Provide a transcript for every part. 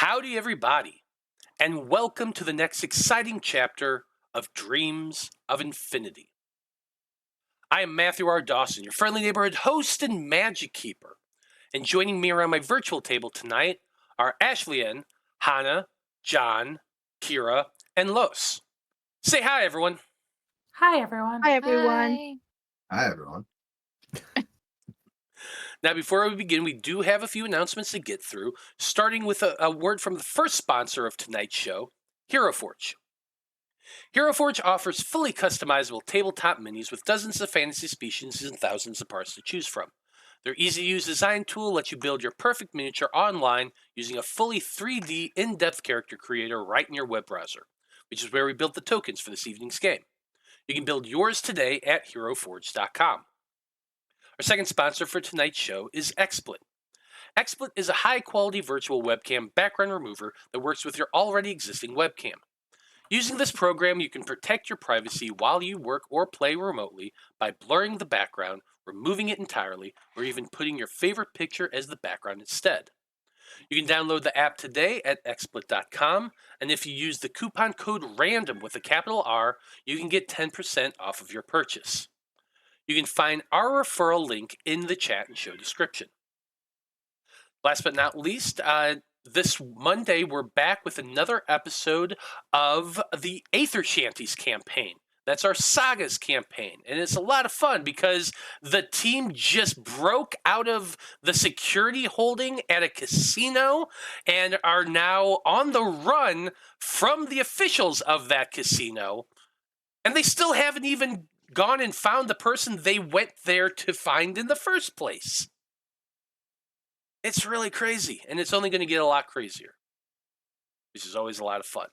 Howdy, everybody, and welcome to the next exciting chapter of Dreams of Infinity. I am Matthew R. Dawson, your friendly neighborhood host and magic keeper. And joining me around my virtual table tonight are Ashleyien, Hana, John, Kira, and Los. Say hi, everyone. Hi, everyone. Hi, everyone. Hi. Hi, everyone. Now, before we begin, we do have a few announcements to get through, starting with a word from the first sponsor of tonight's show, Hero Forge. Hero Forge offers fully customizable tabletop minis with dozens of fantasy species and thousands of parts to choose from. Their easy-to-use design tool lets you build your perfect miniature online using a fully 3D in-depth character creator right in your web browser, which is where we built the tokens for this evening's game. You can build yours today at heroforge.com. Our second sponsor for tonight's show is XSplit. XSplit is a high-quality virtual webcam background remover that works with your already existing webcam. Using this program, you can protect your privacy while you work or play remotely by blurring the background, removing it entirely, or even putting your favorite picture as the background instead. You can download the app today at xsplit.com, and if you use the coupon code RANDOM with a capital R, you can get 10% off of your purchase. You can find our referral link in the chat and show description. Last but not least, this Monday, we're back with another episode of the Aether Shanties campaign. That's our Sagas campaign, and it's a lot of fun because the team just broke out of the security holding at a casino and are now on the run from the officials of that casino, and they still haven't even gone and found the person they went there to find in the first place. It's really crazy, and it's only going to get a lot crazier, which is always a lot of fun.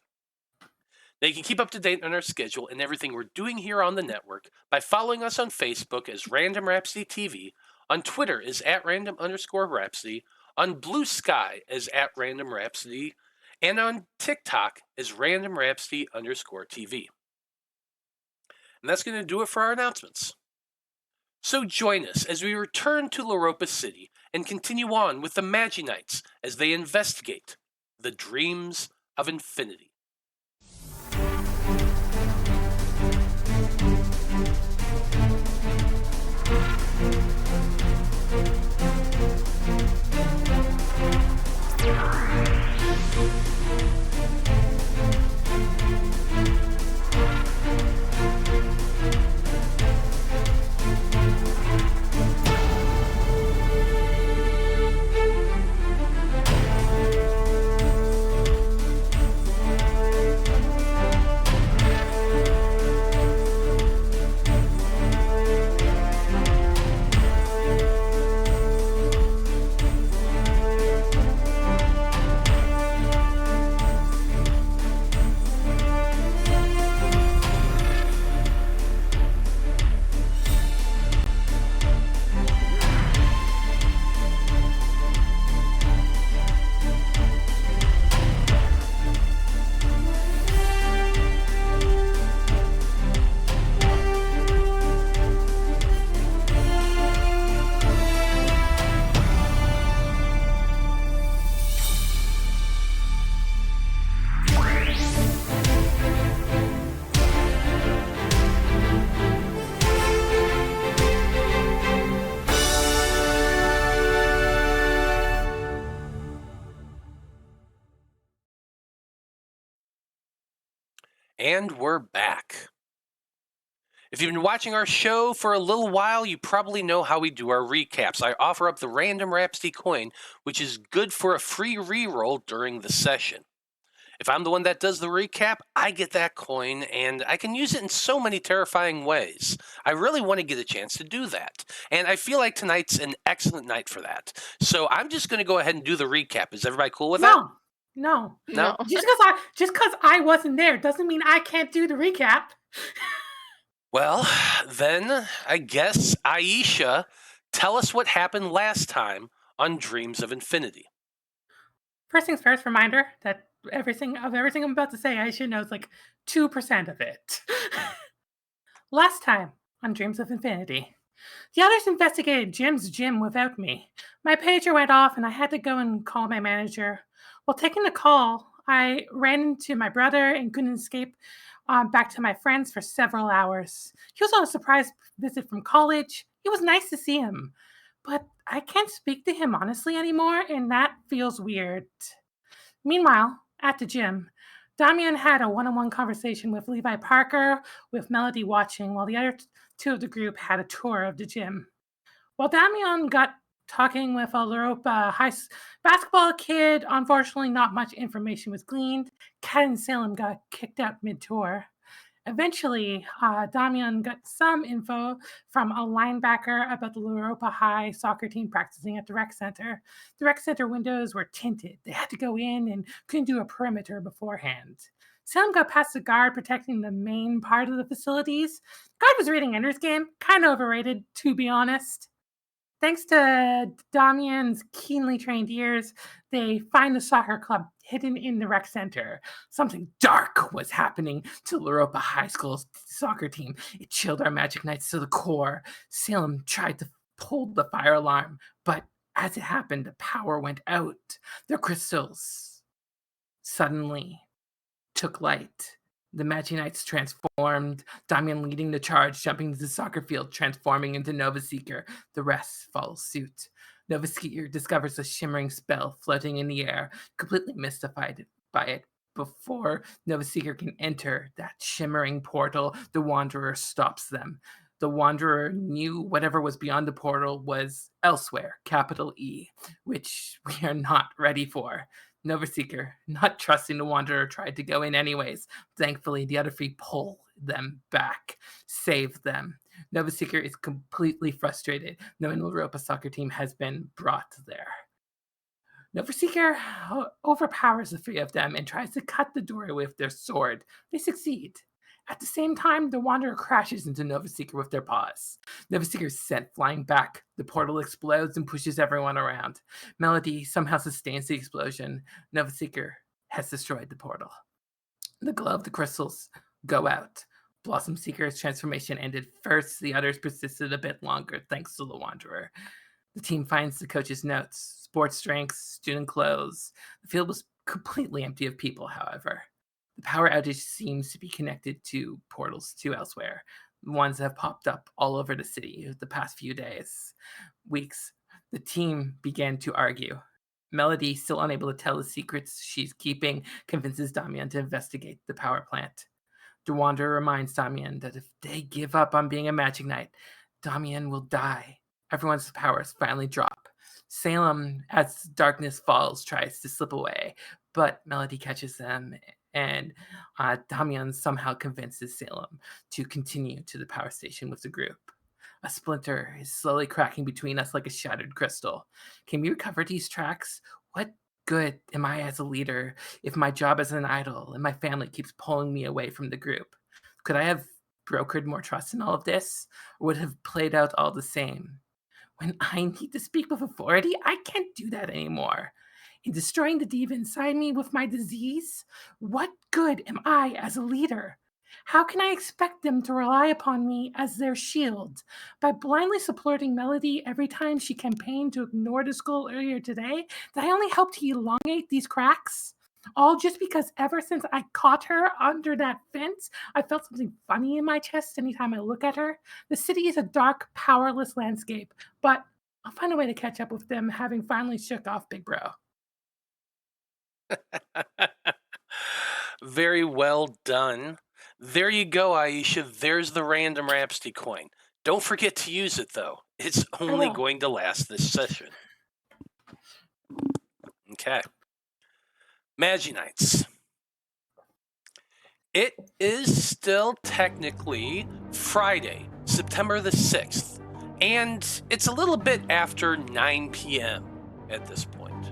Now, you can keep up to date on our schedule and everything we're doing here on the network by following us on Facebook as Random Rhapsody TV, on Twitter as @random_Rhapsody, on Blue Sky as @Random Rhapsody, and on TikTok as Random Rhapsody_TV. And that's going to do it for our announcements. So join us as we return to Loroupa City and continue on with the Magi-Knights as they investigate the Dreams of Infinity. And we're back. If you've been watching our show for a little while, you probably know how we do our recaps. I offer up the Random Rhapsody coin, which is good for a free reroll during the session. If I'm the one that does the recap, I get that coin, and I can use it in so many terrifying ways. I really want to get a chance to do that. And I feel like tonight's an excellent night for that. So I'm just going to go ahead and do the recap. Is everybody cool with that? No. No? Just because I wasn't there doesn't mean I can't do the recap. Well, then, I guess, Aisha, tell us what happened last time on Dreams of Infinity. First things first, reminder that everything I'm about to say, Aisha knows like 2% of it. Last time on Dreams of Infinity, the others investigated Jim's gym without me. My pager went off and I had to go and call my manager. While taking the call, I ran into my brother and couldn't escape back to my friends for several hours. He was on a surprise visit from college. It was nice to see him, but I can't speak to him honestly anymore, and that feels weird. Meanwhile, at the gym, Damian had a one-on-one conversation with Levi Parker, with Melody watching, while the other two of the group had a tour of the gym. While Damian got talking with a Loroupa basketball kid, unfortunately, not much information was gleaned. Kat and Salem got kicked out mid-tour. Eventually, Damian got some info from a linebacker about the Loroupa High soccer team practicing at the rec center. The rec center windows were tinted. They had to go in and couldn't do a perimeter beforehand. Salem got past the guard protecting the main part of the facilities. Guard was reading Ender's Game, kind of overrated, to be honest. Thanks to Damian's keenly trained ears, they find the soccer club hidden in the rec center. Something dark was happening to Loroupa High School's soccer team. It chilled our Magic Knights to the core. Salem tried to pull the fire alarm, but as it happened, the power went out. The crystals suddenly took light. The Magi-Knights transformed, Damian leading the charge, jumping into the soccer field, transforming into Nova Seeker. The rest follow suit. Nova Seeker discovers a shimmering spell floating in the air, completely mystified by it. Before Nova Seeker can enter that shimmering portal, the Wanderer stops them. The Wanderer knew whatever was beyond the portal was elsewhere, capital E, which we are not ready for. Nova Seeker, not trusting the Wanderer, tried to go in anyways. Thankfully, the other three pull them back, save them. Nova Seeker is completely frustrated knowing the Loroupa soccer team has been brought there. Nova Seeker overpowers the three of them and tries to cut the door with their sword. They succeed. At the same time, the Wanderer crashes into Nova Seeker with their paws. Nova Seeker is sent flying back. The portal explodes and pushes everyone around. Melody somehow sustains the explosion. Nova Seeker has destroyed the portal. The glow of the crystals go out. Blossom Seeker's transformation ended first. The others persisted a bit longer, thanks to the Wanderer. The team finds the coach's notes, sports drinks, student clothes. The field was completely empty of people, however. The power outage seems to be connected to portals to elsewhere, ones that have popped up all over the city the past few days, weeks. The team began to argue. Melody, still unable to tell the secrets she's keeping, convinces Damian to investigate the power plant. The Wanderer reminds Damian that if they give up on being a Magic Knight, Damian will die. Everyone's powers finally drop. Salem, as darkness falls, tries to slip away, but Melody catches them, and Damian somehow convinces Salem to continue to the power station with the group. A splinter is slowly cracking between us like a shattered crystal. Can we recover these tracks? What good am I as a leader if my job as an idol and my family keeps pulling me away from the group? Could I have brokered more trust in all of this, or would it have played out all the same? When I need to speak with authority, I can't do that anymore. In destroying the diva inside me with my disease, what good am I as a leader? How can I expect them to rely upon me as their shield? By blindly supporting Melody every time she campaigned to ignore the school earlier today, that I only helped to elongate these cracks? All just because ever since I caught her under that fence, I felt something funny in my chest anytime I look at her. The city is a dark, powerless landscape, but I'll find a way to catch up with them, having finally shook off Big Bro. Very well done. There you go, Aisha. There's the random Rhapsody coin. Don't forget to use it, though. It's only will. going to last this session. Okay. Magi-Knights. It is still technically Friday, September the 6th, and it's a little bit after 9 p.m. at this point.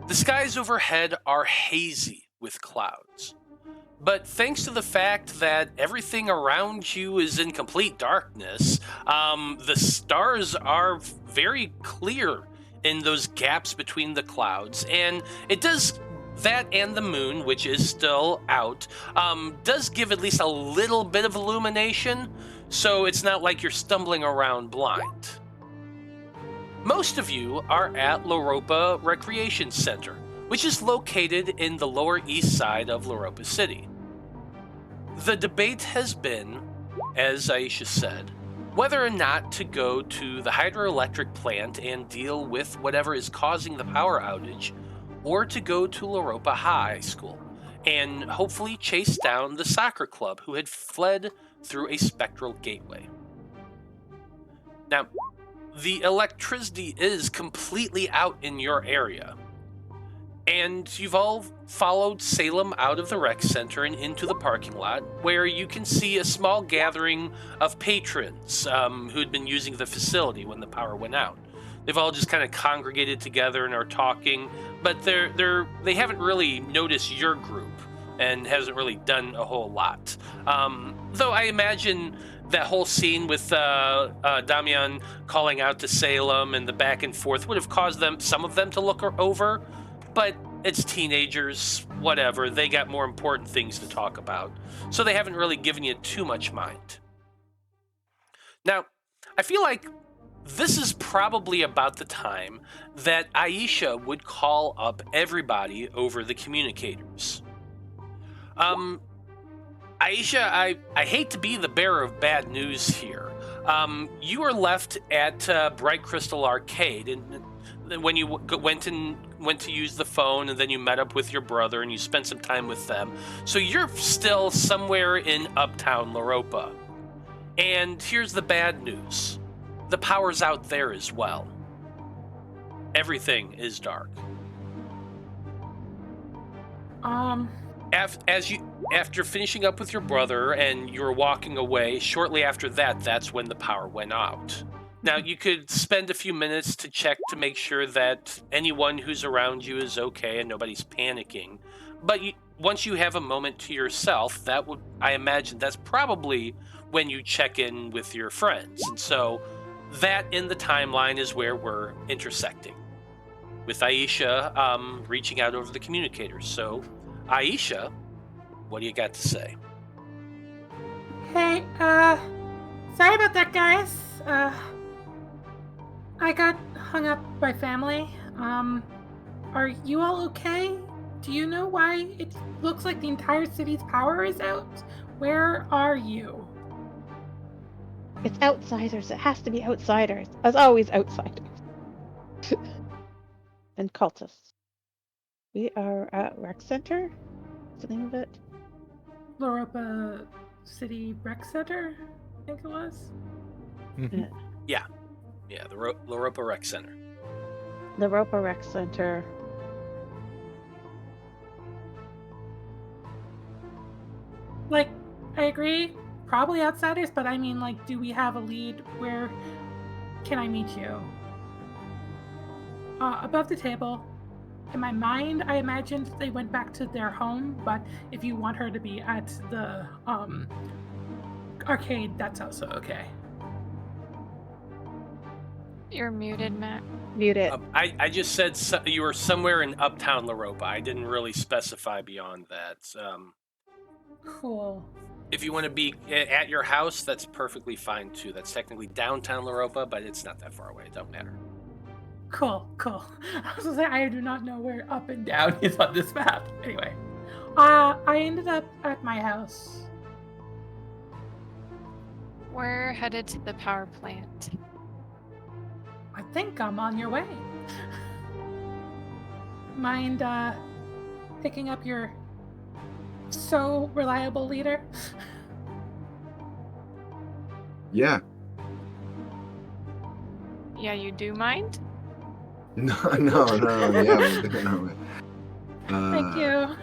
The skies overhead are hazy with clouds, but thanks to the fact that everything around you is in complete darkness, the stars are very clear in those gaps between the clouds, and it does that, and the moon, which is still out, does give at least a little bit of illumination, so it's not like you're stumbling around blind. Most of you are at Loroupa Recreation Center, which is located in the lower east side of Loroupa City. The debate has been, as Aisha said, whether or not to go to the hydroelectric plant and deal with whatever is causing the power outage, or to go to Loroupa High School and hopefully chase down the soccer club who had fled through a spectral gateway. Now, the electricity is completely out in your area, and you've all followed Salem out of the rec center and into the parking lot, where you can see a small gathering of patrons who had been using the facility when the power went out. They've all just kind of congregated together and are talking, but they haven't really noticed your group and hasn't really done a whole lot. Though I imagine that whole scene with Damian calling out to Salem and the back and forth would have caused some of them to look over, but it's teenagers, whatever. They got more important things to talk about, so they haven't really given you too much mind. Now, I feel like this is probably about the time that Aisha would call up everybody over the communicators. Aisha, I hate to be the bearer of bad news here. You were left at Bright Crystal Arcade, and when you went to use the phone, and then you met up with your brother, and you spent some time with them. So you're still somewhere in Uptown Loroupa. And here's the bad news. The power's out there as well. Everything is dark. After finishing up with your brother and you were walking away, shortly after that, that's when the power went out. Now, you could spend a few minutes to check to make sure that anyone who's around you is okay and nobody's panicking. But once you have a moment to yourself, I imagine that's probably when you check in with your friends. And so that in the timeline is where we're intersecting, with Aisha reaching out over the communicators. So, Aisha, what do you got to say? Hey, sorry about that, guys. I got hung up by family. Are you all okay? Do you know why it looks like the entire city's power is out? Where are you? It's outsiders. It has to be outsiders. As always, outsiders. And cultists. We are at Rec Center? What's the name of it? Loroupa City Rec Center, I think it was. Yeah, the Loroupa Rec Center. Loroupa Rec Center. Like, I agree, probably outsiders, but I mean, like, do we have a lead? Where can I meet you? Above the table. In my mind, I imagined they went back to their home, but if you want her to be at the arcade, that's also okay. You're muted, Matt. Muted. I just said you were somewhere in Uptown Loroupa. I didn't really specify beyond that. Cool. If you want to be at your house, that's perfectly fine too. That's technically downtown Loroupa, but it's not that far away. It don't matter. Cool. I was gonna say, I do not know where up and down is on this map. Anyway, I ended up at my house. We're headed to the power plant. I think I'm on your way. Mind picking up your so reliable leader? Yeah. Yeah, you do mind? No. Yeah, we'll be on our way. Thank you.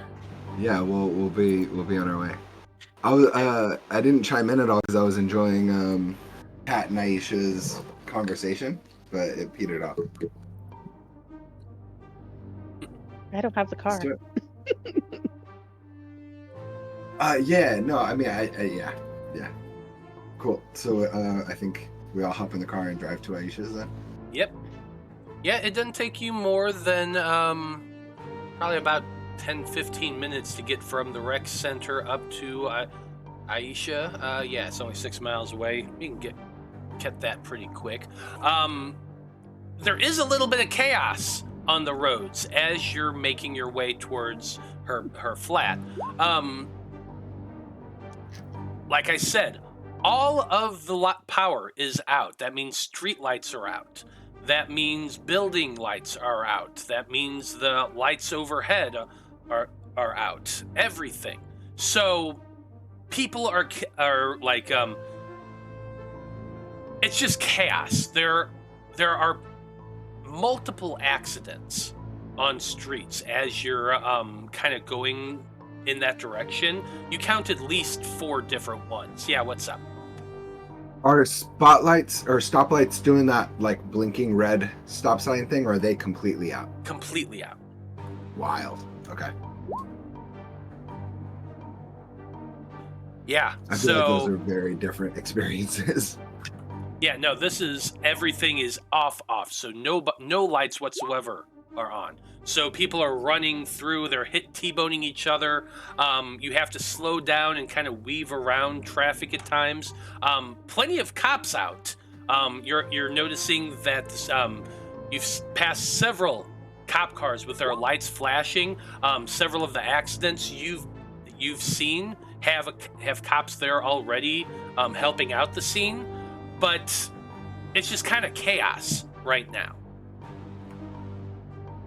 Yeah, we'll be on our way. I didn't chime in at all because I was enjoying Pat and Aisha's conversation, but it petered off. I don't have the car. Let's do it. Yeah. No. I mean, yeah. Cool. So I think we all hop in the car and drive to Aisha's then. Yep. Yeah, it doesn't take you more than probably about 10-15 minutes to get from the rec center up to Aisha. Yeah, it's only 6 miles away. You can get that pretty quick. There is a little bit of chaos on the roads as you're making your way towards her flat. Like I said, all of the power is out. That means street lights are out. That means building lights are out. That means the lights overhead are out. Everything. So people are like it's just chaos. There are multiple accidents on streets as you're kind of going in that direction. You count at least 4 different ones. Yeah, what's up? Are spotlights or stoplights doing that like blinking red stop sign thing, or are they completely out? Completely out. Wild. Okay. Yeah. I feel like those are very different experiences. Yeah, no, this is everything is off. So no lights whatsoever are on. So people are running through, they're T-boning each other. You have to slow down and kind of weave around traffic at times. Plenty of cops out. You're noticing that you've passed several cop cars with their lights flashing. Several of the accidents you've seen have cops there already helping out the scene, but it's just kind of chaos right now.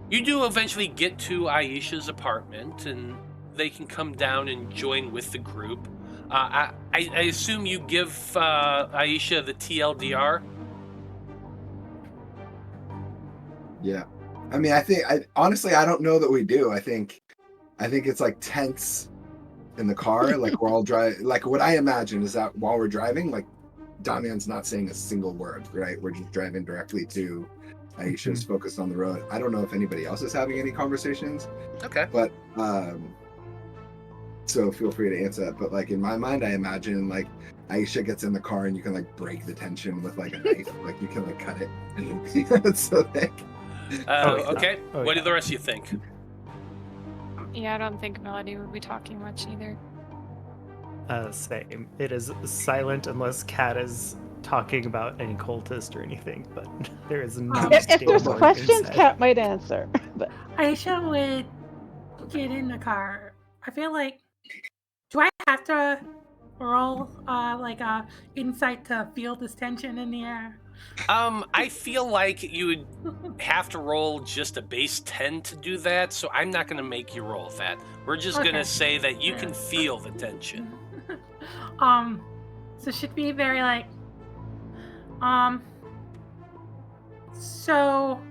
You do eventually get to Aisha's apartment, and they can come down and join with the group. I assume you give Aisha the TLDR? Yeah. I mean, honestly, I don't know that we do. I think it's like tense in the car. Like we're all driving. Like what I imagine is that while we're driving, like Damian's not saying a single word, right? We're just driving directly to Aisha's focused on the road. I don't know if anybody else is having any conversations. Okay. But so feel free to answer that. But like in my mind, I imagine like Aisha gets in the car and you can like break the tension with like a knife. Like you can like cut it. It's so thick. Okay. What do the rest of you think? Yeah, I don't think Melody would be talking much either. Same. It is silent unless Kat is talking about any cultist or anything, but there is not. If there's questions, Kat might answer. But Aisha would get in the car. I feel like, do I have to roll like a insight to feel this tension in the air? I feel like you would have to roll just a base 10 to do that, so I'm not going to make you roll that. We're just going to say that you can feel the tension. So should be very like, so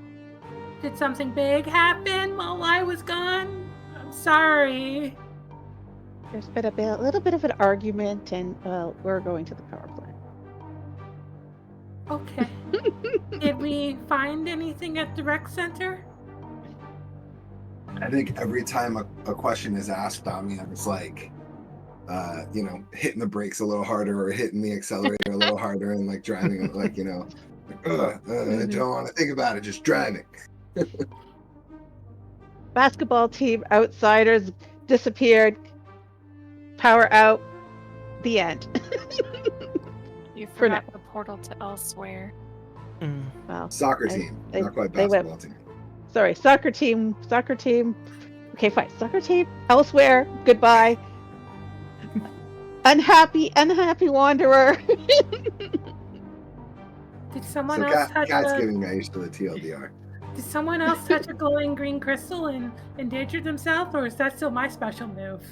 did something big happen while I was gone? I'm sorry. there's been a little bit of an argument, and we're going to the power plant. Okay. Did we find anything at the rec center? I think every time a question is asked, Damian, it's like, hitting the brakes a little harder or hitting the accelerator a little harder and like driving like, I don't want to think about it, just driving. Basketball team, outsiders, disappeared, power out, the end. You For forgot now. the portal to elsewhere. Well, Soccer team, they- not quite they basketball went- team. sorry, soccer team. Okay, fine. Soccer team, elsewhere, goodbye. Unhappy wanderer. Did someone So else touch Kat's a, giving Aisha the TLDR. Did someone else touch a glowing green crystal and endanger themselves, or is that still my special move?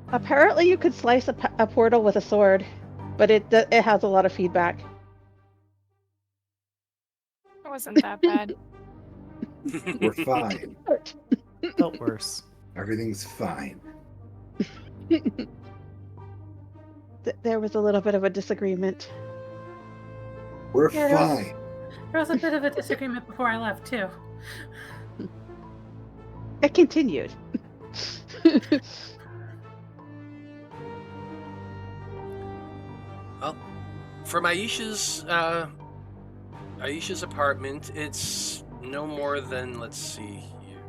Apparently, you could slice a portal with a sword, but it has a lot of feedback. It wasn't that bad. We're fine. Felt worse. Everything's fine. There was a little bit of a disagreement. We're Yeah, fine. There was a bit of a disagreement before I left, too. It continued. Well, from Aisha's apartment, it's no more than, let's see here.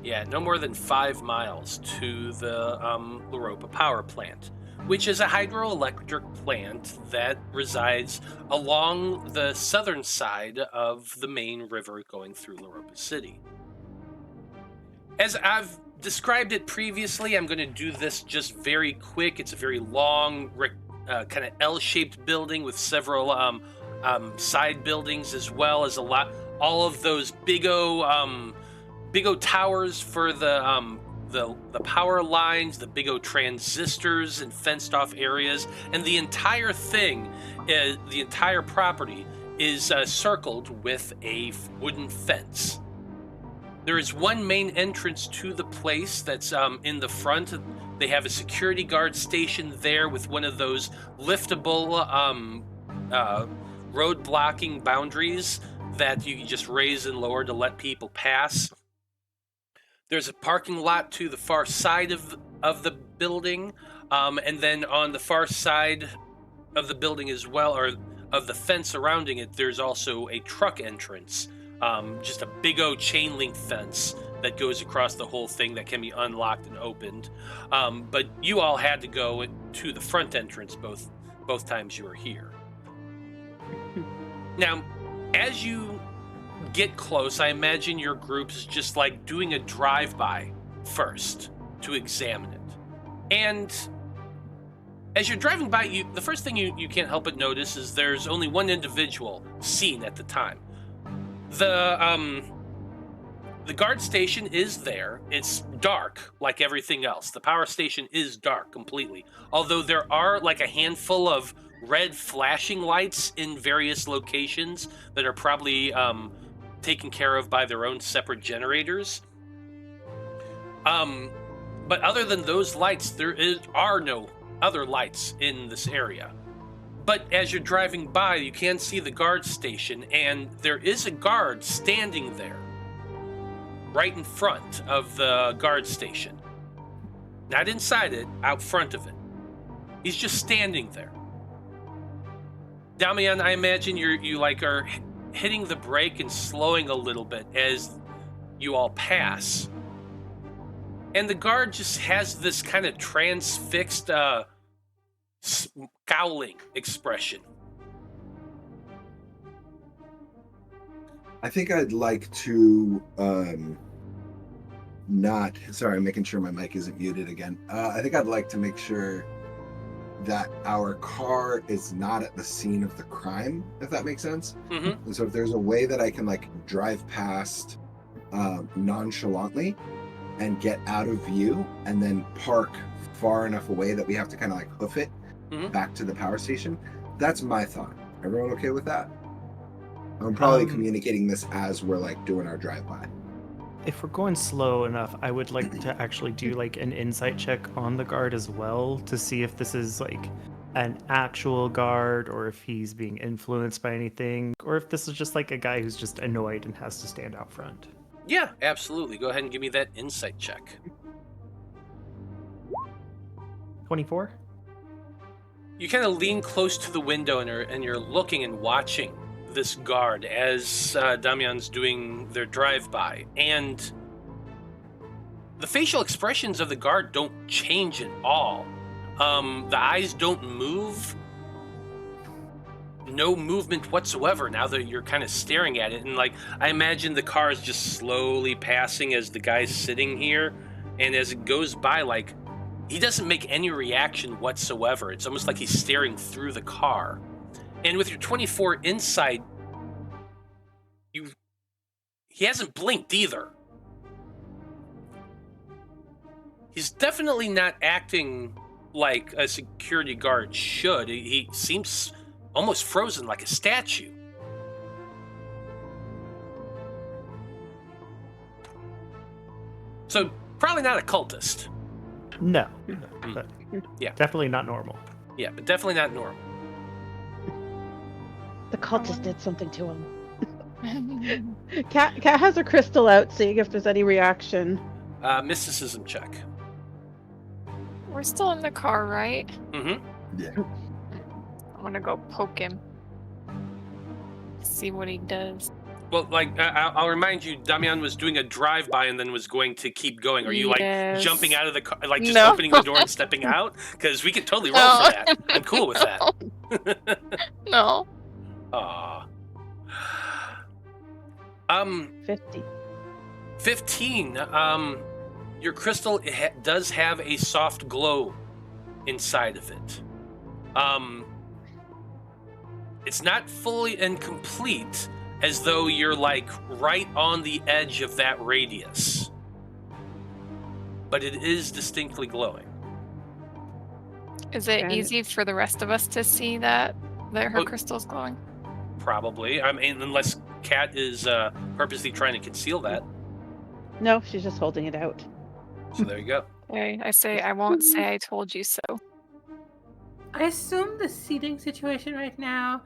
Yeah, no more than 5 miles to the Loroupa power plant, which is a hydroelectric plant that resides along the southern side of the main river going through Loroupa City. As I've described it previously, I'm going to do this just very quick. It's a very long, kind of L-shaped building with several side buildings, as well as all of those big O towers for the power lines, the big O transistors and fenced off areas, and the entire thing, the entire property is circled with a wooden fence. There is one main entrance to the place that's in the front. They have a security guard station there with one of those liftable road blocking boundaries that you can just raise and lower to let people pass. There's a parking lot to the far side of the building, and then on the far side of the building as well, or of the fence surrounding it, there's also a truck entrance. Just a big O chain link fence that goes across the whole thing that can be unlocked and opened. But you all had to go to the front entrance both times you were here. Now, as you get close, I imagine your group is just like doing a drive-by first to examine it. And as you're driving by, the first thing you can't help but notice is there's only one individual seen at the time. The guard station is there. It's dark like everything else. The power station is dark completely. Although there are like a handful of red flashing lights in various locations that are probably taken care of by their own separate generators. But other than those lights, there are no other lights in this area. But as you're driving by, you can see the guard station, and there is a guard standing there, right in front of the guard station. Not inside it, out front of it. He's just standing there. Damian, I imagine you are hitting the brake and slowing a little bit as you all pass. And the guard just has this kind of transfixed, scowling expression. I think I'd like to sorry, I'm making sure my mic isn't muted again. I think I'd like to make sure that our car is not at the scene of the crime, if that makes sense. Mm-hmm. And so if there's a way that I can like drive past nonchalantly and get out of view and then park far enough away that we have to kind of like hoof it back to the power station, that's my thought. Everyone okay with that? I'm probably communicating this as we're like doing our drive-by. If we're going slow enough, I would like to actually do like an insight check on the guard as well to see if this is like an actual guard or if he's being influenced by anything or if this is just like a guy who's just annoyed and has to stand out front. Yeah, absolutely. Go ahead and give me that insight check. 24? You kind of lean close to the window and you're looking and watching this guard as Damian's doing their drive-by. And the facial expressions of the guard don't change at all. The eyes don't move. No movement whatsoever now that you're kind of staring at it. And like, I imagine the car is just slowly passing as the guy's sitting here. And as it goes by, like, he doesn't make any reaction whatsoever. It's almost like he's staring through the car. And with your 24 insight, he hasn't blinked either. He's definitely not acting like a security guard should. He seems almost frozen like a statue. So, probably not a cultist. No. But Yeah. definitely not normal. Yeah, but definitely not normal. The cultist did something to him. Cat has a crystal out, seeing if there's any reaction. Mysticism check. We're still in the car, right? Mm-hmm. Yeah. I want to go poke him. See what he does. Well, like I'll remind you, Damian was doing a drive-by and then was going to keep going. Are you like Yes. jumping out of the car, like just No. opening the door and stepping out? Because we could totally roll No. for that. I'm cool with that. No. Aw. 50. 15. Your crystal does have a soft glow inside of it. It's not fully and complete, as though you're like right on the edge of that radius. But it is distinctly glowing. Is it And- easy for the rest of us to see that her Well- crystal's glowing? Probably. I mean, unless Kat is purposely trying to conceal that. No, she's just holding it out. So there you go. I won't say I told you so. I assume the seating situation right now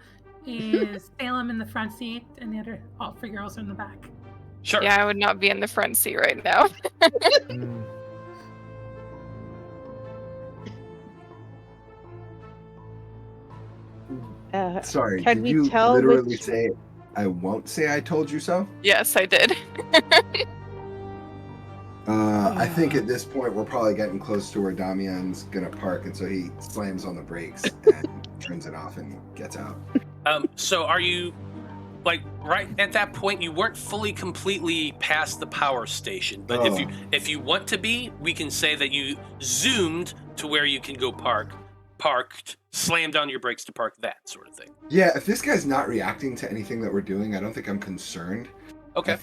is Salem in the front seat and all three girls are in the back. Sure. Yeah, I would not be in the front seat right now. Mm. Sorry, Can did we you tell literally which- say, I won't say I told you so? Yes, I did. I think at this point we're probably getting close to where Damian's gonna park, and so he slams on the brakes and turns it off and gets out. So are you, like, right at that point, you weren't fully completely past the power station, but Oh. if you want to be, we can say that you zoomed to where you can go parked, slammed on your brakes to park, that sort of thing. Yeah, if this guy's not reacting to anything that we're doing, I don't think I'm concerned. Okay. I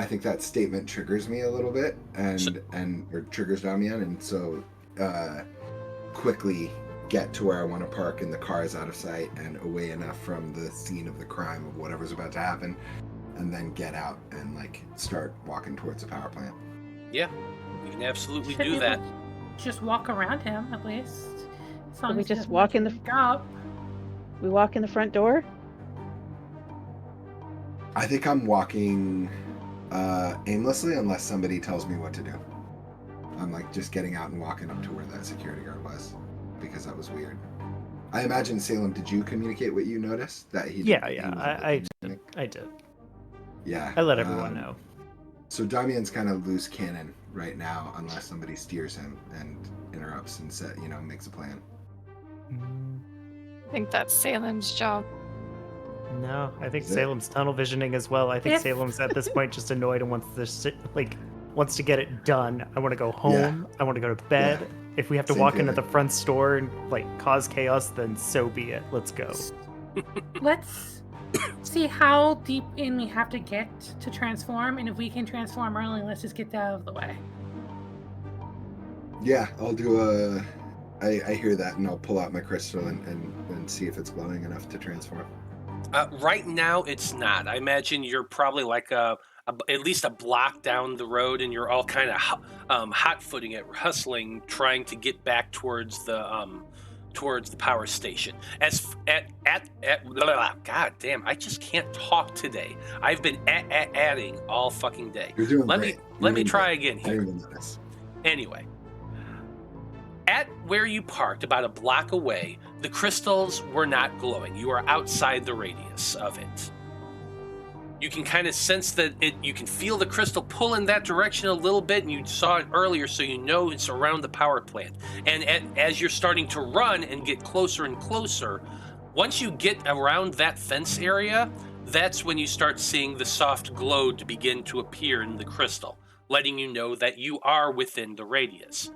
think that statement triggers me a little bit, or triggers Damian, and so quickly get to where I want to park, and the car is out of sight and away enough from the scene of the crime of whatever's about to happen, and then get out and like start walking towards the power plant. Yeah, you can absolutely Should do be that. able to just walk around him at least. As long we as he just doesn't walk in the- wake up. We walk in the front door. I think I'm walking aimlessly unless somebody tells me what to do. I'm like just getting out and walking up to where that security guard was, because that was weird. I imagine, Salem, did you communicate what you noticed? That he Yeah, he yeah, was I did. Yeah. I let everyone know. So Damian's kind of loose cannon right now, unless somebody steers him and interrupts and makes a plan. I think that's Salem's job. No, I think Is it? Salem's tunnel visioning as well. I think If- Salem's at this point just annoyed and wants to get it done. I want to go home. I want to go to bed. Yeah. If we have to Same walk into feeling. the front store and cause chaos, then so be it. Let's go. Let's see how deep in we have to get to transform, and if we can transform early, let's just get that out of the way. Yeah, I'll do I hear that, and I'll pull out my crystal and see if it's glowing enough to transform. Right now, it's not. I imagine you're probably like at least a block down the road, and you're all kind of hot-footing it, hustling, trying to get back towards the power station. As God damn, I just can't talk today. I've been adding all fucking day. You're doing Let great. me You're doing try great. again I here. didn't even notice. Anyway, at where you parked, about a block away, the crystals were not glowing. You are outside the radius of it. You can kind of sense that you can feel the crystal pull in that direction a little bit, and you saw it earlier, so you know it's around the power plant. And as you're starting to run and get closer and closer, once you get around that fence area, that's when you start seeing the soft glow to begin to appear in the crystal, letting you know that you are within the radius.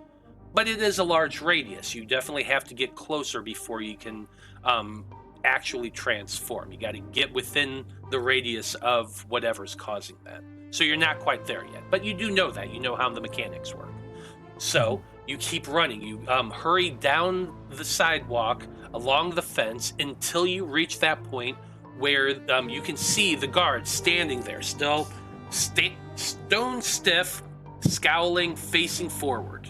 But it is a large radius. You definitely have to get closer before you can actually transform. You got to get within the radius of whatever's causing that. So you're not quite there yet, but you do know that. You know how the mechanics work. So you keep running. You hurry down the sidewalk, along the fence, until you reach that point where you can see the guard standing there, still stone stiff, scowling, facing forward.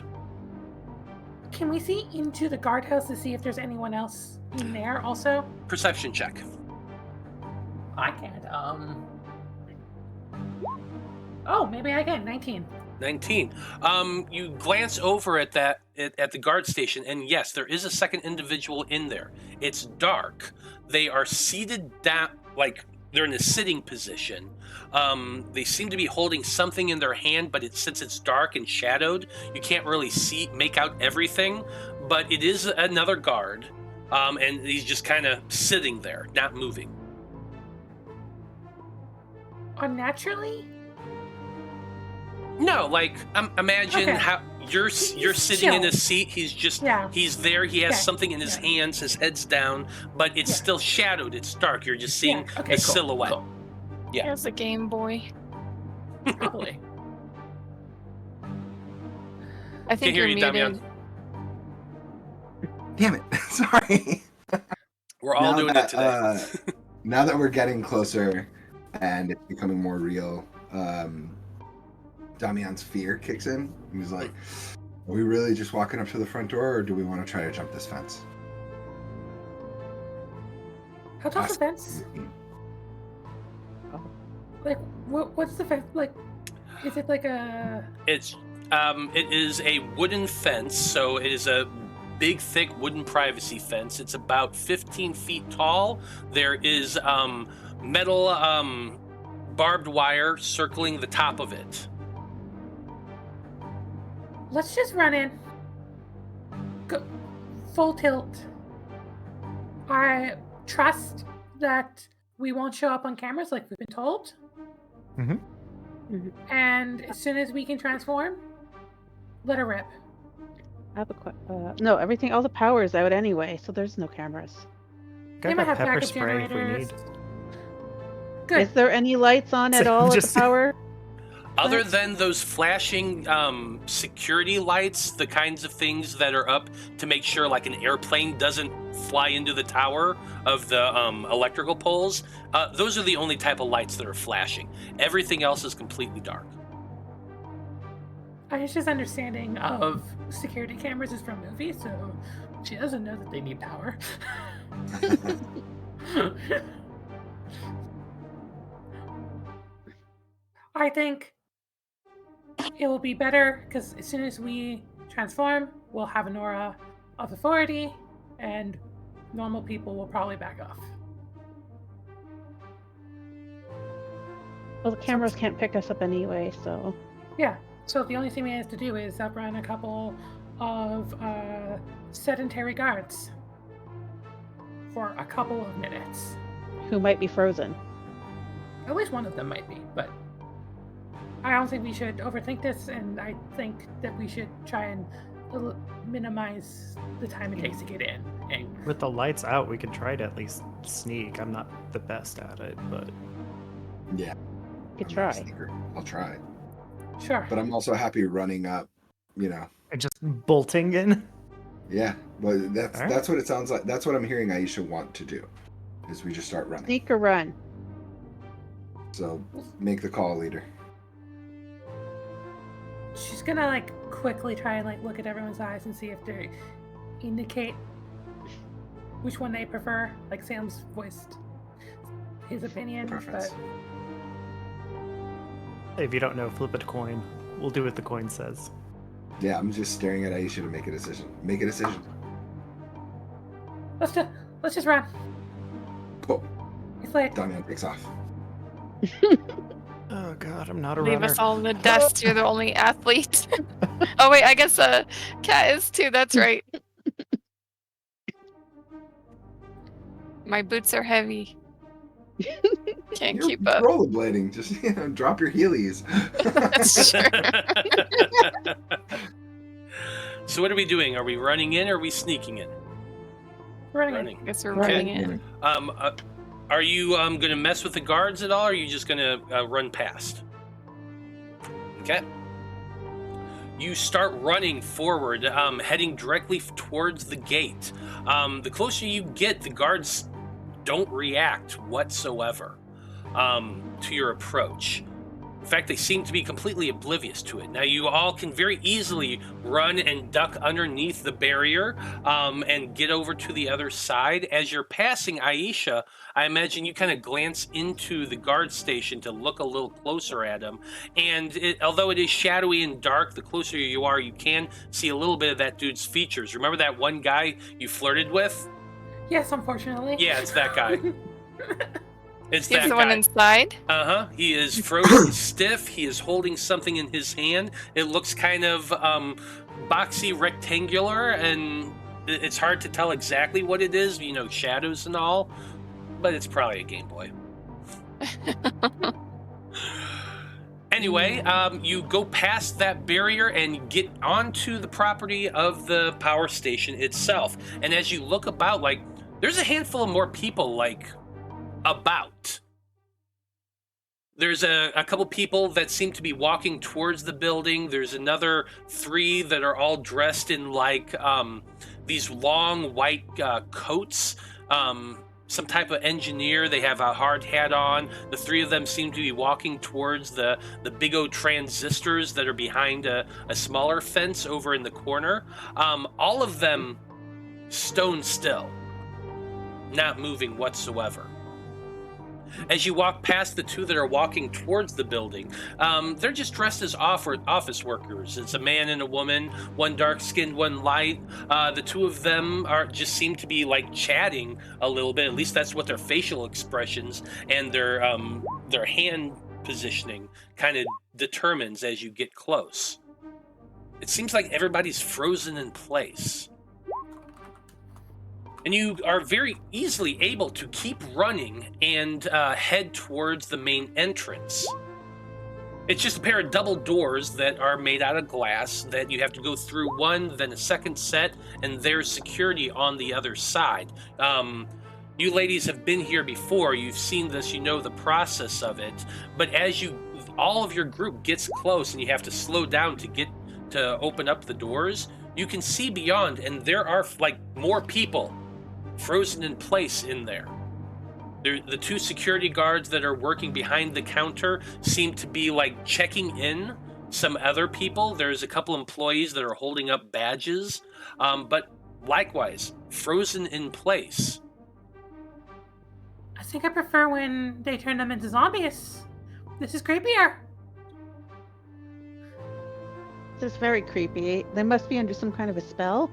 Can we see into the guardhouse to see if there's anyone else in there also? Perception check. I can't. Oh, maybe I can. 19. 19. You glance over at the guard station, and yes, there is a second individual in there. It's dark. They are seated down, like they're in a sitting position. They seem to be holding something in their hand, but since it's dark and shadowed, you can't really make out everything. But it is another guard, and he's just kind of sitting there, not moving. Unnaturally? No, like imagine Okay. how you're sitting in a seat. He's just he's there. He has something in his hands. His head's down, but it's still shadowed. It's dark. You're just seeing the silhouette. Cool. Yeah. He has a Game Boy. Probably. I think Can't hear you're you, muted. Damian. Damn it! Sorry. We're all doing it today. Now that we're getting closer and it's becoming more real, Damian's fear kicks in. He's like, "Are we really just walking up to the front door, or do we want to try to jump this fence?" How tall's the fence? Like, what's the fence? Like, is it like a... It is a wooden fence, so it is a big, thick wooden privacy fence. It's about 15 feet tall. There is metal barbed wire circling the top of it. Let's just run in. Go full tilt. I trust that we won't show up on cameras like we've been told. And as soon as we can transform, let her rip. I have no, all the power is out anyway, so there's no cameras. They might have pepper backup spray if we generators. need. Good. Is there any lights on at all at Just- the power? Other than those flashing security lights, the kinds of things that are up to make sure like an airplane doesn't fly into the tower of the electrical poles, those are the only type of lights that are flashing. Everything else is completely dark. Aisha's understanding of security cameras is from movies, so she doesn't know that they need power. I think it will be better because as soon as we transform, we'll have an aura of authority, and normal people will probably back off. Well, the cameras can't pick us up anyway, so... Yeah, so the only thing we have to do is outrun a couple of sedentary guards for a couple of minutes. Who might be frozen. At least one of them might be, but I don't think we should overthink this, and I think that we should try and minimize the time it takes to get in. And With the lights out, we could try to at least sneak. I'm not the best at it, but Yeah. Could I'm not a try. sneaker. I'll try. sure. But I'm also happy running up, just bolting in. Yeah. But that's All right. that's what it sounds like. That's what I'm hearing Aisha want to do. Is we just start running. Sneak or run? So make the call, leader. She's gonna like quickly try and like look at everyone's eyes and see if they indicate which one they prefer. Like Sam's voiced his opinion, Preference. but If you don't know, flip a coin. We'll do what the coin says. Yeah, I'm just staring at Aisha to make a decision. Make a decision. let's just run. Cool. It's late. Damian takes off. Oh god, I'm not a Leave runner. us all in the dust. You're the only athlete. Oh wait, I guess Cat is too. That's right. My boots are heavy. Can't You're keep up. rollerblading. Just drop your heelys. That's true. So what are we doing? Are we running in or are we sneaking in? Running. I guess we're Right. running in. Are you going to mess with the guards at all, or are you just going to run past? Okay. You start running forward, heading directly towards the gate. The closer you get, the guards don't react whatsoever to your approach. In fact, they seem to be completely oblivious to it. Now, you all can very easily run and duck underneath the barrier and get over to the other side. As you're passing Aisha, I imagine you kind of glance into the guard station to look a little closer at him. And although it is shadowy and dark, the closer you are, you can see a little bit of that dude's features. Remember that one guy you flirted with? Yes, unfortunately. Yeah, it's that guy. It's He's that the one guy. inside. He is frozen stiff. He is holding something in his hand. It looks kind of boxy, rectangular, and it's hard to tell exactly what it is. You know, shadows and all, but it's probably a Game Boy. Anyway, you go past that barrier and get onto the property of the power station itself. And as you look about, like, there's a handful of more people, like, about. There's a couple people that seem to be walking towards the building. There's another 3 that are all dressed in, like, these long white coats. Some type of engineer. They have a hard hat on. The 3 of them seem to be walking towards the big old transistors that are behind a smaller fence over in the corner. All of them stone still, not moving whatsoever. As you walk past the 2 that are walking towards the building, they're just dressed as office workers. It's a man and a woman, one dark-skinned, one light. The 2 of them just seem to be like chatting a little bit. At least that's what their facial expressions and their hand positioning kind of determines as you get close. It seems like everybody's frozen in place. And you are very easily able to keep running and head towards the main entrance. It's just a pair of double doors that are made out of glass that you have to go through one, then a second set, and there's security on the other side. You ladies have been here before. You've seen this. You know the process of it. But as all of your group gets close and you have to slow down to open up the doors, you can see beyond, and there are like more people frozen in place in there. The 2 security guards that are working behind the counter seem to be like checking in some other people. There's a couple employees that are holding up badges, but likewise frozen in place. I think I prefer when they turn them into zombies. This is creepier. This is very creepy. They must be under some kind of a spell.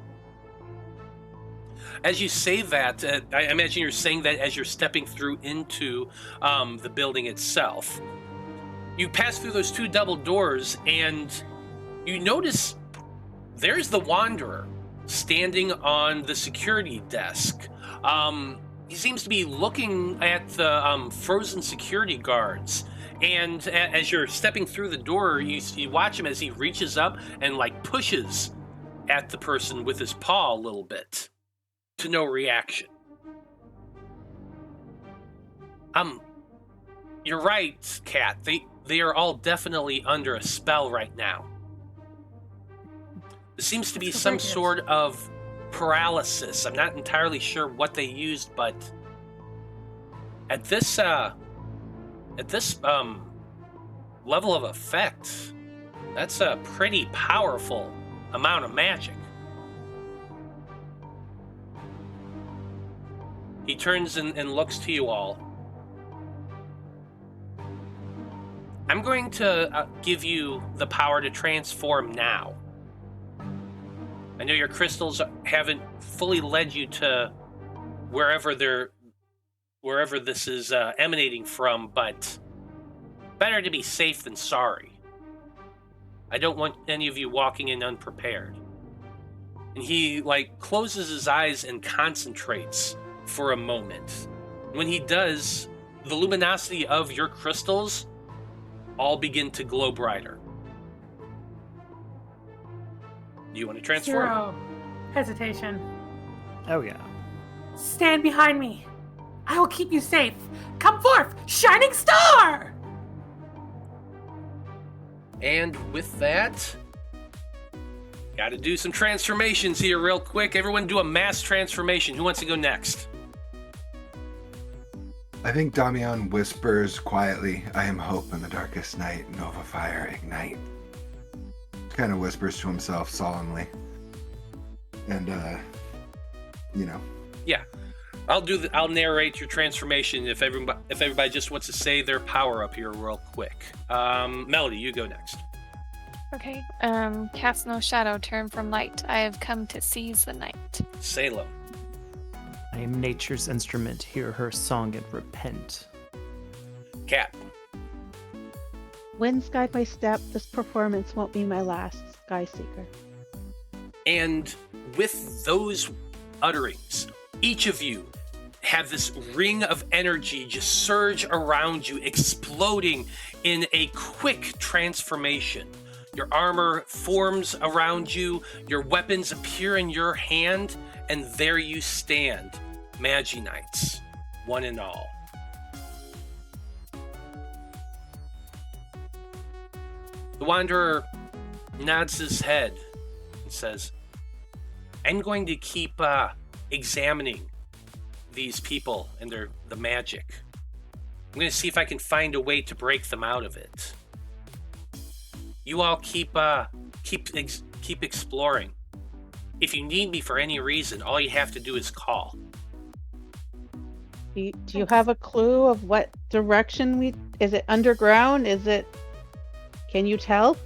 As you say that, I imagine you're saying that as you're stepping through into the building itself. You pass through those 2 double doors, and you notice there's the Wanderer standing on the security desk. He seems to be looking at the frozen security guards. And as you're stepping through the door, you watch him as he reaches up and like pushes at the person with his paw a little bit. To no reaction. You're right, Kat. They are all definitely under a spell right now. There seems to be some sort of paralysis. I'm not entirely sure what they used, but at this level of effect, that's a pretty powerful amount of magic. He turns and looks to you all. I'm going to give you the power to transform now. I know your crystals haven't fully led you to wherever this is emanating from, but better to be safe than sorry. I don't want any of you walking in unprepared. And he closes his eyes and concentrates for a moment. When he does, the luminosity of your crystals all begin to glow brighter. Do you want to transform? 0 hesitation. Oh yeah. Stand behind me. I will keep you safe. Come forth, shining star! And with that, got to do some transformations here real quick. Everyone do a mass transformation. Who wants to go next? I think Damian whispers quietly, "I am hope in the darkest night, Nova fire ignite." Kind of whispers to himself solemnly. And, Yeah. I'll narrate your transformation if everybody just wants to say their power up here real quick. Melody, you go next. Okay. Cast no shadow, turn from light. I have come to seize the night. Salem. I am nature's instrument, hear her song and repent. Cat. Winds guide my step. This performance won't be my last, Sky Seeker. And with those utterings, each of you have this ring of energy just surge around you, exploding in a quick transformation. Your armor forms around you, your weapons appear in your hand, and there you stand, Magi-Knights, one and all. The Wanderer nods his head and says, I'm going to keep examining these people and the magic. I'm going to see if I can find a way to break them out of it. You all keep exploring. If you need me for any reason, all you have to do is call. Do you have a clue of what direction is it underground? Can you tell?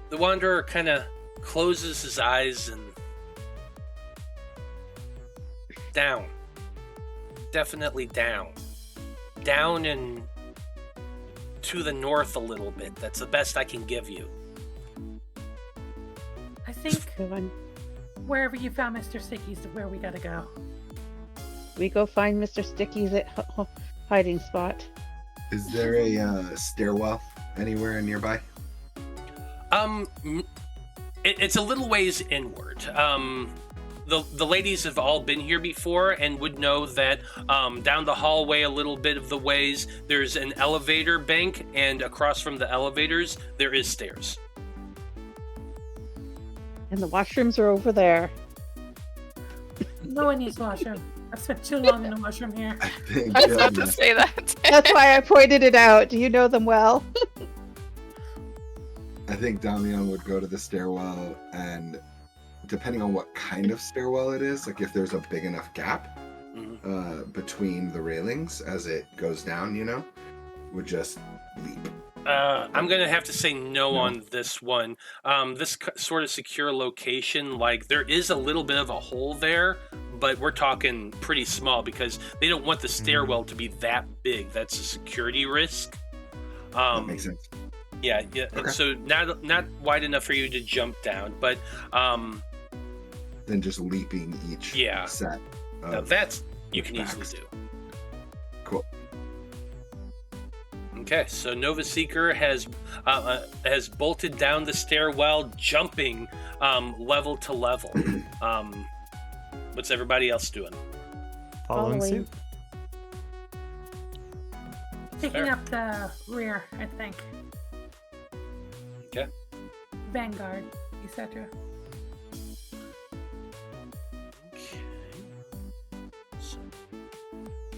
The Wanderer kind of closes his eyes and down. Definitely down. Down and to the north a little bit. That's the best I can give you. I think wherever you found Mr. Sticky's is where we gotta go. We go find Mr. Sticky's at hiding spot. Is there a stairwell anywhere nearby? It's a little ways inward. The ladies have all been here before and would know that down the hallway a little bit of the ways, there's an elevator bank, and across from the elevators, there is stairs. And the washrooms are over there. No one needs washroom. I've spent too long in the washroom here. I was about to say that. That's why I pointed it out. Do you know them well? I think Damian would go to the stairwell, and depending on what kind of stairwell it is, like if there's a big enough gap between the railings as it goes down, would just leap. I'm going to have to say no on this one. This sort of secure location, like there is a little bit of a hole there, but we're talking pretty small because they don't want the stairwell to be that big. That's a security risk. That makes sense. Yeah. Okay. So not wide enough for you to jump down, but then just leaping each set. Now that's you can easily do. Cool. Okay, so Nova Seeker has bolted down the stairwell, jumping level to level. What's everybody else doing? Following suit. Taking up the rear, I think. Okay. Vanguard, etc. Okay. So,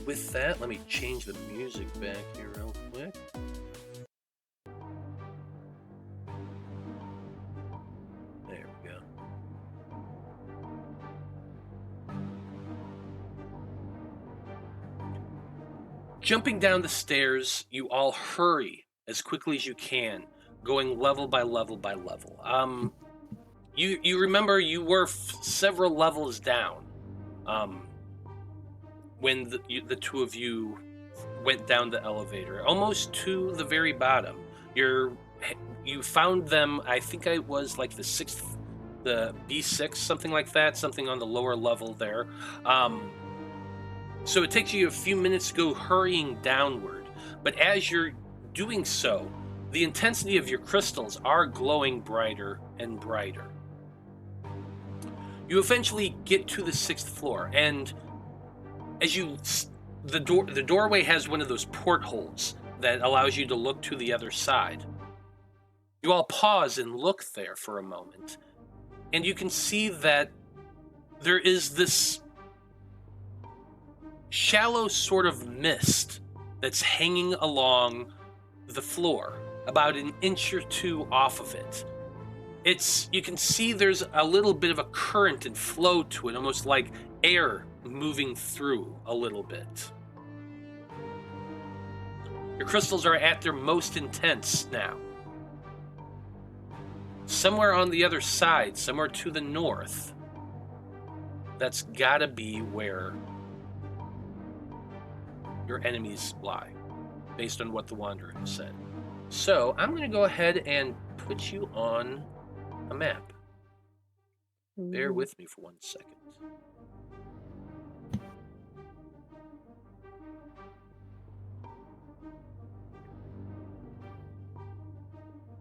with that, let me change the music back here real quick. There we go. Jumping down the stairs, you all hurry as quickly as you can, going level by level by level. You remember you were several levels down when the two of you went down the elevator, almost to the very bottom. You found them, I think it was like the B6, something like that, something on the lower level there. So it takes you a few minutes to go hurrying downward, but as you're doing so, the intensity of your crystals are glowing brighter and brighter. You eventually get to the 6th floor, and as the doorway has one of those portholes that allows you to look to the other side. You all pause and look there for a moment, and you can see that there is this shallow sort of mist that's hanging along the floor, about an inch or two off of it. You can see there's a little bit of a current and flow to it, almost like air moving through a little bit. Your crystals are at their most intense now. Somewhere on the other side, somewhere to the north, that's gotta be where your enemies lie. based on what the Wanderer has said. So I'm going to go ahead and put you on a map. Bear with me for 1 second.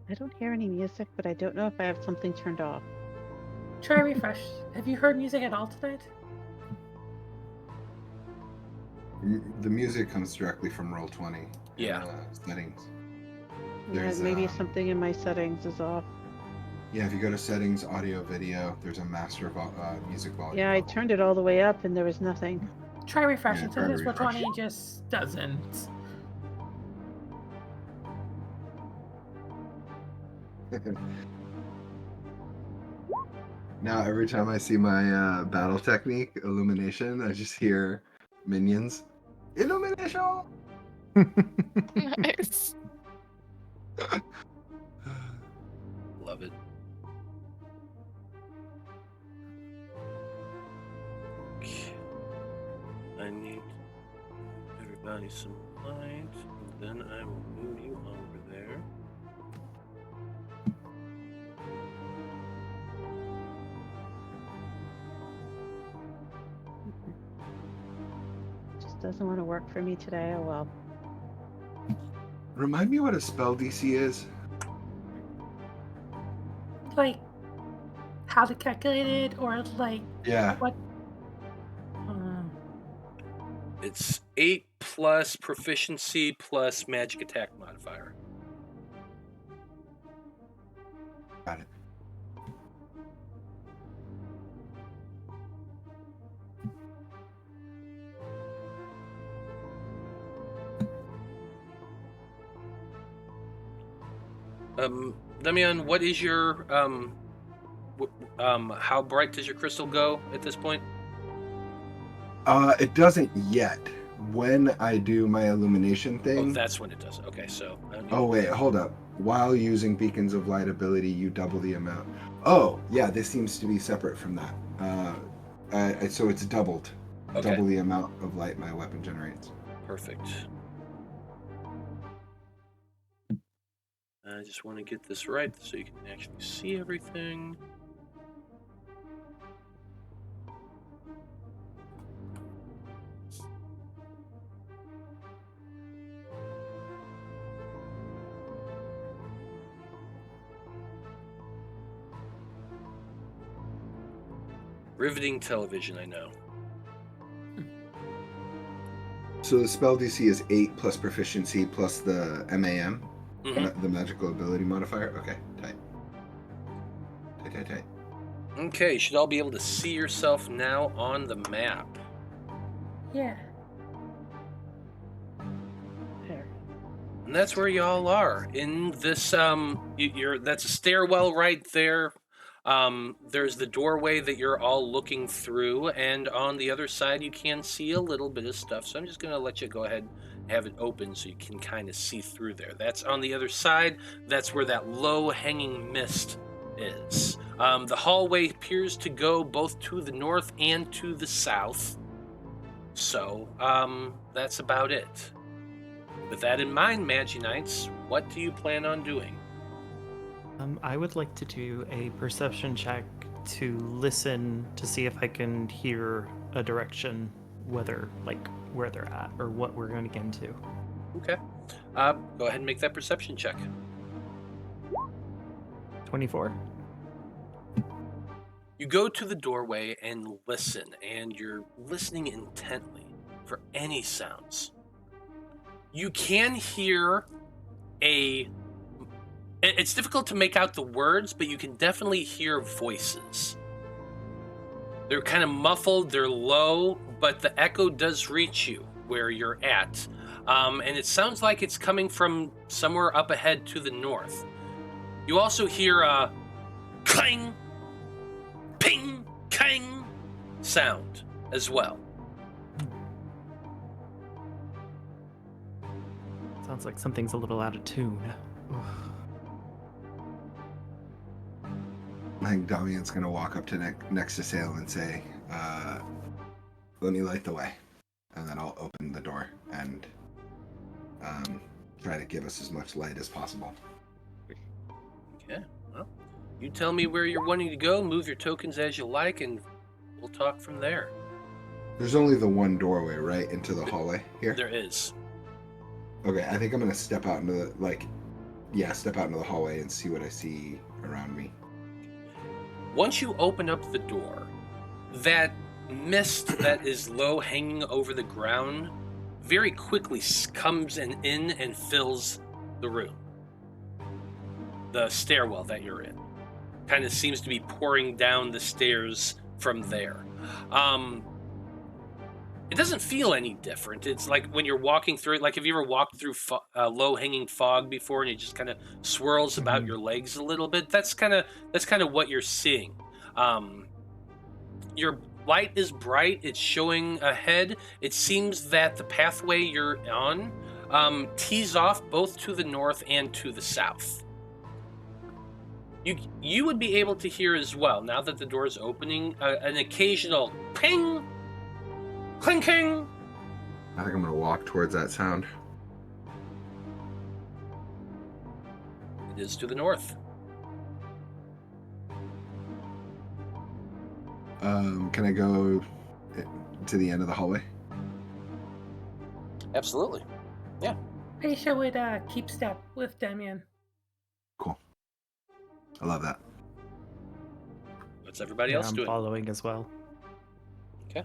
I don't hear any music, but I don't know if I have something turned off. Try refresh. Have you heard music at all tonight? The music comes directly from Roll20. Yeah. Settings. Yeah, There's, maybe something in my settings is off. Yeah, if you go to settings, audio, video, there's a master music volume. Yeah, I level. turned it all the way up and there was nothing. Try refreshing. Yeah, try to Sometimes refresh. 420 just doesn't. Now, every time I see my battle technique, illumination, I just hear minions. Illumination! Nice. Love it. Okay. I need everybody some light, and then I will move you over there. Just doesn't want to work for me today. Oh well. Remind me what a spell DC is? Like, how to calculate it, or like Yeah. what? It's 8 plus proficiency plus magic attack modifier. Got it. Damian, what is your how bright does your crystal go at this point? It doesn't yet. When I do my illumination Oh, thing. that's when it does. Okay, so. Oh wait, hold up. While using beacons of light ability, you double the amount. Oh, yeah, this seems to be separate from that. So it's doubled. Okay. Double the amount of light my weapon generates. Perfect. I just want to get this right so you can actually see everything. Riveting television, I know. So the spell DC is 8 plus proficiency plus the MAM, Mhm. the magical ability modifier. Okay, tight. Tight. Okay, you should all be able to see yourself now on the map. Yeah. There. And that's where y'all are in this. That's a stairwell right there. There's the doorway that you're all looking through, and on the other side you can see a little bit of stuff. So I'm just gonna let you go ahead and have it open so you can kind of see through there. That's on the other side. That's where that low-hanging mist is. The hallway appears to go both to the north and to the south. So that's about it. With that in mind, Magi-Knights, what do you plan on doing? I would like to do a perception check to listen to see if I can hear a direction, whether like where they're at or what we're going to get into. Okay. Go ahead and make that perception check. 24. You go to the doorway and listen, and you're listening intently for any sounds. You can hear it's difficult to make out the words, but you can definitely hear voices. They're kind of muffled, they're low, but the echo does reach you where you're at. And it sounds like it's coming from somewhere up ahead to the north. You also hear a clang, ping, kang sound as well. Sounds like something's a little out of tune. I think Damian's gonna walk up to next to Salem and say, "Let me light the way," and then I'll open the door and try to give us as much light as possible. Okay, well, you tell me where you're wanting to go, move your tokens as you like, and we'll talk from there. There's only the one doorway, right, into the hallway here? There is. Okay, I think I'm gonna step out into the hallway and see what I see around me. Once you open up the door, that mist that is low hanging over the ground very quickly comes in and fills the room. The stairwell that you're in kind of seems to be pouring down the stairs from there. It doesn't feel any different. It's like when you're walking through it, like have you ever walked through low-hanging fog before and it just kind of swirls about your legs a little bit? That's kind of what you're seeing. Your light is bright. It's showing ahead. It seems that the pathway you're on tees off both to the north and to the south. You would be able to hear as well, now that the door is opening, an occasional ping, clinking. I think I'm gonna walk towards that sound. It is to the north. Can I go to the end of the hallway? Absolutely. Yeah. Aisha would keep step with Damian. Cool. I love that. What's everybody Yeah, else I'm doing? following as well. Okay.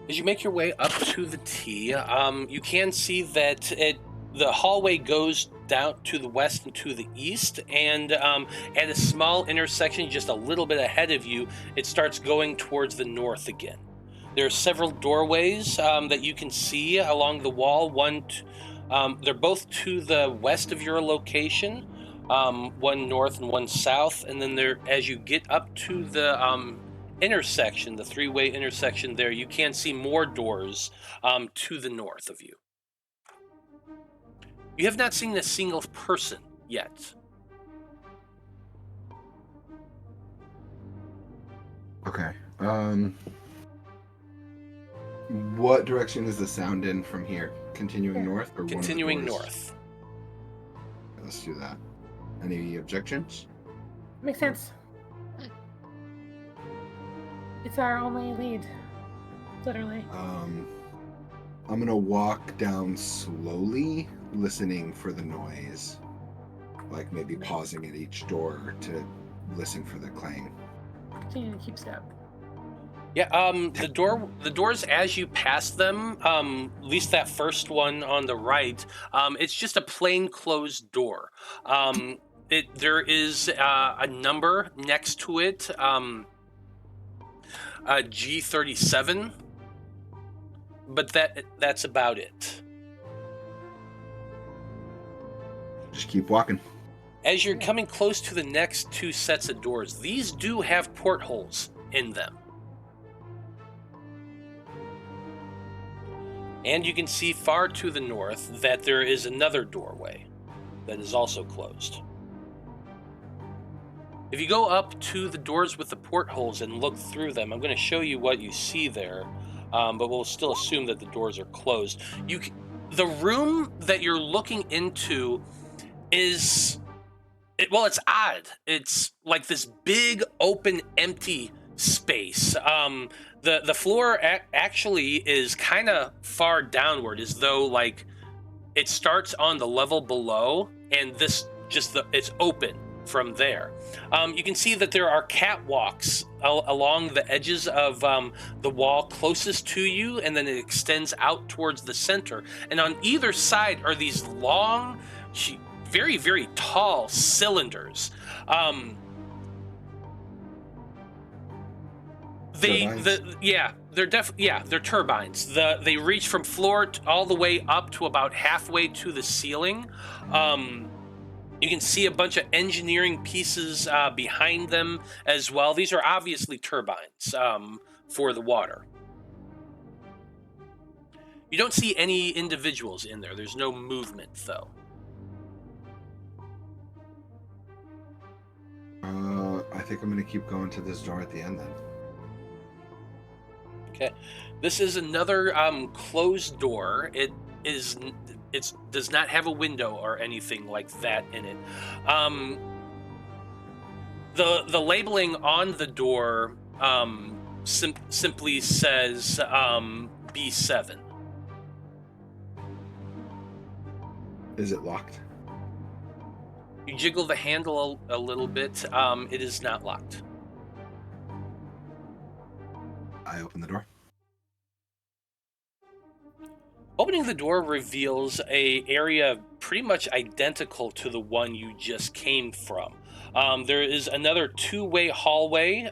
As you make your way up to the T, you can see that the hallway goes down to the west and to the east, and at a small intersection just a little bit ahead of you, it starts going towards the north again. There are several doorways that you can see along the wall. They're both to the west of your location, one north and one south, and then as you get up to the intersection, the three-way intersection there, you can see more doors to the north of you. You have not seen a single person yet. Okay. What direction is the sound in from here? Continuing north or Continuing one of the doors? north. Let's do that. Any objections? Makes sense. It's our only lead. Literally. I'm gonna walk down slowly, listening for the noise. Like maybe pausing at each door to listen for the clang. Continue to keep step. Yeah, the doors as you pass them, at least that first one on the right, it's just a plain closed door. There is a number next to it, G37, but that's about it. Just keep walking. As you're coming close to the next two sets of doors, these do have portholes in them. And you can see far to the north that there is another doorway that is also closed. If you go up to the doors with the portholes and look through them, I'm going to show you what you see there, but we'll still assume that the doors are closed. The room that you're looking into it's odd. It's like this big, open, empty space. The floor actually is kind of far downward, as though like it starts on the level below, and it's open from there. You can see that there are catwalks along the edges of the wall closest to you, and then it extends out towards the center. And on either side are these long, very, very tall cylinders. They're turbines. They reach from floor all the way up to about halfway to the ceiling. You can see a bunch of engineering pieces behind them as well. These are obviously turbines for the water. You don't see any individuals in there. There's no movement, though. I think I'm gonna keep going to this door at the end then. Okay, this is another closed door. It does not have a window or anything like that in it. The labeling on the door simply says B7. Is it locked? You jiggle the handle a little bit. It is not locked. I open the door. Opening the door reveals a area pretty much identical to the one you just came from. There is another two-way hallway,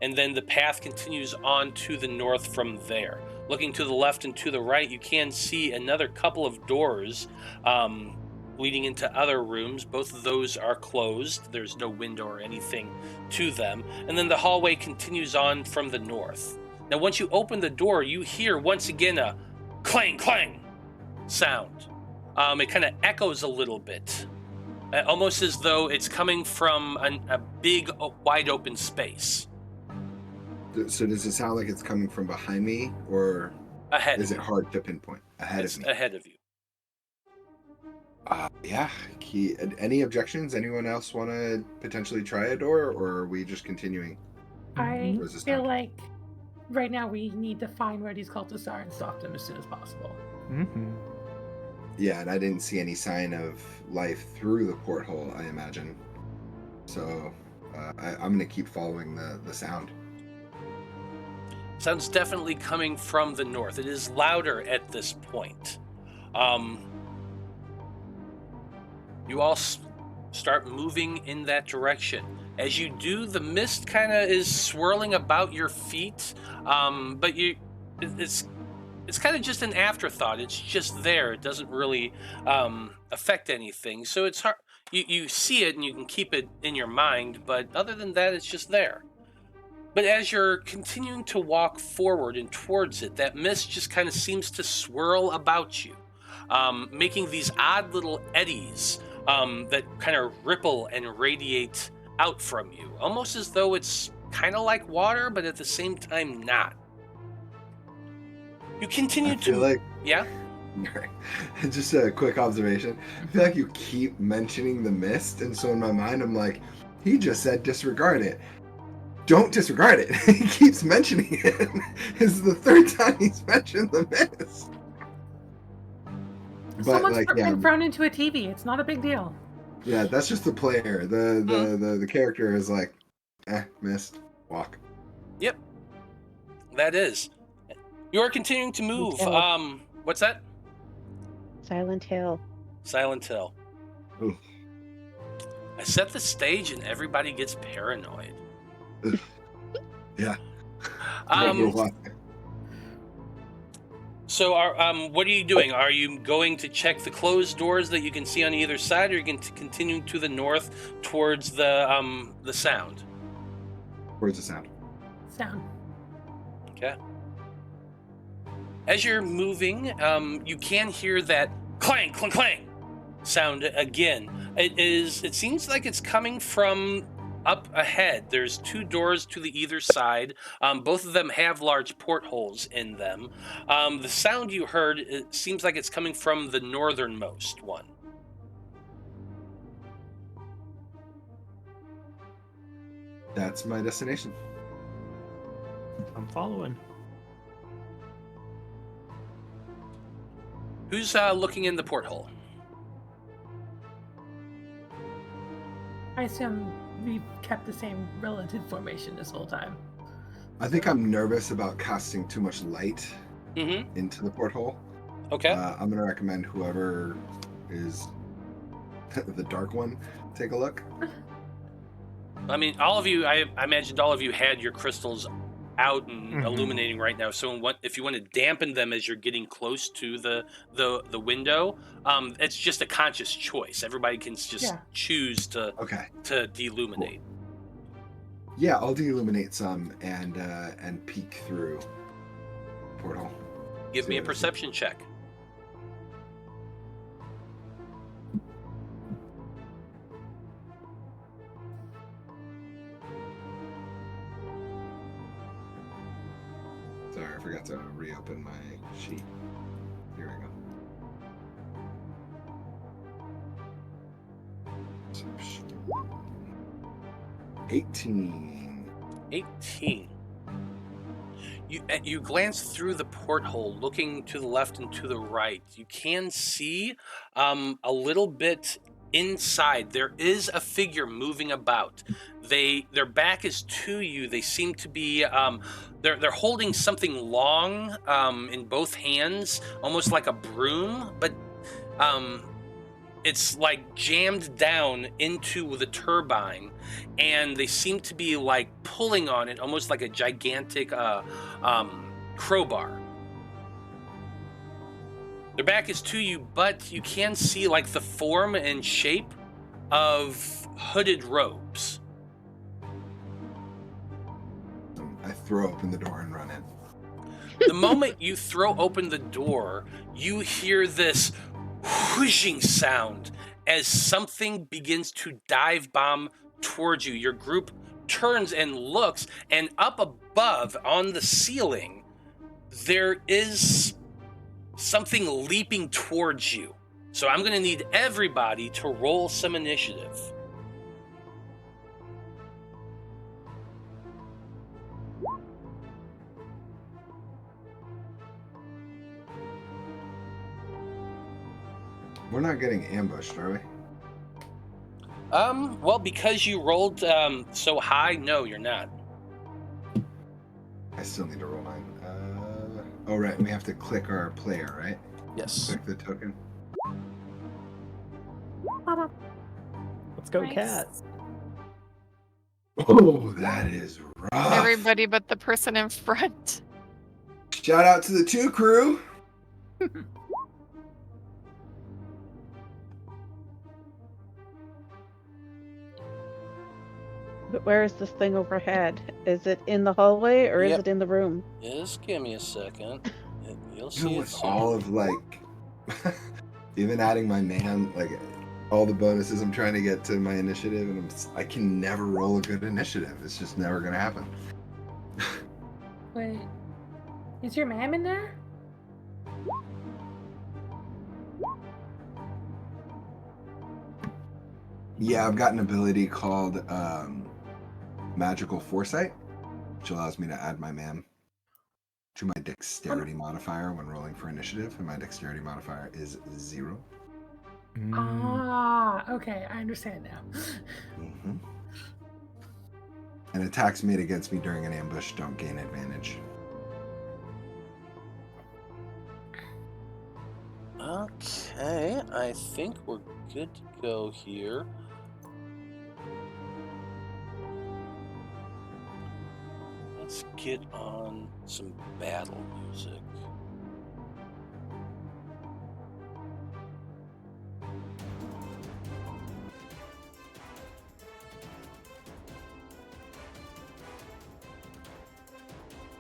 and then the path continues on to the north from there. Looking to the left and to the right, you can see another couple of doors leading into other rooms. Both of those are closed. There's no window or anything to them. And then the hallway continues on from the north. Now, once you open the door, you hear once again a clang, clang sound. It kind of echoes a little bit, almost as though it's coming from a big, wide open space. So does it sound like it's coming from behind me, or Ahead. is it hard to pinpoint? Ahead of me. Ahead of you. Yeah. Any objections? Anyone else want to potentially try a door, or are we just continuing? I Where's this feel sound? like right now we need to find where these cultists are and stop them as soon as possible. Mm-hmm. Yeah, and I didn't see any sign of life through the porthole, I imagine. So I'm going to keep following the sound. Sounds definitely coming from the north. It is louder at this point. You all start moving in that direction. As you do, the mist kind of is swirling about your feet, but it's kind of just an afterthought. It's just there. It doesn't really affect anything. So it's hard. You see it and you can keep it in your mind, but other than that, it's just there. But as you're continuing to walk forward and towards it, that mist just kind of seems to swirl about you, making these odd little eddies that kind of ripple and radiate out from you, almost as though it's kind of like water, but at the same time not. You continue I feel like... Yeah? Just a quick observation. I feel like you keep mentioning the mist, and so in my mind I'm like, he just said disregard it. Don't disregard it. He keeps mentioning it. This is the third time he's mentioned the mist. But Someone's like, been thrown into a TV. It's not a big deal. Yeah, that's just the player. The character is like, missed. Walk. Yep. That is. You are continuing to move. What's that? Silent Hill. Silent Hill. Ooh. I set the stage and everybody gets paranoid. Yeah. So, what are you doing? Are you going to check the closed doors that you can see on either side, or are you going to continue to the north towards the sound? Towards the sound. Sound. Okay. As you're moving, you can hear that clang, clang, clang sound again. It seems like it's coming from up ahead. There's two doors to the either side. Both of them have large portholes in them. The sound you heard, it seems like it's coming from the northernmost one. That's my destination. I'm following. Who's looking in the porthole? I assume we've kept the same relative formation this whole time. I think I'm nervous about casting too much light into the porthole. Okay. I'm going to recommend whoever is the dark one take a look. I mean, all of you, I imagined all of you had your crystals out and illuminating right now. So if you want to dampen them as you're getting close to the window, it's just a conscious choice. Everybody can just choose to deluminate. Yeah, I'll deilluminate some and peek through the portal. Give me a perception check. Sorry, I forgot to reopen my sheet. Here we go. Perception. 18. 18. You glance through the porthole, looking to the left and to the right. You can see a little bit inside. There is a figure moving about. Their back is to you. They seem to be they're holding something long in both hands, almost like a broom, but it's like jammed down into the turbine, and they seem to be like pulling on it, almost like a gigantic crowbar. Their back is to you, but you can see like the form and shape of hooded robes. I throw open the door and run in. The moment you throw open the door, you hear this whooshing sound as something begins to dive bomb towards you. Your group turns and looks, and up above on the ceiling, there is something leaping towards you. So I'm going to need everybody to roll some initiative. We're not getting ambushed, are we? Well, because you rolled so high, no, you're not. I still need to roll mine. Oh, right. We have to click our player, right? Yes. Click the token. Let's go, Nice. cat. Oh, that is rough. Everybody but the person in front. Shout out to the 2 crew. But where is this thing overhead? Is it in the hallway or Yep. is it in the room? Just give me a second. You'll You know, see it with soon. all of like, even adding my man, like all the bonuses I'm trying to get to my initiative, and I can never roll a good initiative. It's just never gonna happen. Wait, is your ma'am in there? Yeah, I've got an ability called Magical Foresight, which allows me to add my man to my dexterity modifier when rolling for initiative, and my dexterity modifier is 0. Ah, okay, I understand now. Mm-hmm. And attacks made against me during an ambush don't gain advantage. Okay, I think we're good to go here. Let's get on some battle music.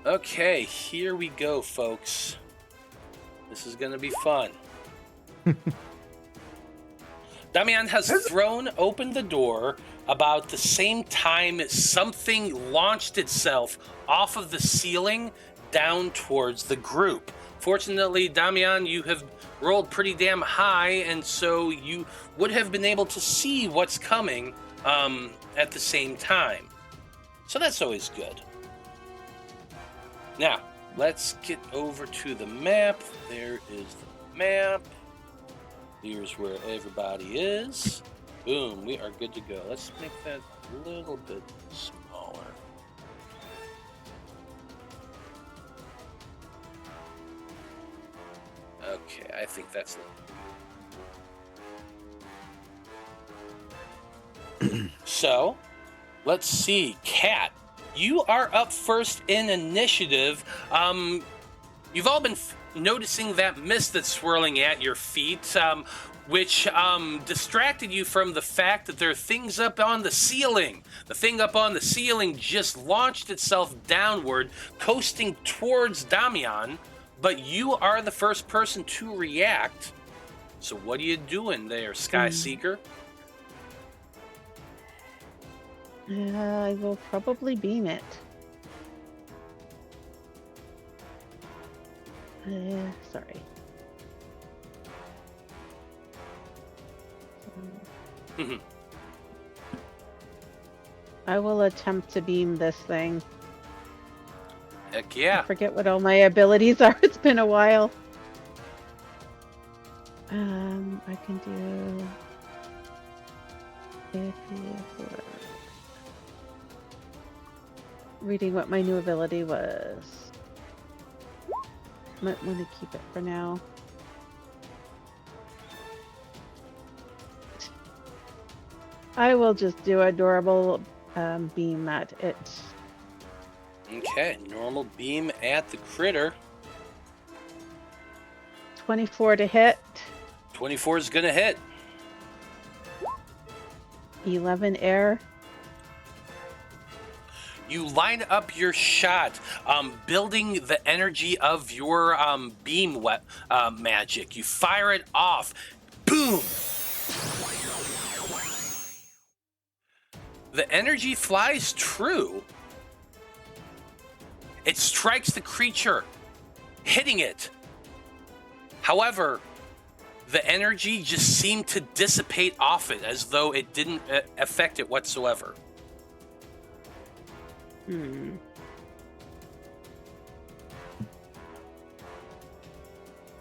Okay, here we go, folks. This is gonna be fun. Damian has thrown open the door about the same time something launched itself off of the ceiling down towards the group. Fortunately, Damian, you have rolled pretty damn high, and so you would have been able to see what's coming at the same time. So that's always good. Now, let's get over to the map. There is the map. Here's where everybody is. Boom, we are good to go. Let's make that a little bit smaller. Okay, I think that's it. So, let's see. Kat, you are up first in initiative. You've all been noticing that mist that's swirling at your feet, which distracted you from the fact that there are things up on the ceiling. The thing up on the ceiling just launched itself downward, coasting towards Damian, but you are the first person to react. So what are you doing there, Sky Seeker? I will probably beam it. Sorry. Mhm. I will attempt to beam this thing. Heck I yeah. forget what all my abilities are. It's been a while. I can do. Reading what my new ability was. Might want to keep it for now. I will just do adorable beam at it. Okay, normal beam at the critter. 24 to hit. 24 is gonna hit. 11 air. You line up your shot, building the energy of your beam magic. You fire it off. Boom! The energy flies true. It strikes the creature, hitting it. However, the energy just seemed to dissipate off it as though it didn't affect it whatsoever.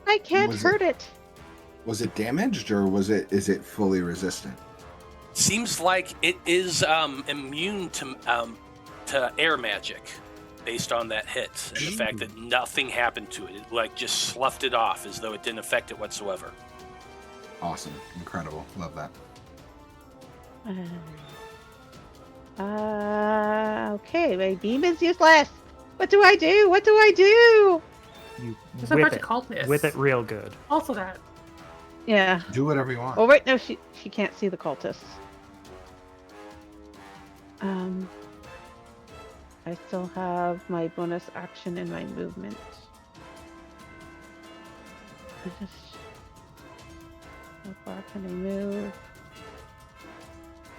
I can't hurt it. Was it damaged or is it fully resistant? Seems like it is immune to air magic based on that hit and the fact that nothing happened to it. It like just sloughed it off as though it didn't affect it whatsoever. Awesome. Incredible. Love that. Okay, my beam is useless. What do I do? What do I do? You There's a whip bunch it. of cultists. Whip it real good. Also that. Yeah. Do whatever you want. Oh wait, no, she can't see the cultists. I still have my bonus action in my movement. How far can I move?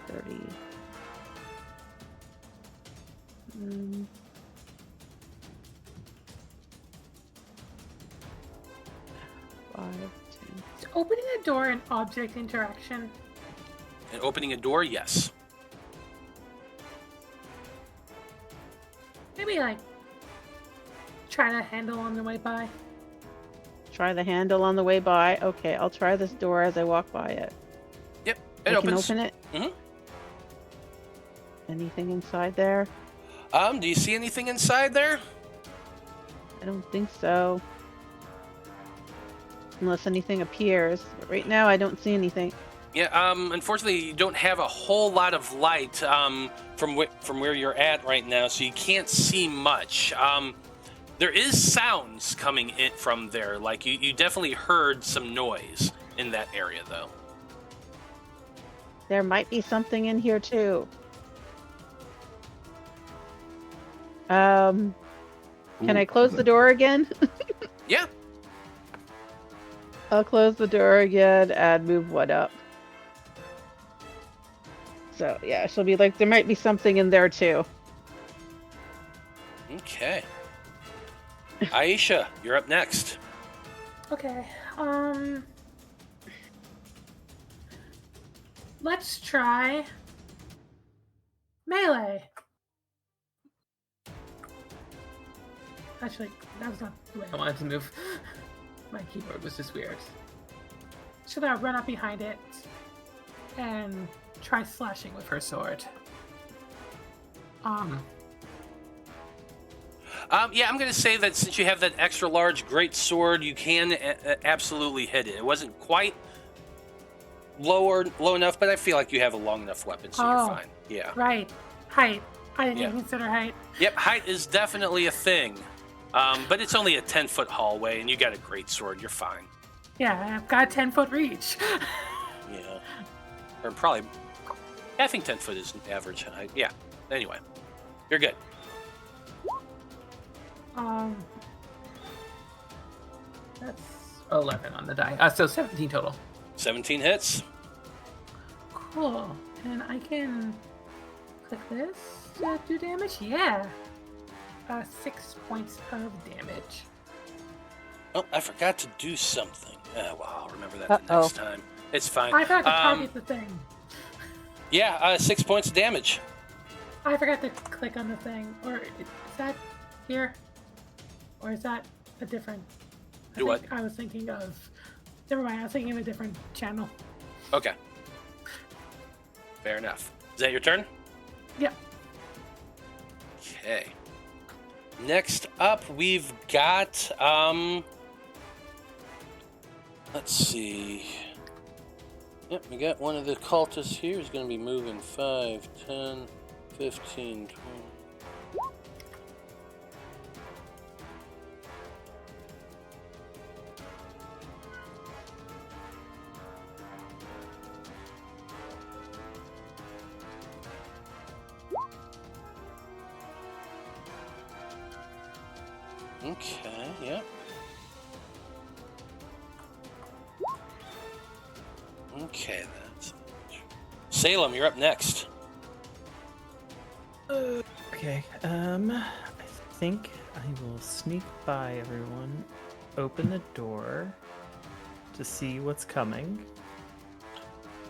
30. 5, 10. Is opening a door an object interaction? And opening a door, yes. Maybe like try to handle on the way by. Try the handle on the way by. Okay, I'll try this door as I walk by it. Yep, I it opens. can open it? Mhm. Anything inside there? Do you see anything inside there? I don't think so. Unless anything appears. But right now, I don't see anything. Yeah, unfortunately, you don't have a whole lot of light from where you're at right now, so you can't see much. There is sounds coming in from there. Like, you definitely heard some noise in that area, though. There might be something in here, too. Can I close the door again? Yeah. I'll close the door again and move one up. So, yeah, she'll be like, there might be something in there, too. Okay. Aisha, you're up next. Okay. Let's try melee. Actually, that was not the way I wanted to move. My keyboard was just weird. Should I run up behind it and try slashing with her sword? Yeah, I'm going to say that since you have that extra large great sword, you can absolutely hit it. It wasn't quite low enough, but I feel like you have a long enough weapon, so you're fine. Yeah. Right. Height. I didn't even consider height. Yep, height is definitely a thing. But it's only a 10-foot hallway, and you got a great sword. You're fine. Yeah, I've got 10-foot reach. Yeah. Or probably... I think 10 foot is average height. Yeah. Anyway. You're good. That's 11 on the die. So 17 total. 17 hits. Cool. And I can click this to do damage? Yeah. 6 points of damage. Oh, I forgot to do something. Well, I'll remember that the Uh-oh. next time. It's fine. I forgot to target the thing. Yeah, 6 points of damage. I forgot to click on the thing. Or is that here? Or is that a different... Do what? I was thinking of... Never mind, I was thinking of a different channel. Okay. Fair enough. Is that your turn? Yep. Okay. Next up, we've got, let's see. Yep, we got one of the cultists here who's going to be moving 5, 10, 15, 20. Okay, yep. Okay, that's... Salem, you're up next. Okay. I think I will sneak by everyone, open the door to see what's coming.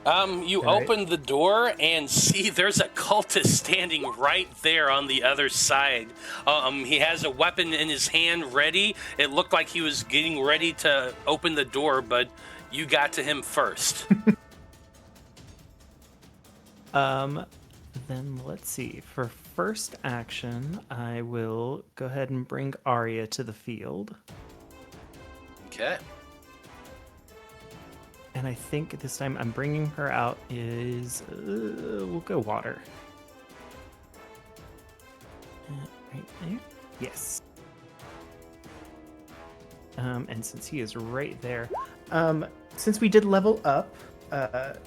You All right. open the door and see there's a cultist standing right there on the other side. He has a weapon in his hand ready. It looked like he was getting ready to open the door, but you got to him first. Then let's see. For first action, I will go ahead and bring Arya to the field. Okay. And I think this time I'm bringing her out is... we'll go water. Right there. Yes. And since he is right there... since we did level up,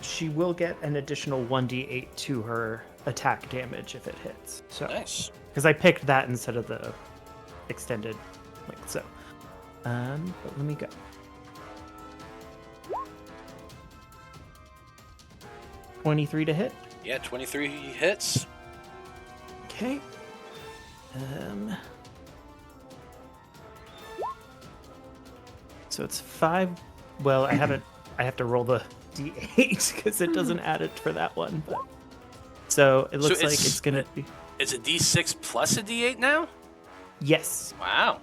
she will get an additional 1d8 to her attack damage if it hits. So, Nice. because I picked that instead of the extended length. So, but let me go. $23 to hit. Yeah, 23 hits. Okay. So it's 5. Well, I have to roll the d8 because it doesn't add it for that one. But so it looks like it's gonna be. It's a d6 plus a d8 now? Yes. Wow.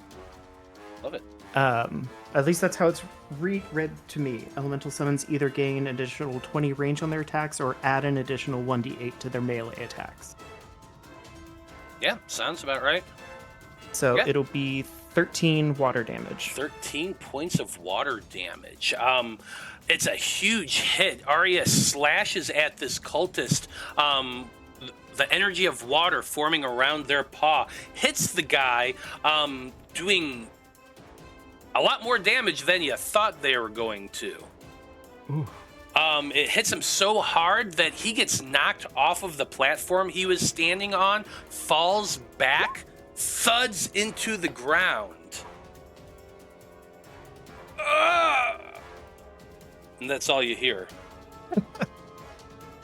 Love it. At least that's how it's read to me. Elemental summons either gain additional 20 range on their attacks or add an additional 1d8 to their melee attacks. Yeah, sounds about right. So Yeah. it'll be 13 water damage. 13 points of water damage. It's a huge hit. Arya slashes at this cultist. The energy of water forming around their paw hits the guy, doing a lot more damage than you thought they were going to. Ooh. It hits him so hard that he gets knocked off of the platform he was standing on, falls back, thuds into the ground. And that's all you hear.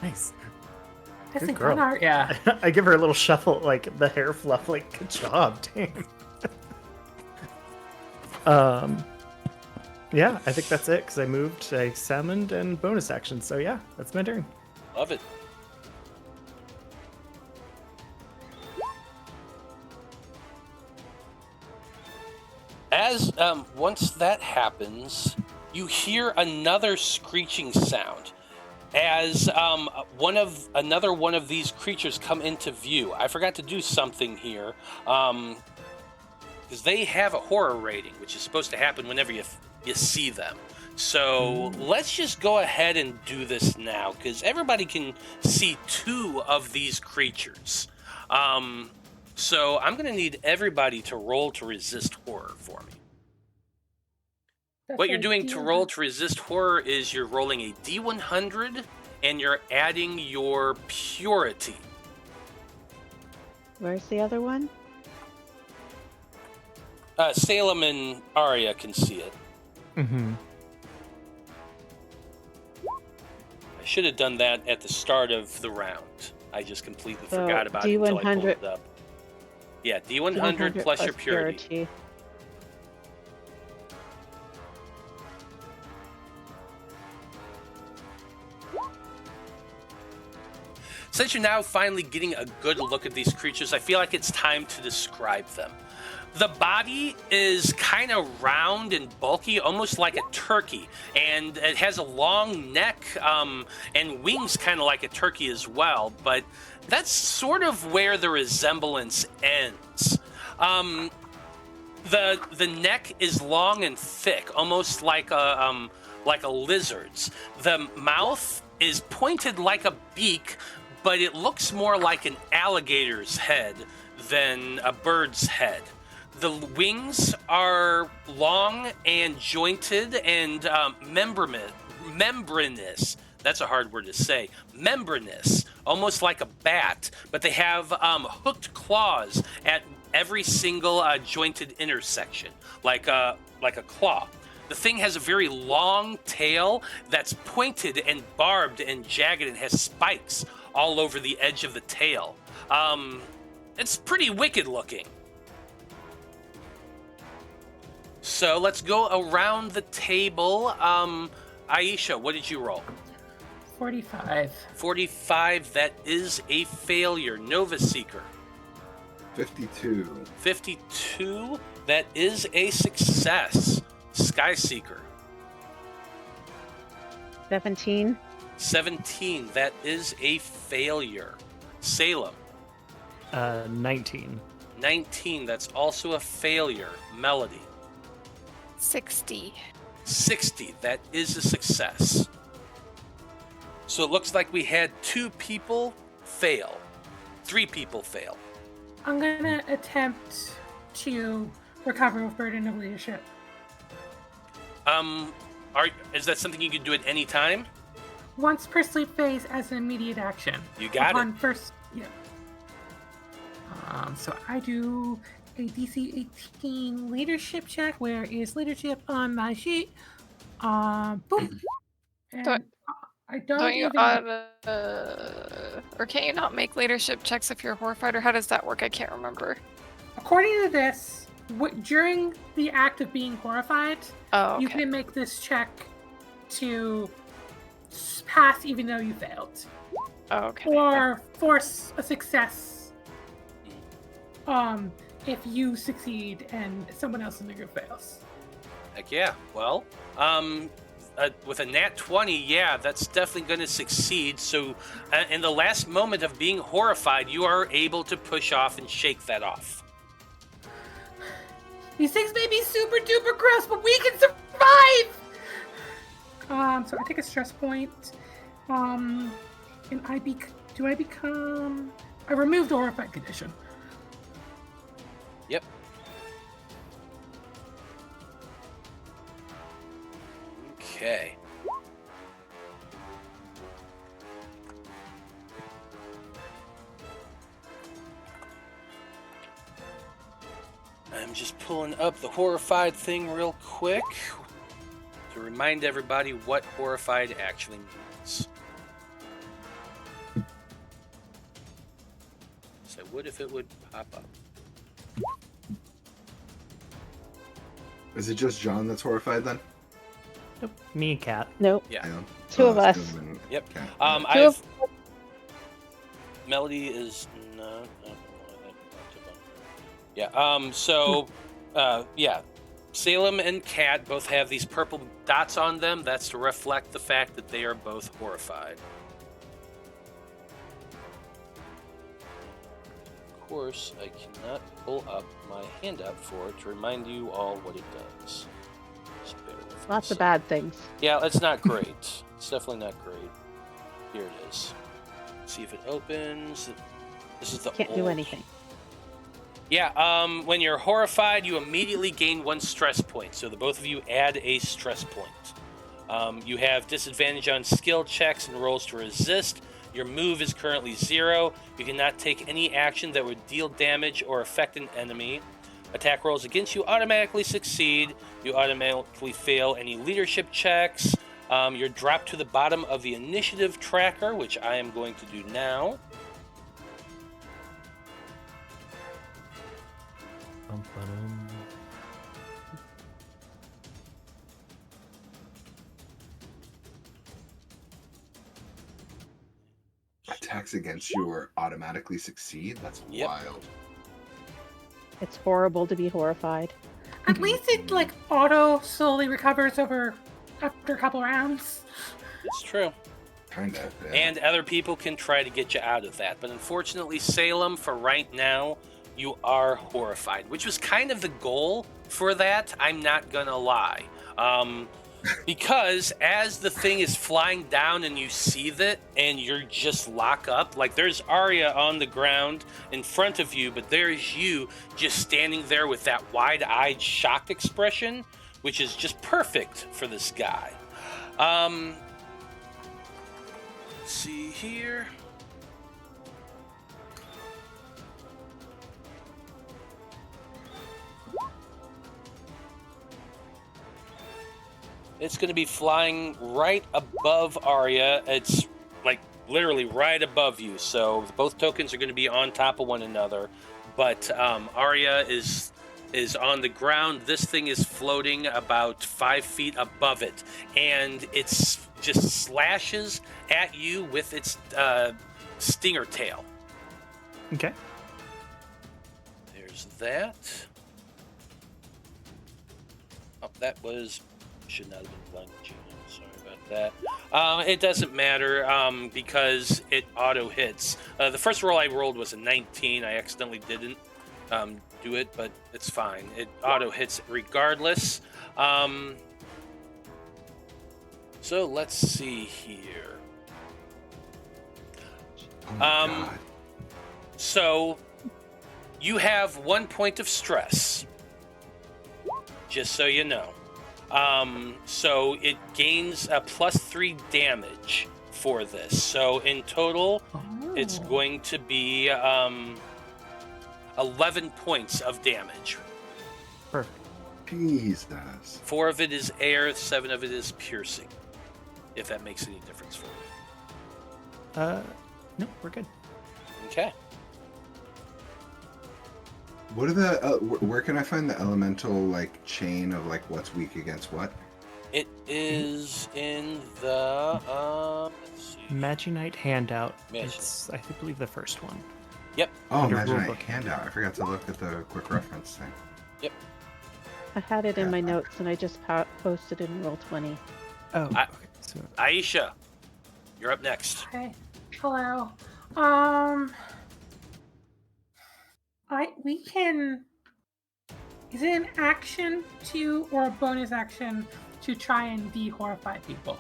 Nice. That's Good a girl. good art. Yeah. I give her a little shuffle, like the hair fluff, like, good job, dang. Yeah, I think that's it, because I moved, I summoned, and bonus action. So yeah, that's my turn. Love it. As once that happens, you hear another screeching sound as another one of these creatures come into view. I forgot to do something here because they have a horror rating, which is supposed to happen whenever you see them. So let's just go ahead and do this now because everybody can see 2 of these creatures. So I'm going to need everybody to roll to resist horror for me. That's What you're a doing to D100. roll to resist horror is you're rolling a D100 and you're adding your purity. Where's the other one? Salem and Arya can see it. Mm-hmm. I should have done that at the start of the round. I just completely So, forgot about it until I pulled D100 it up. Yeah, D100 plus your purity. Since you're now finally getting a good look at these creatures, I feel like it's time to describe them. The body is kind of round and bulky, almost like a turkey, and it has a long neck and wings kind of like a turkey as well, but that's sort of where the resemblance ends. The neck is long and thick, almost like a lizard's. The mouth is pointed like a beak, but it looks more like an alligator's head than a bird's head. The wings are long and jointed and membranous. That's a hard word to say. Membranous, almost like a bat, but they have hooked claws at every single jointed intersection, like a claw. The thing has a very long tail that's pointed and barbed and jagged and has spikes all over the edge of the tail. It's pretty wicked looking. So let's go around the table. Aisha, what did you roll? 45. 45, that is a failure. Nova Seeker. 52. 52, that is a success. Sky Seeker. 17. 17, that is a failure. Salem. 19. 19, that's also a failure. Melody. 60. 60, that is a success. So it looks like we had 2 people fail. 3 people fail. I'm gonna attempt to recover with burden of leadership. Is that something you can do at any time? Once per sleep phase as an immediate action. You got Upon it. First, yeah. So I do a DC 18 leadership check. Where is leadership on my sheet? Boom. And Don't- I don't Don't you even. or can't you not make leadership checks if you're horrified, or how does that work? I can't remember. According to this, during the act of being horrified, Oh, you okay. can make this check to pass even though you failed, Oh, okay. or force a success if you succeed and someone else in the group fails. Heck yeah. Well, with a nat 20, yeah, that's definitely going to succeed. So in the last moment of being horrified, you are able to push off and shake that off. These things may be super duper gross, but we can survive! So I take a stress point. And I become... I removed the horrified condition. Yep. Okay. I'm just pulling up the horrified thing real quick to remind everybody what horrified actually means. So I would if it would pop up. Is it just John that's horrified then? Nope. Me and Kat. Nope. Yeah. Yeah. 2 of us. Yep. Okay. I've Melody is not. Yeah. Yeah. Salem and Kat both have these purple dots on them. That's to reflect the fact that they are both horrified. Of course, I cannot pull up my handout for it to remind you all what it does. Just bear with me Lots a of bad things. Yeah, it's not great. It's definitely not great. Here it is. See if it opens. This is the Can't do old- anything. Yeah, when you're horrified, you immediately gain 1 stress point. So the both of you add a stress point. You have disadvantage on skill checks and rolls to resist. Your move is currently 0. You cannot take any action that would deal damage or affect an enemy. Attack rolls against you automatically succeed. You automatically fail any leadership checks. You're dropped to the bottom of the initiative tracker, which I am going to do now. attacks against you or automatically succeed? That's Yep. wild. It's horrible to be horrified. At least it like auto slowly recovers after a couple rounds. It's true. Kind of. Yeah. And other people can try to get you out of that. But unfortunately, Salem, for right now, you are horrified, which was kind of the goal for that. I'm not going to lie. Because as the thing is flying down and you see that and you're just lock up, like there's Arya on the ground in front of you, but there's you just standing there with that wide-eyed shocked expression, which is just perfect for this guy. Let's see here. It's going to be flying right above Arya. It's like literally right above you. So both tokens are going to be on top of one another. But Arya is on the ground. This thing is floating about 5 feet above it. And it's just slashes at you with its stinger tail. Okay. There's that. Oh, that was... should not have been blind. Sorry about that. It doesn't matter because it auto hits. The first roll I rolled was a 19. I accidentally didn't do it, but it's fine. It auto hits regardless. So let's see here. Oh my God. So you have 1 point of stress, just so you know. So it gains a +3 damage for this. So in total, it's going to be 11 points of damage. Perfect. Jesus. 4 of it is air, 7 of it is piercing. If that makes any difference for you. No, we're good. Okay. What are the? Where can I find the elemental like chain of like what's weak against what? It is in the let's see. Magi-Knight handout. Magi-Knight. It's, I believe, the first one. Yep. Oh, Under imagine I rulebook. handout. I forgot to look at the quick reference thing. Yep. I had it in my notes and I just posted it in Roll20. Oh, I- okay. So, Aisha, you're up next. Okay. Hello. We can. Is it an action to or a bonus action to try and de-horrify people?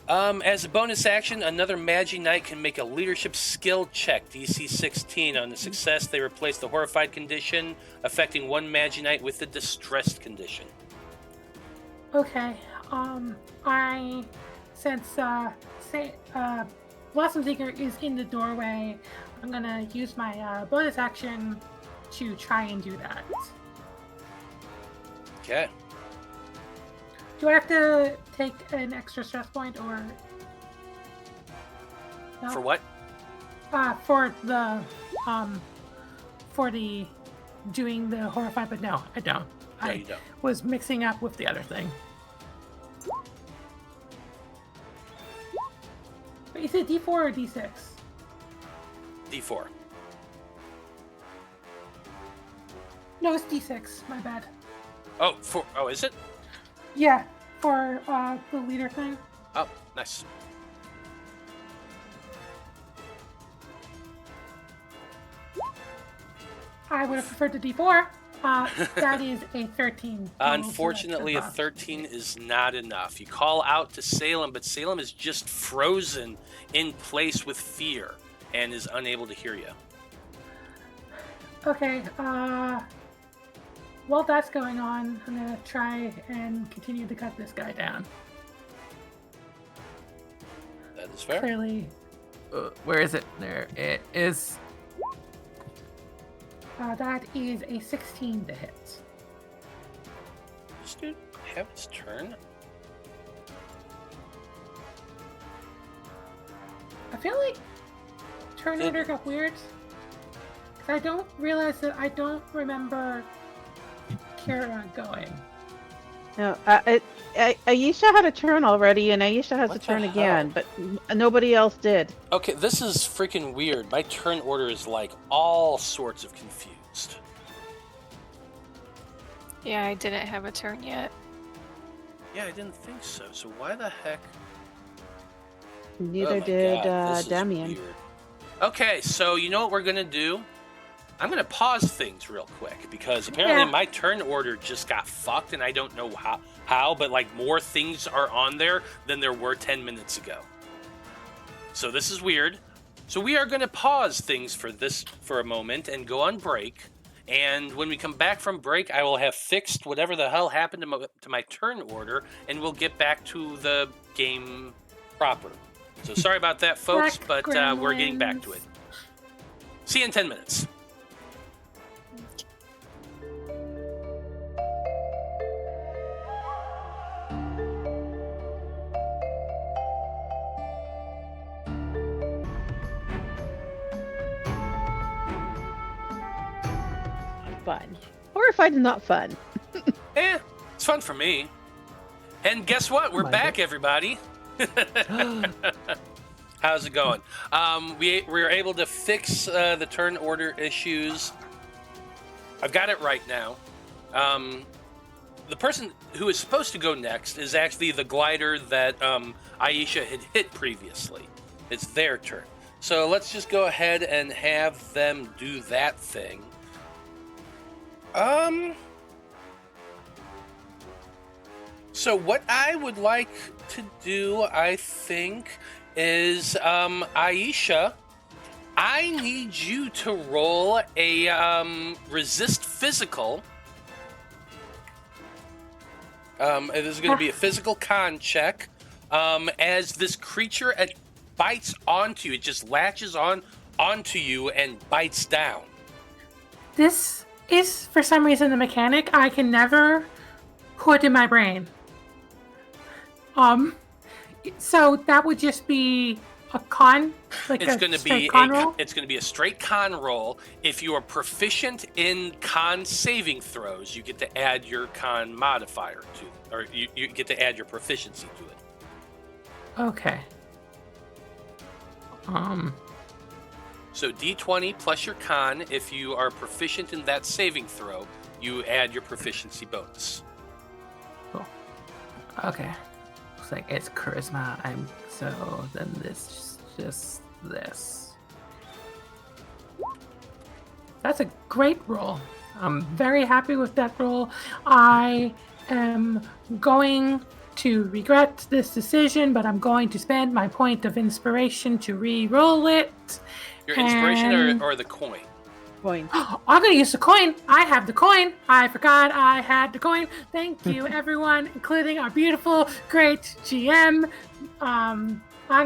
As a bonus action, another Magi-Knight can make a leadership skill check, DC 16. On the success, they replace the horrified condition, affecting one Magi-Knight with the distressed condition. Okay. Since Blossom Seeker is in the doorway, I'm gonna use my bonus action to try and do that. Okay. Do I have to take an extra stress point or? No? For what? For the doing the horrify, but no, I don't. No, I you don't. was mixing up with the other thing. Wait, is it D4 or D6? D4. No, it's D6. My bad. Oh, is it? Yeah, for the leader thing. Oh, nice. I would have preferred the D4. That is a 13. Unfortunately, a 13 is not enough. You call out to Salem, but Salem is just frozen in place with fear and is unable to hear you. Okay, while that's going on, I'm gonna try and continue to cut this guy down. That is fair. Clearly, Where is it? There it is. that is a 16 to hit. This dude have his turn? I feel like turn order got weird. 'Cause I don't realize that I don't remember Kira going. No, Aisha had a turn already, and Aisha has What a the turn hell? again, but nobody else did. Okay, this is freaking weird. My turn order is like all sorts of confused. Yeah, I didn't have a turn yet. Yeah, I didn't think so. So why the heck? Neither Oh my did God, this is Damian. weird. Okay, so you know what we're gonna do? I'm gonna pause things real quick because apparently Yeah. my turn order just got fucked, and I don't know how, but like more things are on there than there were 10 minutes ago. So this is weird. So we are gonna pause things for a moment and go on break. And when we come back from break, I will have fixed whatever the hell happened to my turn order, and we'll get back to the game proper. So sorry about that, folks, Black but we're getting back to gremlins. it. See you in 10 minutes. Fun. Horrified is not fun. It's fun for me. And guess what? We're Mind back, everybody. How's it going? We were able to fix the turn order issues. I've got it right now. The person who is supposed to go next is actually the glider that Aisha had hit previously. It's their turn. So let's just go ahead and have them do that thing. So what I would like to do, I think, is Aisha, I need you to roll a resist physical. It is going to be a physical con check. As this creature bites onto you, it just latches onto you and bites down. This is, for some reason, a mechanic I can never put in my brain. So that would just be a con, like It's a going to straight be con roll? it's going to be a straight con roll. If you are proficient in con saving throws, you get to add your con modifier to, or you get to add your proficiency to it. Okay. So D20 plus your con. If you are proficient in that saving throw, you add your proficiency bonus. Cool. Okay. Looks like it's charisma. So then this just this. That's a great roll. I'm very happy with that roll. I am going to regret this decision, but I'm going to spend my point of inspiration to re-roll it. Your inspiration And- or the coin? Coin. I'm going to use the coin. I have the coin. I forgot I had the coin. Thank you, everyone, including our beautiful, great GM. I'm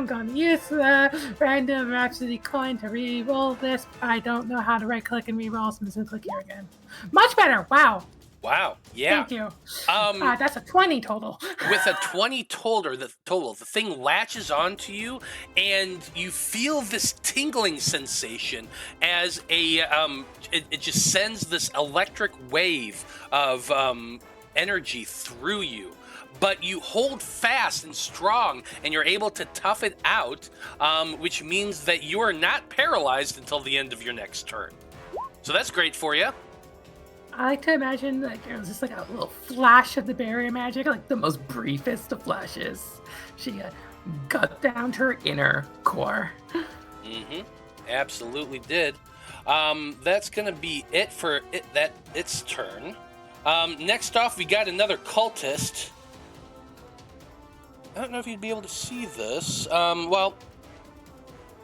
going to use the random Rhapsody coin to re-roll this. I don't know how to right-click and re-roll, so I'm just going to click here again. Much better. Wow. Wow. Yeah. Thank you. That's a 20 total. With a 20 total, the thing latches onto you, and you feel this tingling sensation as it just sends this electric wave of energy through you. But you hold fast and strong, and you're able to tough it out, which means that you are not paralyzed until the end of your next turn. So that's great for you. I like to imagine like it was just like a little flash of the barrier magic, like the most briefest of flashes. She got down to her inner core. Mm-hmm. Absolutely did. That's gonna be it for its turn. Next off, we got another cultist. I don't know if you'd be able to see this. Well,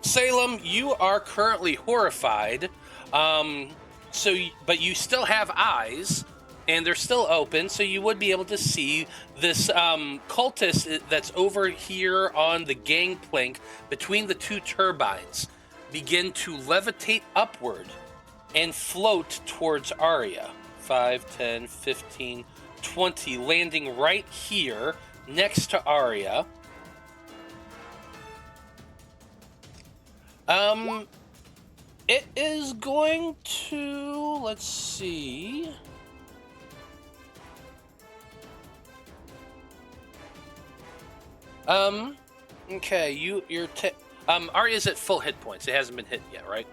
Salem, you are currently horrified. But you still have eyes, and they're still open, so you would be able to see this cultist that's over here on the gangplank between the two turbines begin to levitate upward and float towards Arya. 5, 10, 15, 20, landing right here next to Arya. It is going to, let's see. Okay, Arya's at full hit points. It hasn't been hit yet, right?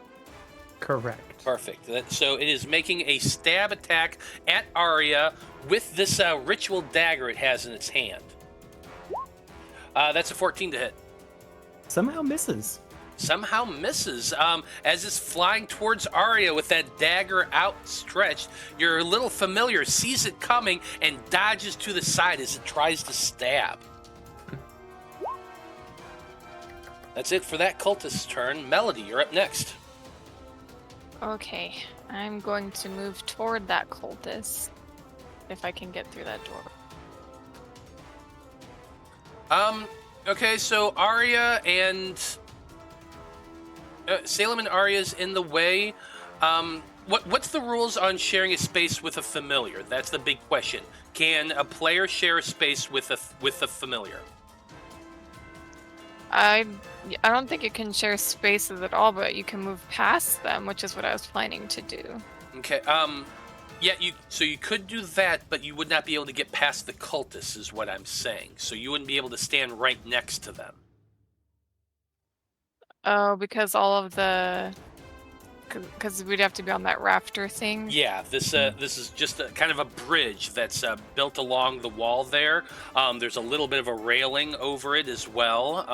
Correct. Perfect. So it is making a stab attack at Arya with this ritual dagger it has in its hand. That's a 14 to hit. Somehow misses. Somehow misses. As it's flying towards Arya with that dagger outstretched, your little familiar sees it coming and dodges to the side as it tries to stab. That's it for that cultist's turn. Melody, you're up next. Okay, I'm going to move toward that cultist. If I can get through that door. Okay, so Arya and Salem and Arya's in the way. What's the rules on sharing a space with a familiar? That's the big question. Can a player share a space with a familiar? I don't think you can share spaces at all, but you can move past them, which is what I was planning to do. Okay. Yeah. You could do that, but you would not be able to get past the cultists, is what I'm saying. So you wouldn't be able to stand right next to them. Oh, because because we'd have to be on that rafter thing. Yeah. This is just kind of a bridge that's built along the wall there. There's a little bit of a railing over it as well.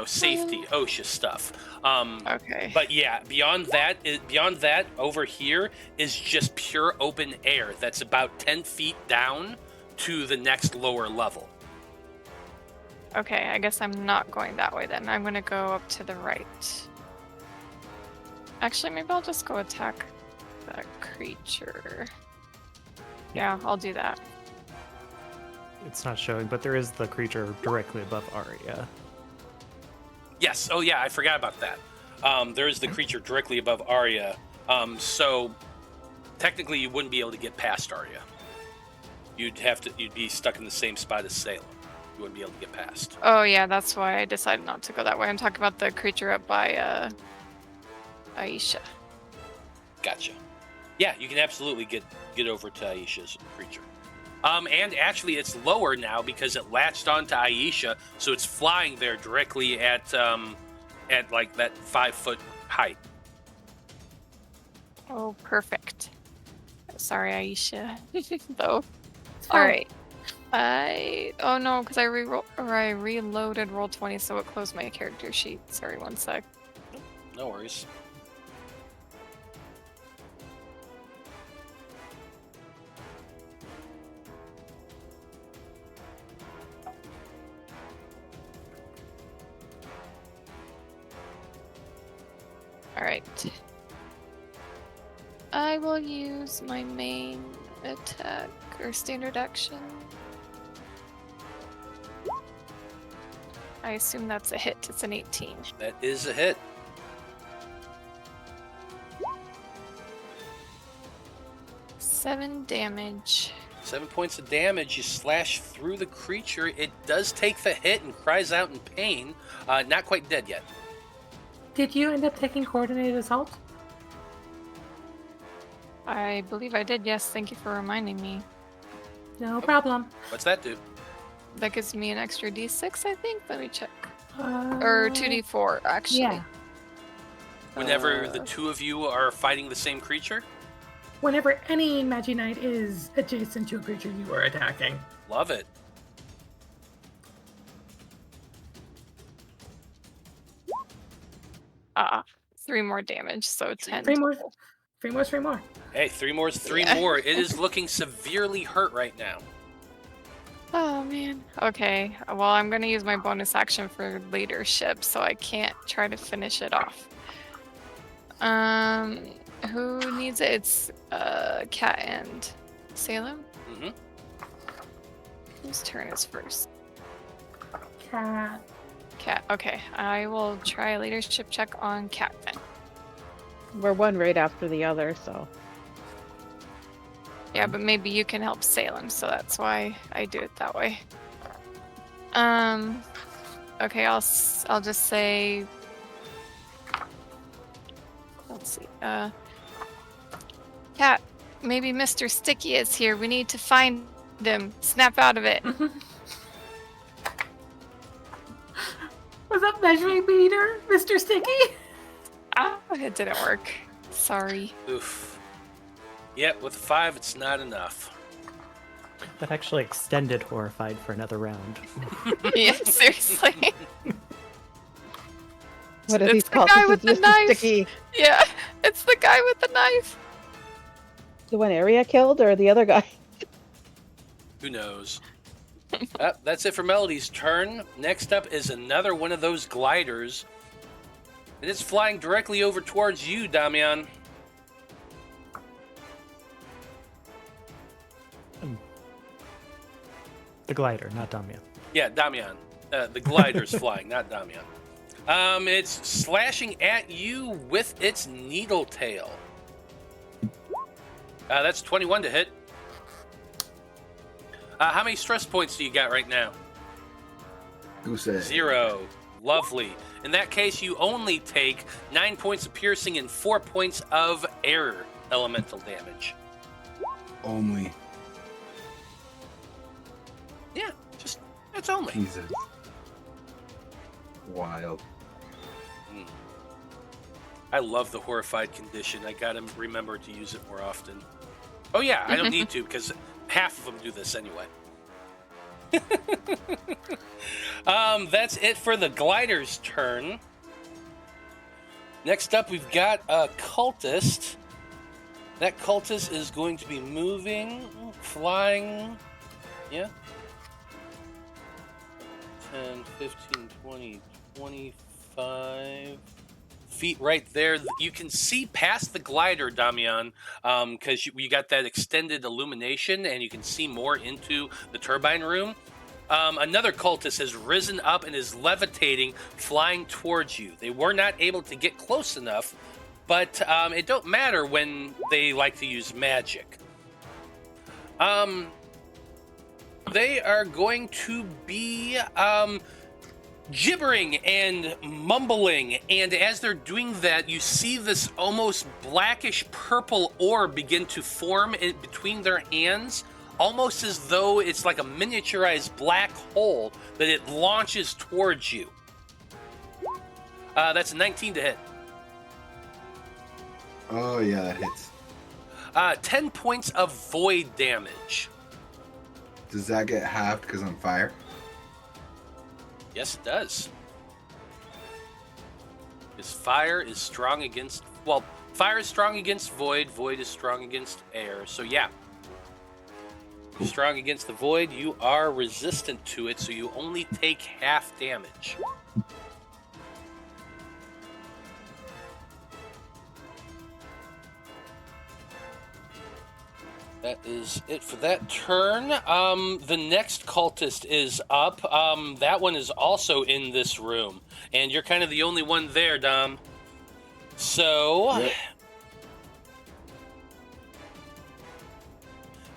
Safety, OSHA stuff. Okay. But yeah, beyond that, over here is just pure open air. That's about 10 feet down to the next lower level. Okay, I guess I'm not going that way then. I'm gonna go up to the right. Actually, maybe I'll just go attack that creature. Yeah, I'll do that. It's not showing, but there is the creature directly above Arya. Yes. Oh yeah, I forgot about that. There is the creature directly above Arya. So technically, you wouldn't be able to get past Arya. You'd be stuck in the same spot as Salem. You wouldn't be able to get past. Oh yeah, that's why I decided not to go that way. I'm talking about the creature up by Aisha. Gotcha. Yeah, you can absolutely get over to Aisha's creature. And actually, it's lower now because it latched onto Aisha, so it's flying there directly at like that 5-foot height. Oh, perfect. Sorry, Aisha. Though. It's fine. All right. Oh no, because I reloaded Roll20, so it closed my character sheet. Sorry, one sec. No worries. All right. I will use my main attack or standard action. I assume that's a hit. It's an 18. That is a hit. Seven damage. 7 points of damage. You slash through the creature. It does take the hit and cries out in pain. Not quite dead yet. Did you end up taking coordinated assault? I believe I did, yes. Thank you for reminding me. No problem. What's that do? That gives me an extra d6, I think. Let me check. Or 2d4, actually. Yeah. Whenever the two of you are fighting the same creature? Whenever any Magi-Knight is adjacent to a creature you are attacking. Love it. Three more damage, so 10. Three more. total. Three more. Hey, three more is three Yeah. more. It is looking severely hurt right now. Oh man. Okay. Well, I'm gonna use my bonus action for leadership, so I can't try to finish it off. Who needs it? It's Cat and Salem. Mm-hmm. Whose turn is first? Cat. Cat. Okay. I will try a leadership check on Cat then. We're one right after the other, so. Yeah, but maybe you can help Salem, so that's why I do it that way. Okay, I'll just say. Let's see. Cat, maybe Mr. Sticky is here. We need to find him. Snap out of it. Was that measuring meter, Mr. Sticky? Ah, it didn't work. Sorry. Oof. Yep, with 5, it's not enough. That actually extended Horrified for another round. Yeah, seriously. What are It's these the called? guy This with is the Mr. knife. Sticky. Yeah, it's the guy with the knife. The one Arya killed or the other guy? Who knows? That's it for Melody's turn. Next up is another one of those gliders. It is flying directly over towards you, Damian. The glider, not Damian. Yeah, Damian. The glider's flying, not Damian. It's slashing at you with its needle tail. That's 21 to hit. How many stress points do you got right now? Goose egg. 0. Lovely. In that case, you only take 9 points of piercing and 4 points of air elemental damage. Only. Yeah, that's only. Jesus. Wild. I love the horrified condition. I gotta remember to use it more often. Oh yeah, I don't need to because half of them do this anyway. That's it for the glider's turn. Next up, we've got a cultist. That cultist is going to be moving, flying, yeah. 10, 15, 20, 25 feet right there. You can see past the glider, Damian, because you got that extended illumination and you can see more into the turbine room. Another cultist has risen up and is levitating, flying towards you. They were not able to get close enough, but it don't matter when they like to use magic. They are going to be gibbering and mumbling, and as they're doing that, you see this almost blackish purple orb begin to form in between their hands, almost as though it's like a miniaturized black hole that it launches towards you. That's a 19 to hit. Oh, yeah, that hits. 10 points of void damage. Does that get halved because I'm fire? Yes, it does. Because fire is strong against... Well, fire is strong against void. Void is strong against air. So, yeah. You're strong against the void. You are resistant to it, so you only take half damage. That is it for that turn. The next cultist is up. That one is also in this room. And you're kind of the only one there, Dom. So... Yep.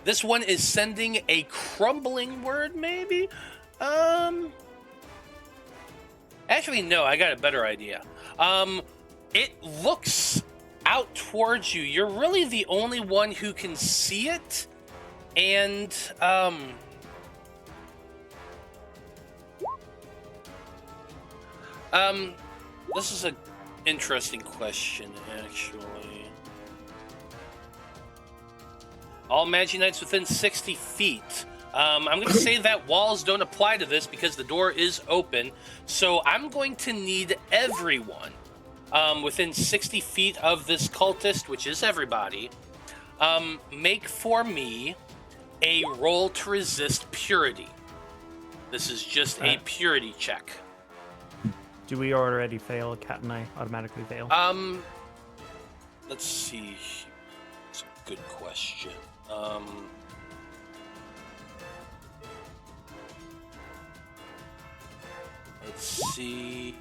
This one is sending a crumbling word, maybe? Actually, no, I got a better idea. It looks out towards you. You're really the only one who can see it. And, this is an interesting question, actually. All Magi-Knights within 60 feet. I'm going to say that walls don't apply to this because the door is open. So I'm going to need everyone within 60 feet of this cultist, which is everybody, make for me a roll to resist purity. This is just a purity check. Do we already fail? Cat and I automatically fail. Let's see. It's a good question. Let's see.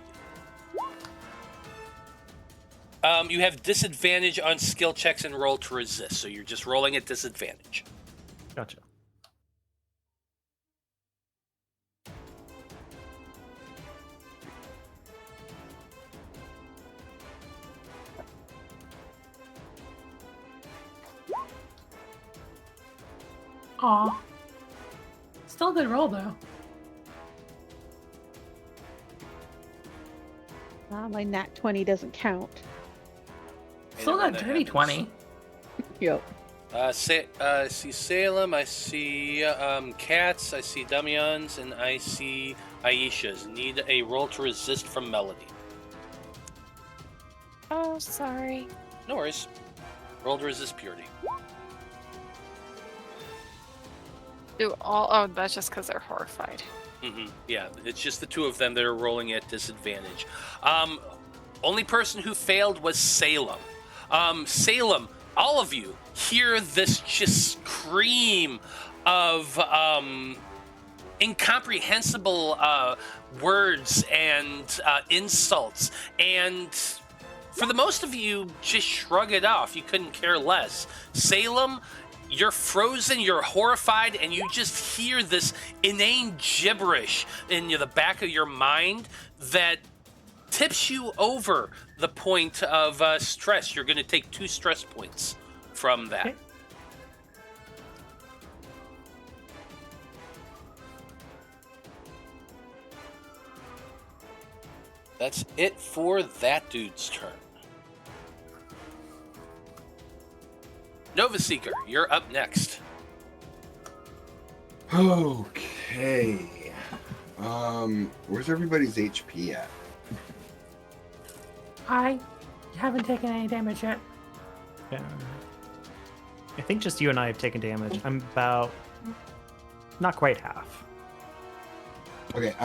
You have disadvantage on skill checks and roll to resist, so you're just rolling at disadvantage. Gotcha. Aw. Still a good roll, though. My nat 20 doesn't count. Still got that dirty happens. 20. Yep. I see Salem, I see Cats, I see Damian's, and I see Aisha's. Need a roll to resist from Melody. Oh, sorry. No worries. Roll to resist purity. Oh, that's just because they're horrified. Yeah, it's just the two of them that are rolling at disadvantage. Only person who failed was Salem. Salem, all of you hear this just scream of incomprehensible words and insults, and for the most of you, just shrug it off. You couldn't care less. Salem, you're frozen, you're horrified, and you just hear this inane gibberish in the back of your mind that tips you over the point of stress. You're going to take 2 stress points from that. Okay. That's it for that dude's turn. Nova Seeker, you're up next. Okay. Where's everybody's HP at? I haven't taken any damage yet. Yeah. I think just you and I have taken damage. I'm about not quite half. Okay.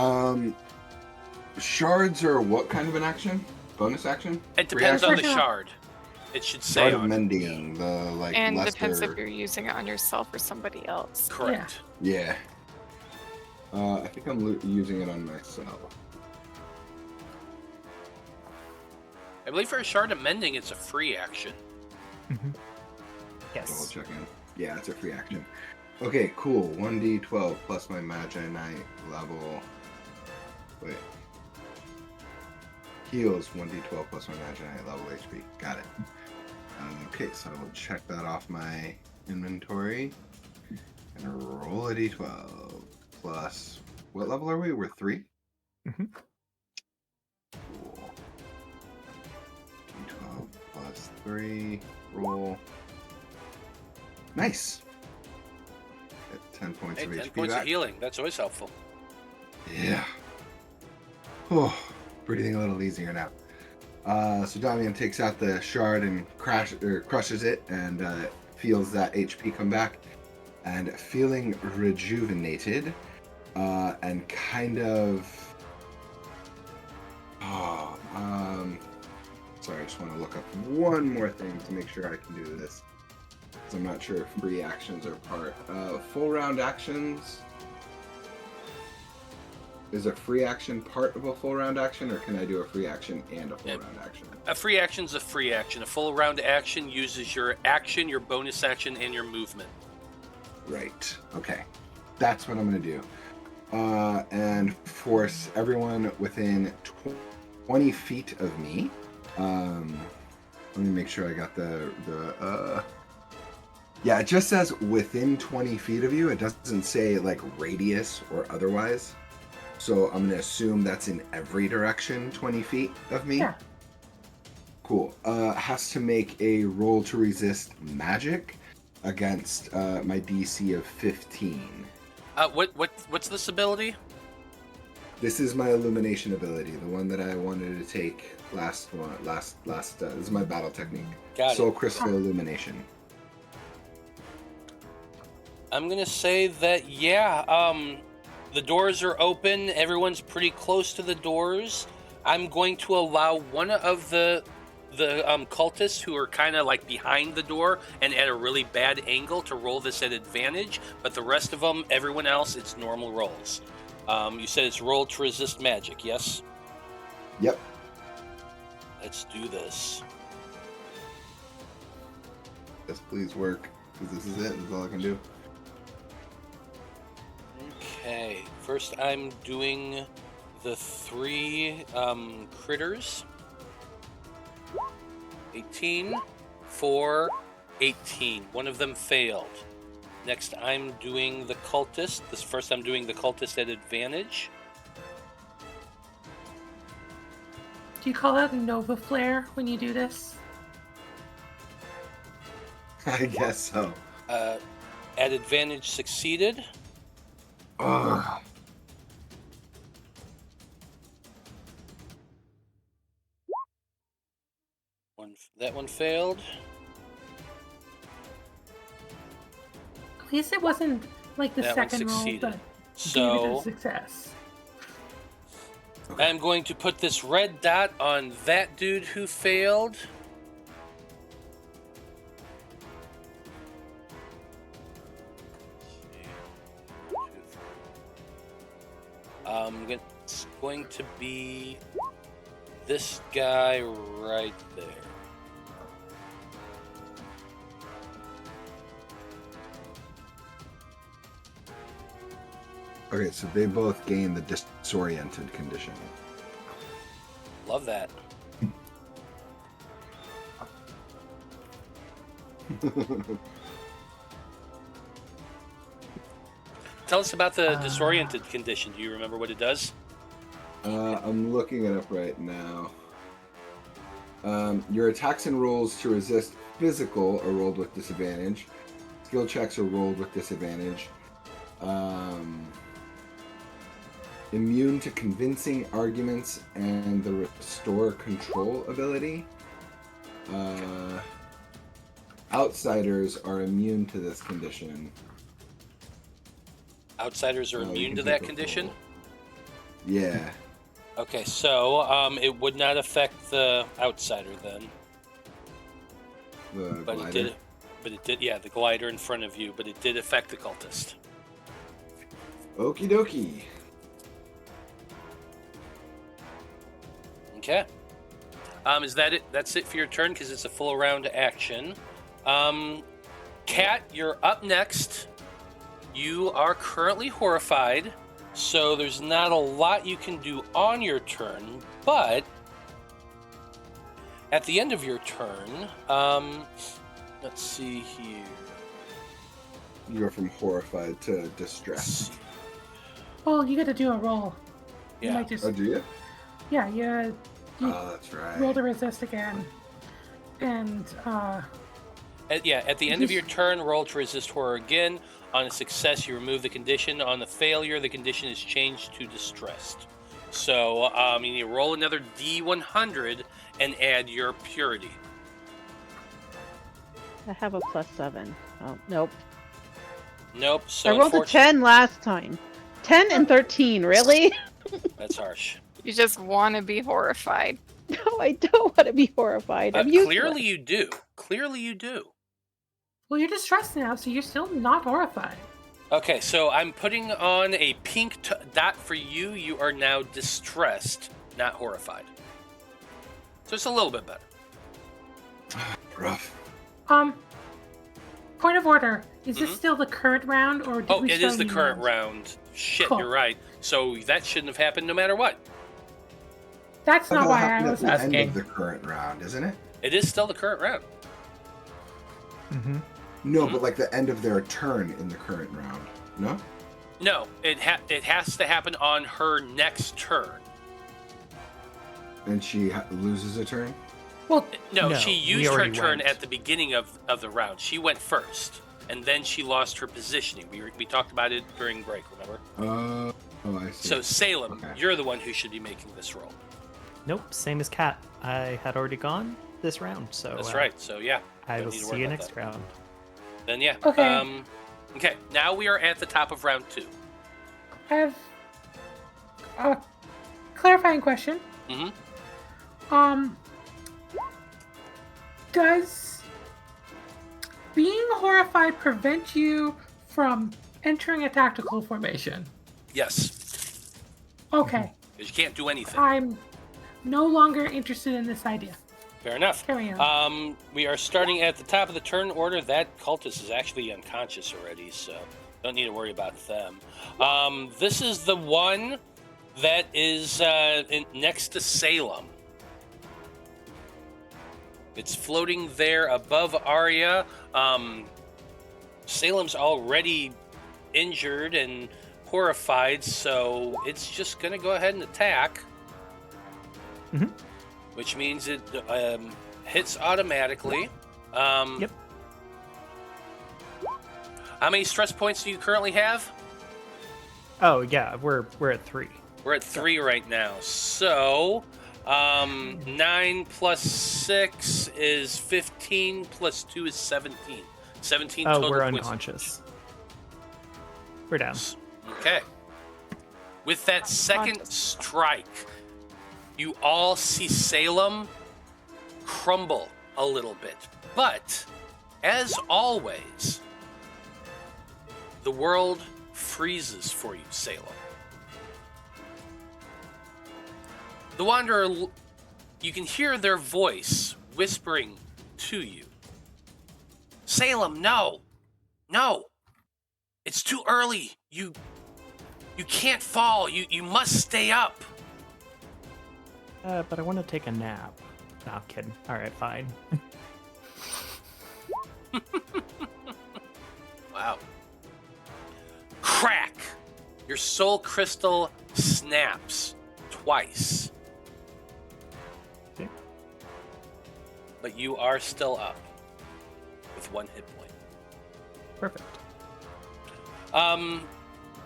Shards are what kind of an action? Bonus action? It depends on the Reaction? shard. It should say Shard of on it. mending, the like And lesser. depends if you're using it on yourself or somebody else. Correct. Yeah. I think I'm using it on myself. I believe for a shard of mending, it's a free action. Double Yes. checking. Yeah, it's a free action. Okay, cool. 1d12 plus my Magi-Knight level. Wait. Heals 1d12 plus my Magi-Knight level HP. Got it. Okay, so I will check that off my inventory and roll a d12 plus. What level are we? We're 3? Mhm. Cool. D12 plus 3. Roll. Nice. Get 10 points Hey, of 10 HP points back. of healing. That's always helpful. Yeah. Oh, breathing a little easier now. So Damian takes out the shard and crushes it and feels that HP come back. And feeling rejuvenated and kind of... sorry, I just want to look up one more thing to make sure I can do this. Because I'm not sure if free actions are part. Full round actions... Is a free action part of a full round action, or can I do a free action and a full round action? A free action's a free action. A full round action uses your action, your bonus action, and your movement. Right. Okay. That's what I'm going to do. And force everyone within 20 feet of me. Let me make sure I got the yeah, it just says within 20 feet of you. It doesn't say like radius or otherwise. So I'm going to assume that's in every direction, 20 feet of me. Yeah. Cool. Has to make a roll to resist magic against my DC of 15. What's this ability? This is my illumination ability, the one that I wanted to take last. This is my battle technique. Got Soul it. Crystal Illumination. I'm gonna say that the doors are open. Everyone's pretty close to the doors. I'm going to allow one of the cultists who are kind of like behind the door and at a really bad angle to roll this at advantage, but the rest of them, everyone else, it's normal rolls. You said it's roll to resist magic, yes? Yep. Let's do this. Yes, please work, because this is it. This is all I can do. Okay, first I'm doing the 3 critters. 18, 4, 18. One of them failed. Next I'm doing the cultist. First I'm doing the cultist at advantage. Do you call out Nova Flare when you do this? I guess so. At advantage succeeded. Ugh. That one failed. At least it wasn't like the That one second roll, succeeded. but gave it So a success. I'm going to put this red dot on that dude who failed. It's going to be this guy right there. Okay, so they both gain the disoriented condition. Love that. Tell us about the disoriented condition. Do you remember what it does? I'm looking it up right now. Your attacks and rolls to resist physical are rolled with disadvantage. Skill checks are rolled with disadvantage. Immune to convincing arguments and the restore control ability. Outsiders are immune to this condition. Outsiders are You immune can to take that a condition? roll. Yeah. Okay, so it would not affect the outsider then. The But glider. it did, yeah, the glider in front of you, but it did affect the cultist. Okie dokie. Okay. Is that it? That's it for your turn because it's a full round action. Kat, you're up next. You are currently horrified, so there's not a lot you can do on your turn, but at the end of your turn, let's see here. You go from horrified to distressed. Well, you got to do a roll. You Yeah. might just, Oh, do you? yeah, you Oh, that's right. roll to resist again, and At the end of your turn, roll to resist horror again. On a success, you remove the condition. On the failure, the condition is changed to distressed. So, you need to roll another D100 and add your purity. I have a +7. Oh, nope. Nope. So I rolled a 10 last time. 10 and 13, really? That's harsh. You just want to be horrified. No, I don't want to be horrified. I'm Clearly you do. Clearly you do. well, you're distressed now, so you're still not horrified. Okay, so I'm putting on a pink dot for you. You are now distressed, not horrified. So it's a little bit better. Rough. Point of order. Is this still the current round, or did Oh, we it start is a the new current round. Shit, Cool. you're right. So that shouldn't have happened no matter what. That's not That'll why happen I at was the end asking. of the current round, isn't it? It is still the current round. Mm-hmm. No, but like the end of their turn in the current round. No? No, it has to happen on her next turn. And she loses a turn? Well, No, No, she we used her already turn went. at the beginning of the round. She went first, and then she lost her positioning. We talked about it during break, remember? Oh, I see. So Salem, Okay. you're the one who should be making this roll. Nope, same as Cat. I had already gone this round, so That's right. So yeah, I don't will need to see worry you about next that. round. Then yeah. Okay. Okay. Now we are at the top of round 2. I have a clarifying question. Mm-hmm. Does being horrified prevent you from entering a tactical formation? Yes. Okay. Because you can't do anything. I'm no longer interested in this idea. Fair enough. Carry on. We are starting at the top of the turn order. That cultist is actually unconscious already, so don't need to worry about them. This is the one that is next to Salem. It's floating there above Arya. Salem's already injured and horrified, so it's just going to go ahead and attack. Mhm. which means it hits automatically. Yep. How many stress points do you currently have? Oh yeah, we're at 3. We're at 3 right now. So 9 plus 6 is 15 plus 2 is 17. 17 Oh, total we're points. unconscious. We're down. Okay. With that second strike, you all see Salem crumble a little bit. But, as always, the world freezes for you, Salem. The Wanderer, you can hear their voice whispering to you. Salem, no! No! It's too early. You can't fall. You must stay up. But I want to take a nap. No, I'm kidding. All right, fine. Wow. Crack! Your soul crystal snaps twice. Okay. But you are still up with 1 hit point. Perfect.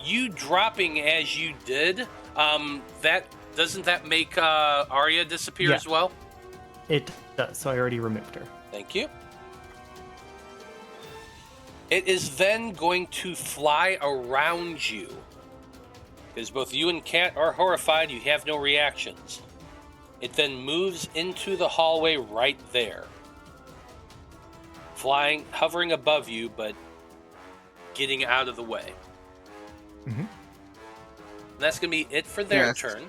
You dropping as you did, that doesn't that make Arya disappear Yeah. as well? It does, so I already removed her. Thank you. It is then going to fly around you. Because both you and Kat are horrified, you have no reactions. It then moves into the hallway right there. Flying, hovering above you, but getting out of the way. Mm-hmm. And that's going to be it for their Yes. turn.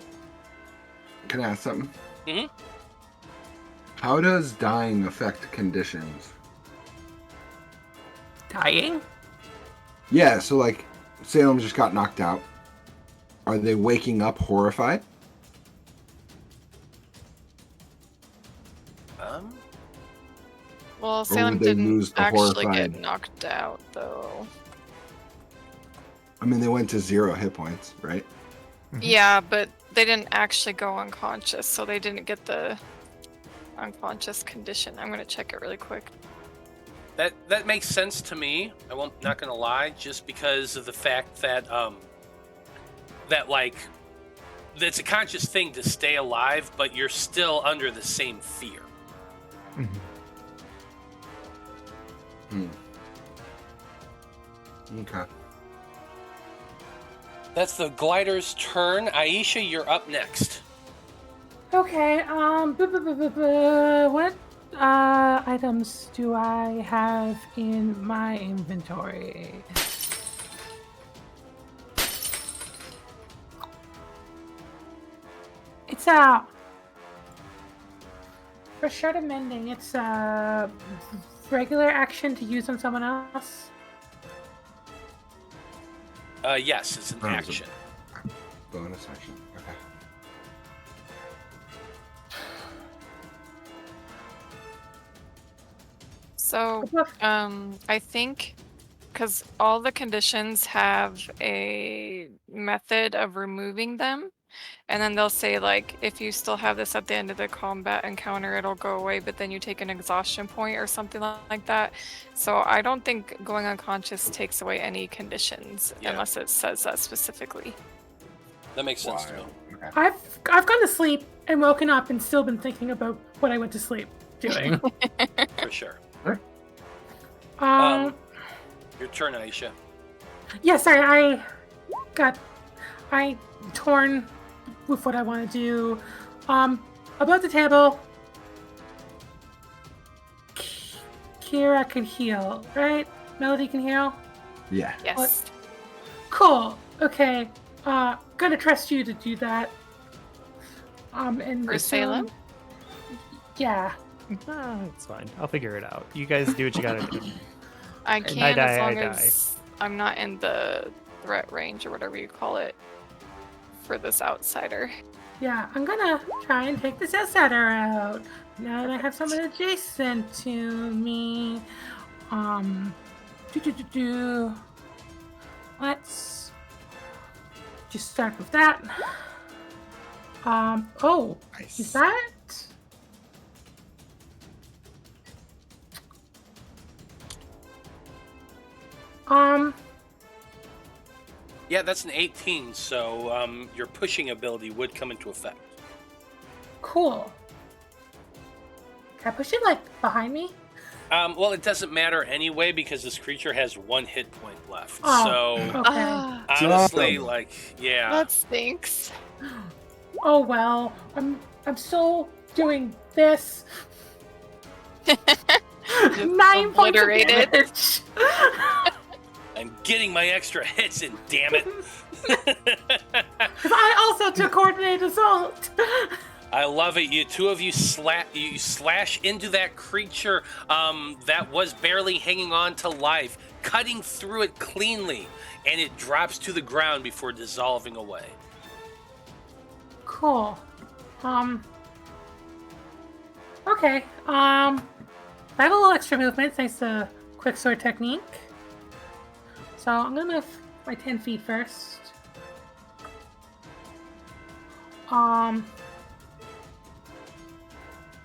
Can I ask something? Mhm. How does dying affect conditions? Dying? Yeah, so like Salem just got knocked out. Are they waking up horrified? Well, Salem would they lose didn't the actually horrified? get knocked out, though. I mean, they went to 0 hit points, right? Yeah, but they didn't actually go unconscious, so they didn't get the unconscious condition. I'm gonna check it really quick. That makes sense to me. Not gonna lie, just because of the fact that it's a conscious thing to stay alive, but you're still under the same fear. Mm-hmm. Okay. That's the glider's turn. Aisha, you're up next. Okay, what items do I have in my inventory? It's for short of mending, it's a regular action to use on someone else. Yes, it's an Oh, it's a- action. Bonus action. Okay. So, I think because all the conditions have a method of removing them, and then they'll say like, if you still have this at the end of the combat encounter, it'll go away, but then you take an exhaustion point or something like that. So I don't think going unconscious takes away any conditions Yeah. unless it says that specifically. That makes sense to me. Wild. Okay. I've gone to sleep and woken up and still been thinking about what I went to sleep doing. For sure. Your turn, Aisha. Yes, I torn with what I want to do. Above the table, Kira can heal, right? Melody can heal. Yeah. Yes. Cool. Okay. Gonna trust you to do that. And For Salem? Yeah. It's fine. I'll figure it out. You guys do what you gotta do. I can as long I as I'm not in the threat range or whatever you call it for this outsider. Yeah, I'm gonna try and take this outsider out. Now that I have someone adjacent to me. Let's just start with that. Oh, is Nice. that Yeah, that's an 18, so your pushing ability would come into effect. Cool. Can I push it, like, behind me? Well, it doesn't matter anyway because this creature has 1 hit point left. Oh, So, okay. honestly, Awesome. like, yeah. That stinks. Oh, well. I'm still doing this. 9 points of Obliterated. damage. I'm getting my extra hits in, damn it. 'Cause I also took coordinated assault. I love it. You two of you slash into that creature that was barely hanging on to life, cutting through it cleanly, and it drops to the ground before dissolving away. Cool. Okay. I have a little extra movement thanks to Quicksword Technique. So I'm gonna move my 10 feet first.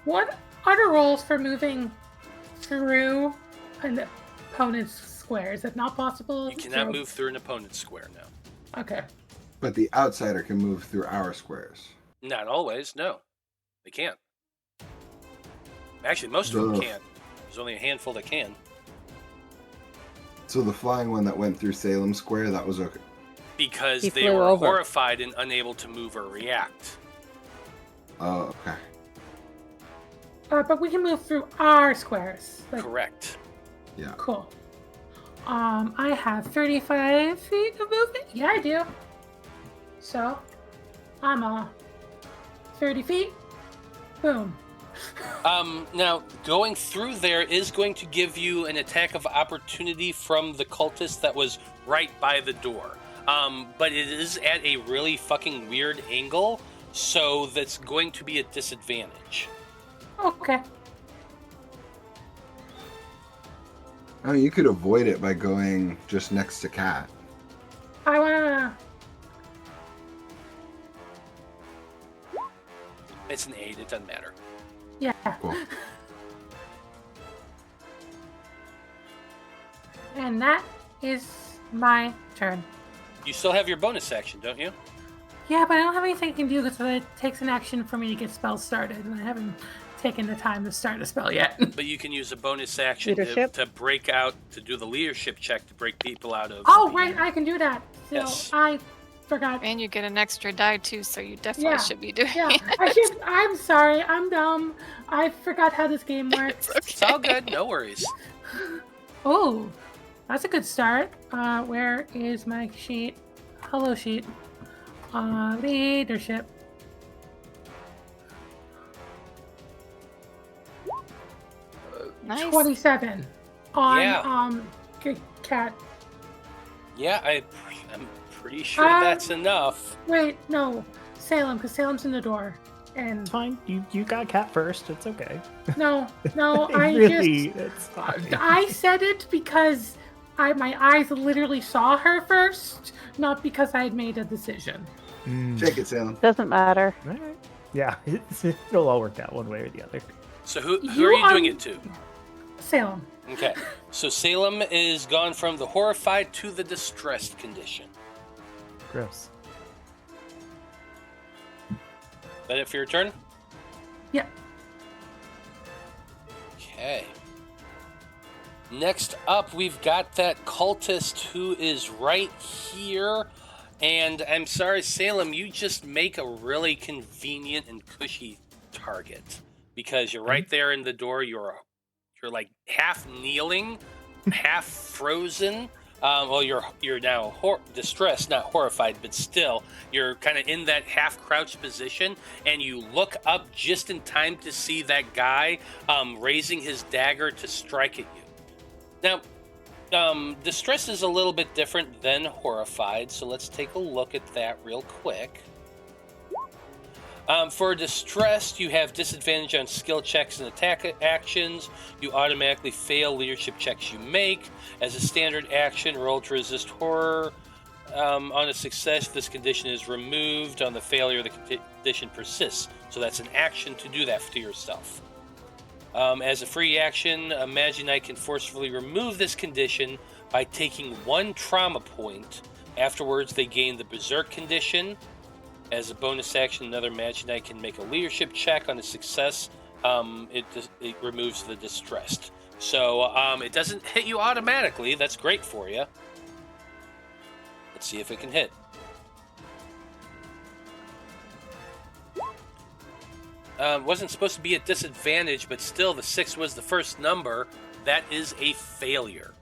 What are the rules for moving through an opponent's square? Is it not possible? You cannot move through an opponent's square now. Okay. But the outsider can move through our squares. Not always, no. They can't. Actually, most of them Ugh. can't. There's only a handful that can. So the flying one that went through Salem Square, that was okay. Because He they flew were over. horrified and unable to move or react. Oh, okay. But we can move through our squares. Like, Correct. Yeah. cool. I have 35 feet of movement. Yeah, I do. So, I'm 30 feet. Boom. Now, going through there is going to give you an attack of opportunity from the cultist that was right by the door. But it is at a really fucking weird angle, so that's going to be a disadvantage. Okay. Oh, you could avoid it by going just next to Cat. I wanna. It's an 8, it doesn't matter. Yeah. Cool. And that is my turn. You still have your bonus action, don't you? Yeah, but I don't have anything I can do because it takes an action for me to get spells started, and I haven't taken the time to start a spell yet. But you can use a bonus action Leadership? to break out, to do the leadership check to break people out of. Oh, the- right, I can do that. So Yes. I forgot. And you get an extra die too, so you definitely Yeah. should be doing Yeah, it. I'm sorry, I'm dumb. I forgot how this game works. It's all good, no worries. Oh, that's a good start. Where is my sheet? Hello, sheet. Leadership. Nice. 27 on Yeah. Cat. Yeah, I'm pretty sure that's enough. Wait, no, Salem, because Salem's in the door. And It's fine. You got Cat first. It's okay. no, It's fine. I said it because my eyes literally saw her first, not because I had made a decision. Take it, Salem. Doesn't matter. Alright. Yeah, it'll all work out one way or the other. So who You are you are- doing it to? Salem. Okay, so Salem is gone from the horrified to the distressed condition. Gross. That it for your turn? Yeah. Okay. Next up, we've got that cultist who is right here. And I'm sorry, Salem, you just make a really convenient and cushy target. Because you're right there in the door. You're like half kneeling, half frozen. Well, you're now distressed, not horrified, but still, you're kind of in that half-crouched position, and you look up just in time to see that guy raising his dagger to strike at you. Now, distress is a little bit different than horrified, so let's take a look at that real quick. For distressed, you have disadvantage on skill checks and attack actions. You automatically fail leadership checks you make. As a standard action, roll to resist horror. On a success, this condition is removed. On the failure, the condition persists. So that's an action to do that to yourself. As a free action, a Magi-Knight can forcefully remove this condition by taking 1 trauma point. Afterwards, they gain the Berserk condition. As a bonus action, another Magi-Knight can make a leadership check. On a success, it removes the distressed. So it doesn't hit you automatically. That's great for you. Let's see if it can hit. Wasn't supposed to be a disadvantage, but still, the 6 was the first number. That is a failure.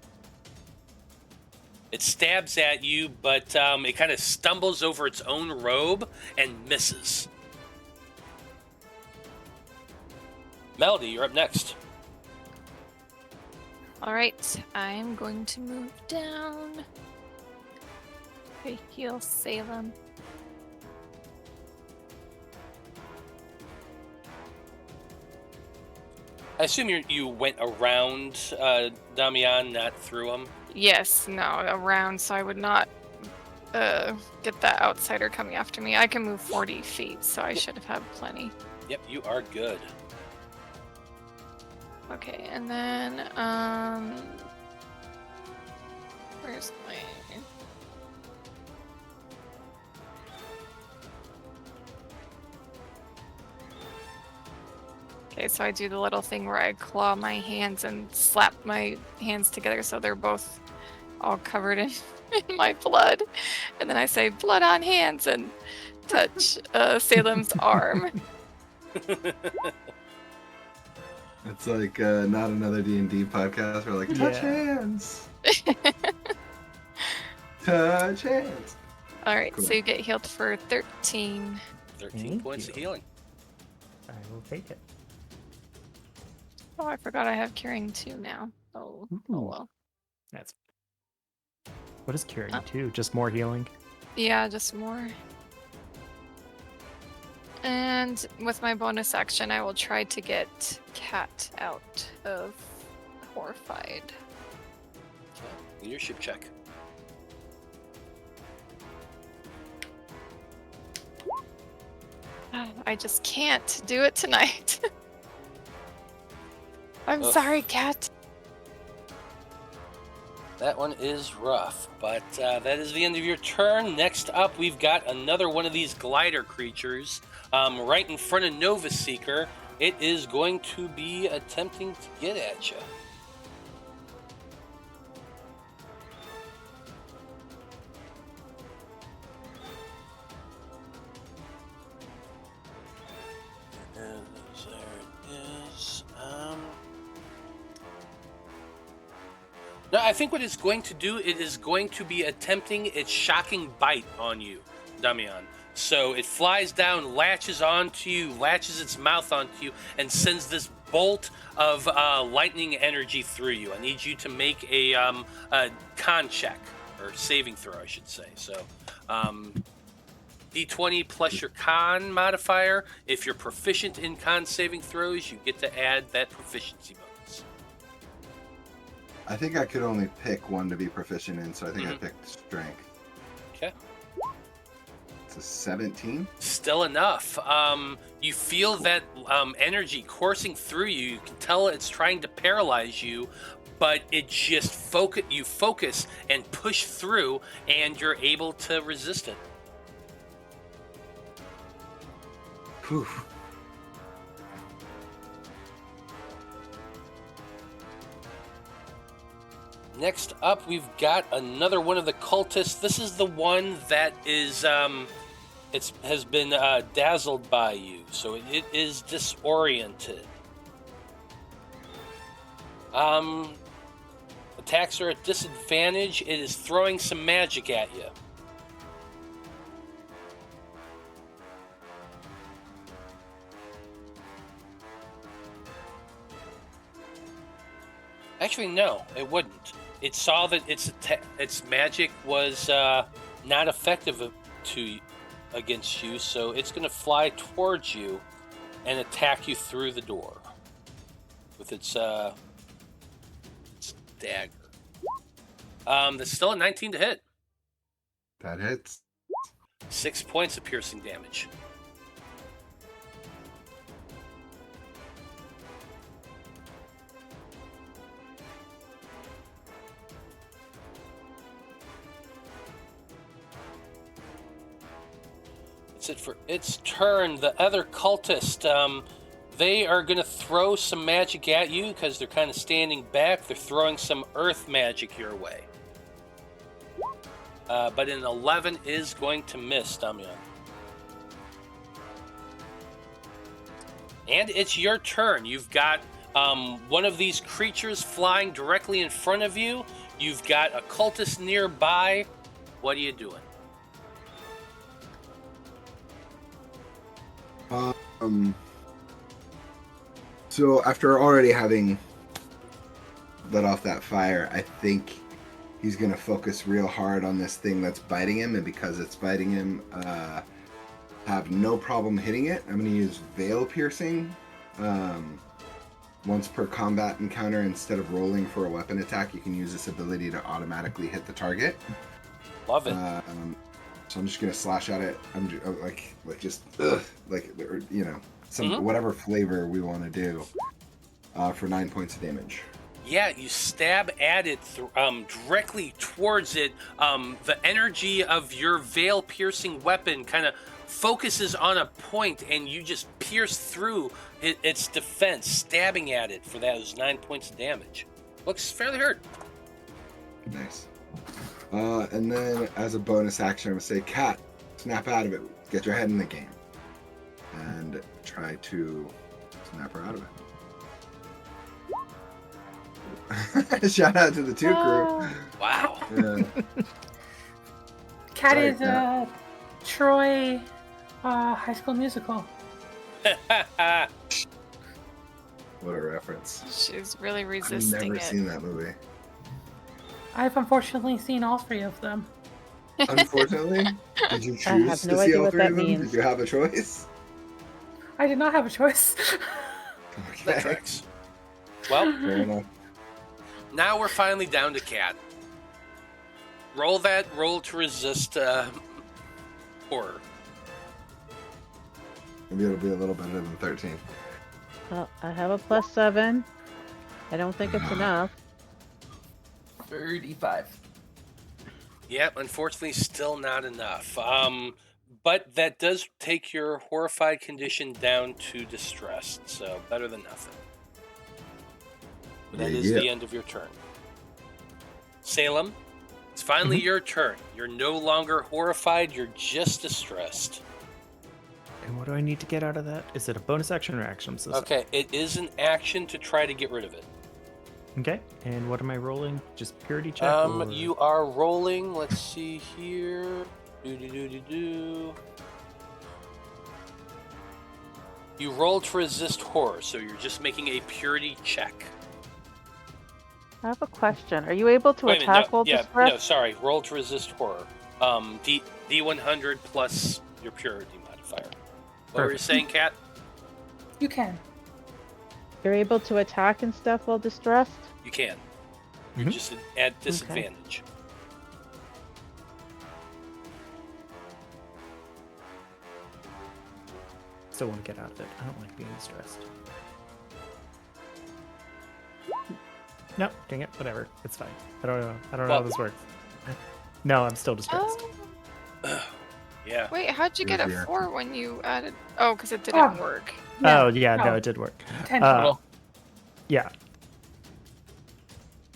It stabs at you, but it kind of stumbles over its own robe and misses. Melody, you're up next. Alright, I'm going to move down. Okay, heal Salem. I assume you went around Damian, not through him. Yes, no, around, so I would not get that outsider coming after me. I can move 40 feet, so I should have had plenty. Yep, you are good. Okay, and then, where's my... Okay, so I do the little thing where I claw my hands and slap my hands together so they're both all covered in my blood. And then I say, blood on hands, and touch Salem's arm. It's like not another D&D podcast. We're like, touch hands. Touch hands. Alright, Cool. so you get healed for 13. 13 Thank points you. of healing. I will take it. Oh, I forgot I have curing 2 now. Oh, Ooh. well. That's. What is curing Oh. 2? Just more healing? Yeah, just more. And with my bonus action, I will try to get Cat out of Horrified. Okay. Leadership check. I just can't do it tonight. I'm Ugh. sorry, Cat. That one is rough, but that is the end of your turn. Next up, we've got another one of these glider creatures right in front of Nova Seeker. It is going to be attempting to get at you. And there it is. No, I think what it's going to do, it is going to be attempting its shocking bite on you, Damian. So it flies down, latches onto you, latches its mouth onto you, and sends this bolt of lightning energy through you. I need you to make a con check, or saving throw, I should say. So D20 plus your con modifier. If you're proficient in con saving throws, you get to add that proficiency bonus. I think I could only pick one to be proficient in, so I think I picked strength. Okay. It's a 17. Still enough. You feel that energy coursing through you. You can tell it's trying to paralyze you, but it just focus and push through, and you're able to resist it. Whew. Next up, we've got another one of the cultists. This is the one that is has been dazzled by you, so it is disoriented. Attacks are at disadvantage. It is throwing some magic at you. Actually, no, it wouldn't. It saw that its magic was not effective against you, so it's going to fly towards you and attack you through the door with its dagger. That's still a 19 to hit. That hits. 6 points of piercing damage. That's it for its turn. The other cultist, they are going to throw some magic at you because they're kind of standing back. They're throwing some earth magic your way. But an 11 is going to miss, Damian. And it's your turn. You've got one of these creatures flying directly in front of you. You've got a cultist nearby. What are you doing? So after already having let off that fire, I think he's going to focus real hard on this thing that's biting him, and because it's biting him, have no problem hitting it. I'm going to use Veil Piercing. Once per combat encounter, instead of rolling for a weapon attack, you can use this ability to automatically hit the target. Love it. So I'm just going to slash at it. I'm just, some whatever flavor we want to do for 9 points of damage. Yeah, you stab at it directly towards it. The energy of your veil-piercing weapon kind of focuses on a point, and you just pierce through its defense, stabbing at it for those 9 points of damage. Looks fairly hurt. Nice. And then as a bonus action, I'm going to say, Cat, snap out of it. Get your head in the game. And try to snap her out of it. Shout out to the 2 crew. Wow. Cat Sorry, is Cat. Troy High School Musical. What a reference. She's really I've resisting never it. seen that movie. I've unfortunately seen all 3 of them. Unfortunately, did you I choose have to no see idea all what 3 that of them? means. Did you have a choice? I did not have a choice. That Okay. tracks. Well, Fair enough. now we're finally down to Cat. Roll to resist horror. Maybe it'll be a little better than 13. Well, I have a +7. I don't think it's enough. 35. Yep, unfortunately, still not enough. But that does take your horrified condition down to distressed, so better than nothing. That is Yeah. the end of your turn. Salem, it's finally your turn. You're no longer horrified, you're just distressed. And what do I need to get out of that? Is it a bonus action or action? I'm so sorry. Okay, it is an action to try to get rid of it. Okay. And what am I rolling? Just purity check? or- You are rolling, let's see here. You roll to resist horror, so you're just making a purity check. I have a question. Are you able to Wait a minute, attack no, while yeah, distressed? no, sorry. Roll to resist horror. D100 plus your purity modifier. What were you Perfect. saying, Kat? You can. You're able to attack and stuff while distressed? You can. You're Mhm. just at disadvantage. Still want to get out of it. I don't like being stressed. No, dang it. Whatever. It's fine. I don't know how Well- this works. No, I'm still distressed. Oh, Yeah. wait, how'd you get Here's a the 4 when you added? Oh, because it didn't work. Oh, yeah, no, no. it did work. 10 Uh, total. Yeah.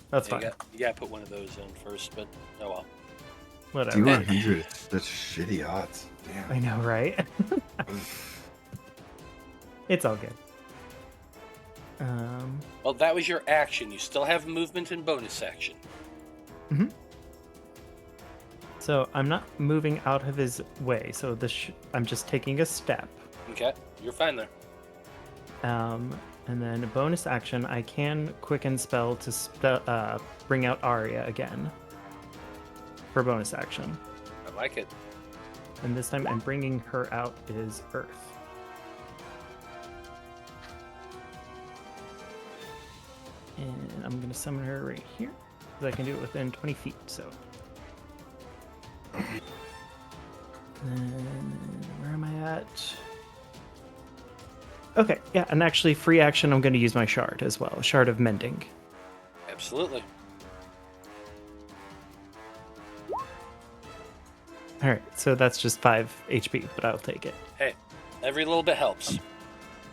That's You fine. gotta put one of those in first, but oh well. Whatever. 200. That's shitty odds. I Damn. know, right? It's all good. Well, that was your action. You still have movement and bonus action. So I'm not moving out of his way. So I'm just taking a step. Okay, you're fine there. And then a bonus action, I can quicken spell to bring out Arya again for bonus action. I like it. And this time I'm bringing her out is Earth. And I'm going to summon her right here, because I can do it within 20 feet, so. And where am I at? Okay, yeah, and actually free action, I'm going to use my shard as well, Shard of Mending. Absolutely. All right, so that's just 5 HP, but I'll take it. Hey, every little bit helps.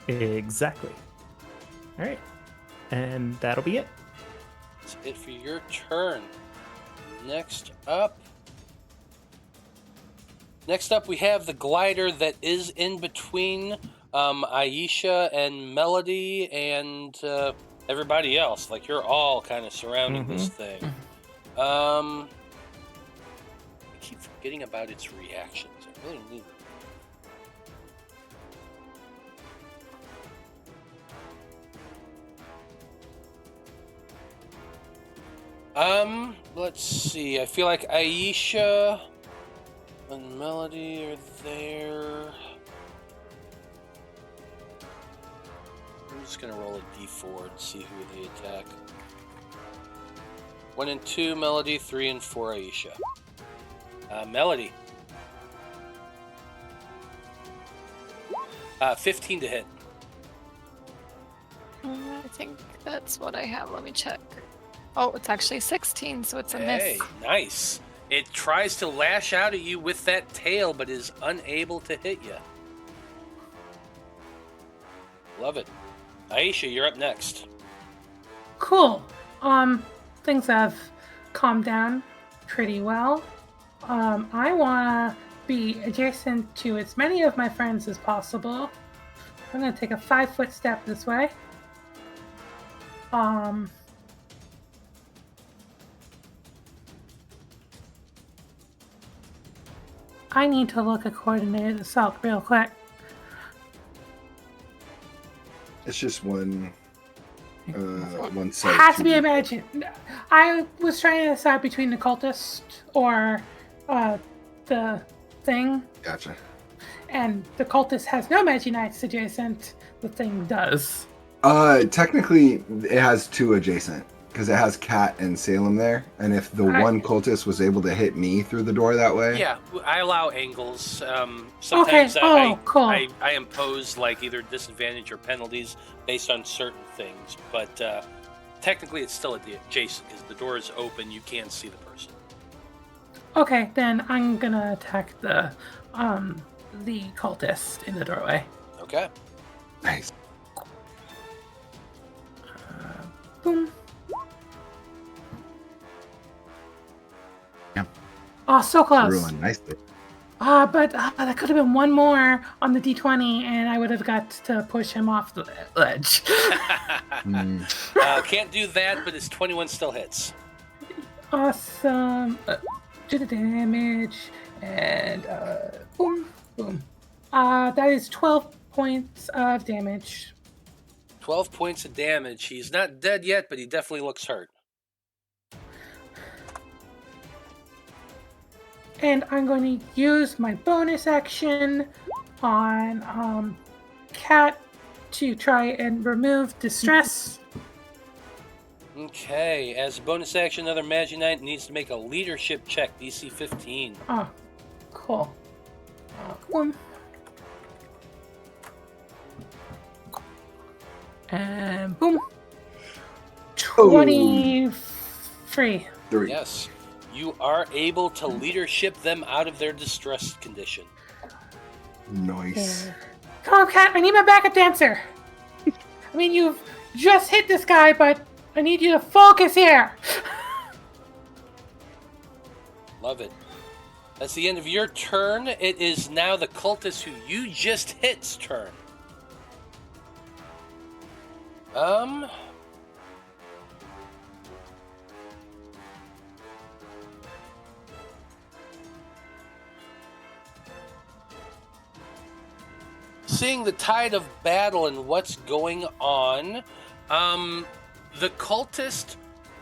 Exactly. All right, and that'll be it. That's it for your turn. Next up, we have the glider that is in between Aisha and Melody and everybody else. Like, you're all kind of surrounding this thing. I keep forgetting about its reactions. I really need them. Let's see. I feel like Aisha and Melody are there. I'm just gonna roll a d4 and see who they attack. 1 and 2, Melody. 3 and 4, Aisha. Melody. 15 to hit. I think that's what I have. Let me check. Oh, it's actually 16, so it's a miss. Hey, nice. It tries to lash out at you with that tail, but is unable to hit you. Love it. Aisha, you're up next. Cool. Things have calmed down pretty well. I want to be adjacent to as many of my friends as possible. I'm going to take a 5-foot step this way. I need to look at coordinated assault real quick. It's just one side. Has to be imagined. I was trying to decide between the cultist or the thing. Gotcha. And the cultist has no Magi-Knights adjacent. The thing does. Technically, it has 2 adjacent because it has Kat and Salem there. And if the one cultist was able to hit me through the door that way, Yeah, I allow angles. Sometimes cool. I impose like either disadvantage or penalties based on certain things, but technically it's still adjacent because the door is open. You can see the person. Okay, then I'm gonna attack the cultist in the doorway. Okay. nice. Boom. Yeah. Oh, so close. Ruined nicely. But that could have been one more on the D20, and I would have got to push him off the ledge. Can't do that, but his 21 still hits. Awesome. Do the damage, and boom, boom. That is 12 points of damage. 12 points of damage. He's not dead yet, but he definitely looks hurt. And I'm going to use my bonus action on Cat to try and remove distress. Okay, as a bonus action, another Magi-Knight needs to make a leadership check, DC 15. Oh, cool. One. And boom. 23. 3. Yes. You are able to leadership them out of their distressed condition. Nice. Yeah. Come on, Cat. I need my backup dancer. I mean, you've just hit this guy, but I need you to focus here. Love it. That's the end of your turn. It is now the cultist who you just hit's turn. Seeing the tide of battle and what's going on, the cultist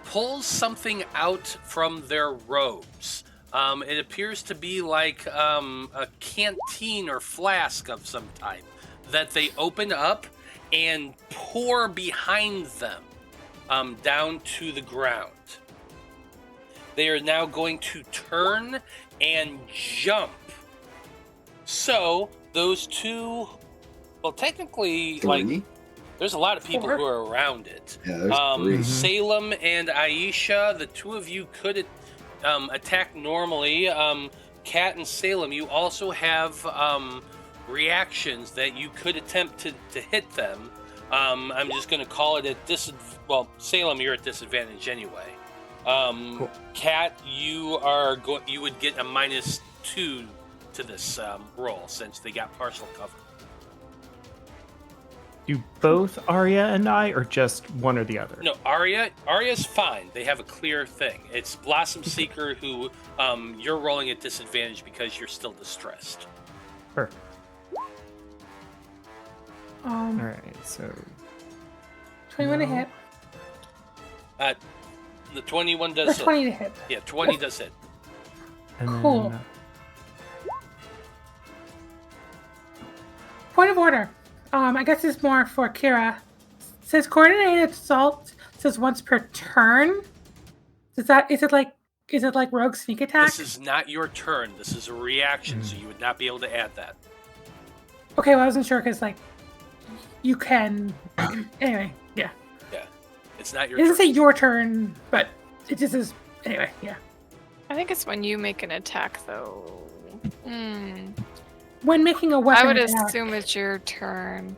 pulls something out from their robes. It appears to be like a canteen or flask of some type that they open up and pour behind them down to the ground. They are now going to turn and jump. So those two, well, technically, 3? like, there's a lot of people 4? who are around it. Yeah, there's 3. Salem and Aisha, the two of you could attack normally. Kat and Salem, you also have reactions that you could attempt to hit them. I'm just going to call it well, Salem, you're at disadvantage anyway. Cool. Kat, you would get a -2 to this roll since they got partial cover. Do both Arya and I, or just one or the other? No, Arya's fine. They have a clear thing. It's Blossom Seeker who you're rolling at disadvantage because you're still distressed. Perfect. All Um, right, so 21 to hit. The 21 Or does hit. 20 to hit. Yeah, 20 does hit. and Cool. then, Point of order. I guess it's more for Kira. Says coordinated assault says once per turn. Is it like rogue sneak attack? This is not your turn. This is a reaction, so you would not be able to add that. Okay, well I wasn't sure because like you can. Anyway, yeah. Yeah, it's not your It doesn't turn. say your turn, but it just is. Anyway, yeah. I think it's when you make an attack, though. When making a weapon I would attack, assume it's your turn.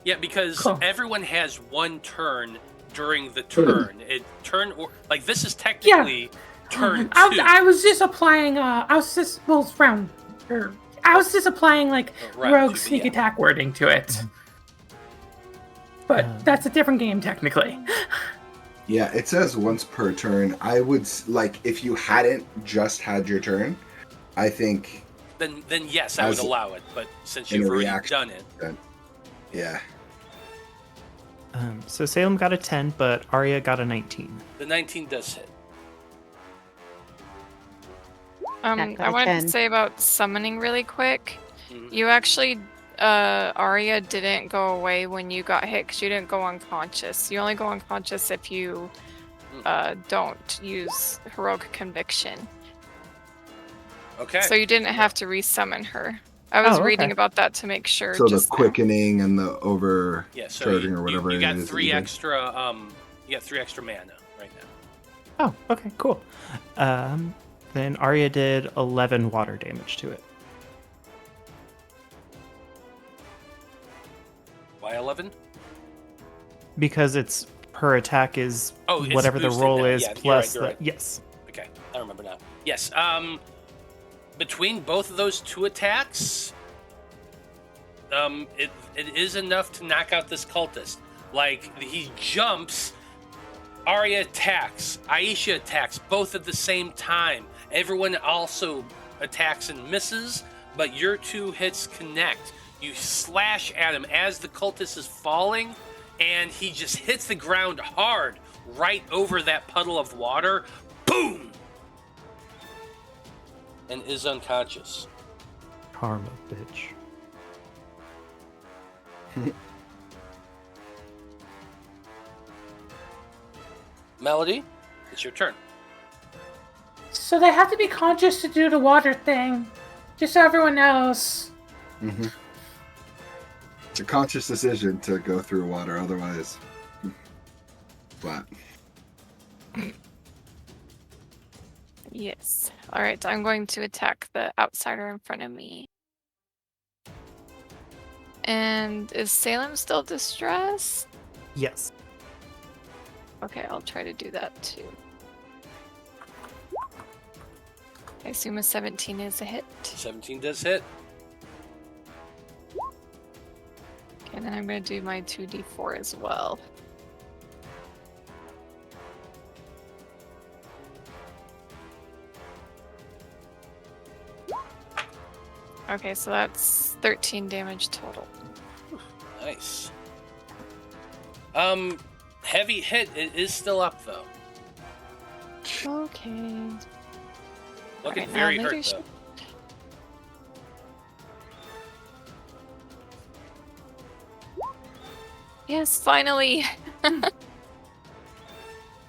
Yeah, because Cool. everyone has one turn during the turn. This is technically turn 2. I was just applying. I was just applying like Round rogue 2, sneak yeah. attack wording to it. But that's a different game technically. Yeah, it says once per turn. I would if you hadn't just had your turn, I think Then yes, I would allow it. But since you've already done it, yeah. so Salem got a 10, but Arya got a 19. the 19 does hit. got I a wanted 10. to say about summoning really quick. Mhm. You actually, Arya didn't go away when you got hit because you didn't go unconscious. You only go unconscious if you don't use heroic conviction. Okay. So you didn't have to resummon her. I was Oh, reading okay. about that to make sure. So the just now. quickening and the over yeah, so charging or whatever you it got is. 3 extra. You got 3 extra mana right now. Oh, okay, cool. Then Arya did 11 water damage to it. Why 11? Because it's per attack is Oh, it's whatever the boosted roll now. is Yeah, you're plus right, you're the right. yes. Okay, I remember now. Yes. Between both of those 2 attacks, it is enough to knock out this cultist. Like he jumps, Arya attacks, Aisha attacks, both at the same time. Everyone also attacks and misses, but your 2 hits connect. You slash at him as the cultist is falling, and he just hits the ground hard right over that puddle of water. Boom! And is unconscious. Karma, bitch. Melody, it's your turn. So they have to be conscious to do the water thing, just so everyone knows. Mm-hmm. It's a conscious decision to go through water, otherwise flat. Yes. All right. I'm going to attack the outsider in front of me. And is Salem still distressed? Yes. Okay, I'll try to do that too. I assume a 17 is a hit. 17 does hit. Okay, and then I'm going to do my 2d4 as well. Okay, so that's 13 damage total. Nice. Heavy hit. It is still up though. Okay. Looking Alright, now very hurt leadership. though. Yes, finally!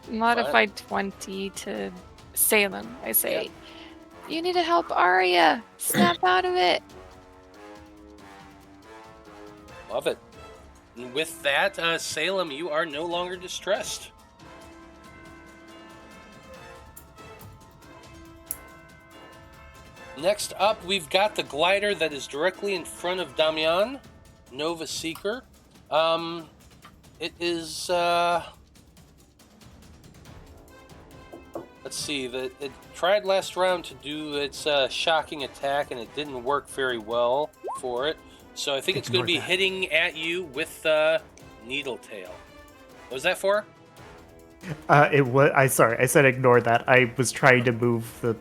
Modified 20 to Salem, I say. Yep. You need to help Arya! Snap out of it! Love it. And with that, Salem, you are no longer distressed. Next up, we've got the glider that is directly in front of Damian, Nova Seeker. It is, let's see, it tried last round to do its shocking attack, and it didn't work very well for it. So I think it's going to be hitting at you with Needle Tail. What was that for? It was. Sorry, I said ignore that. I was trying to move the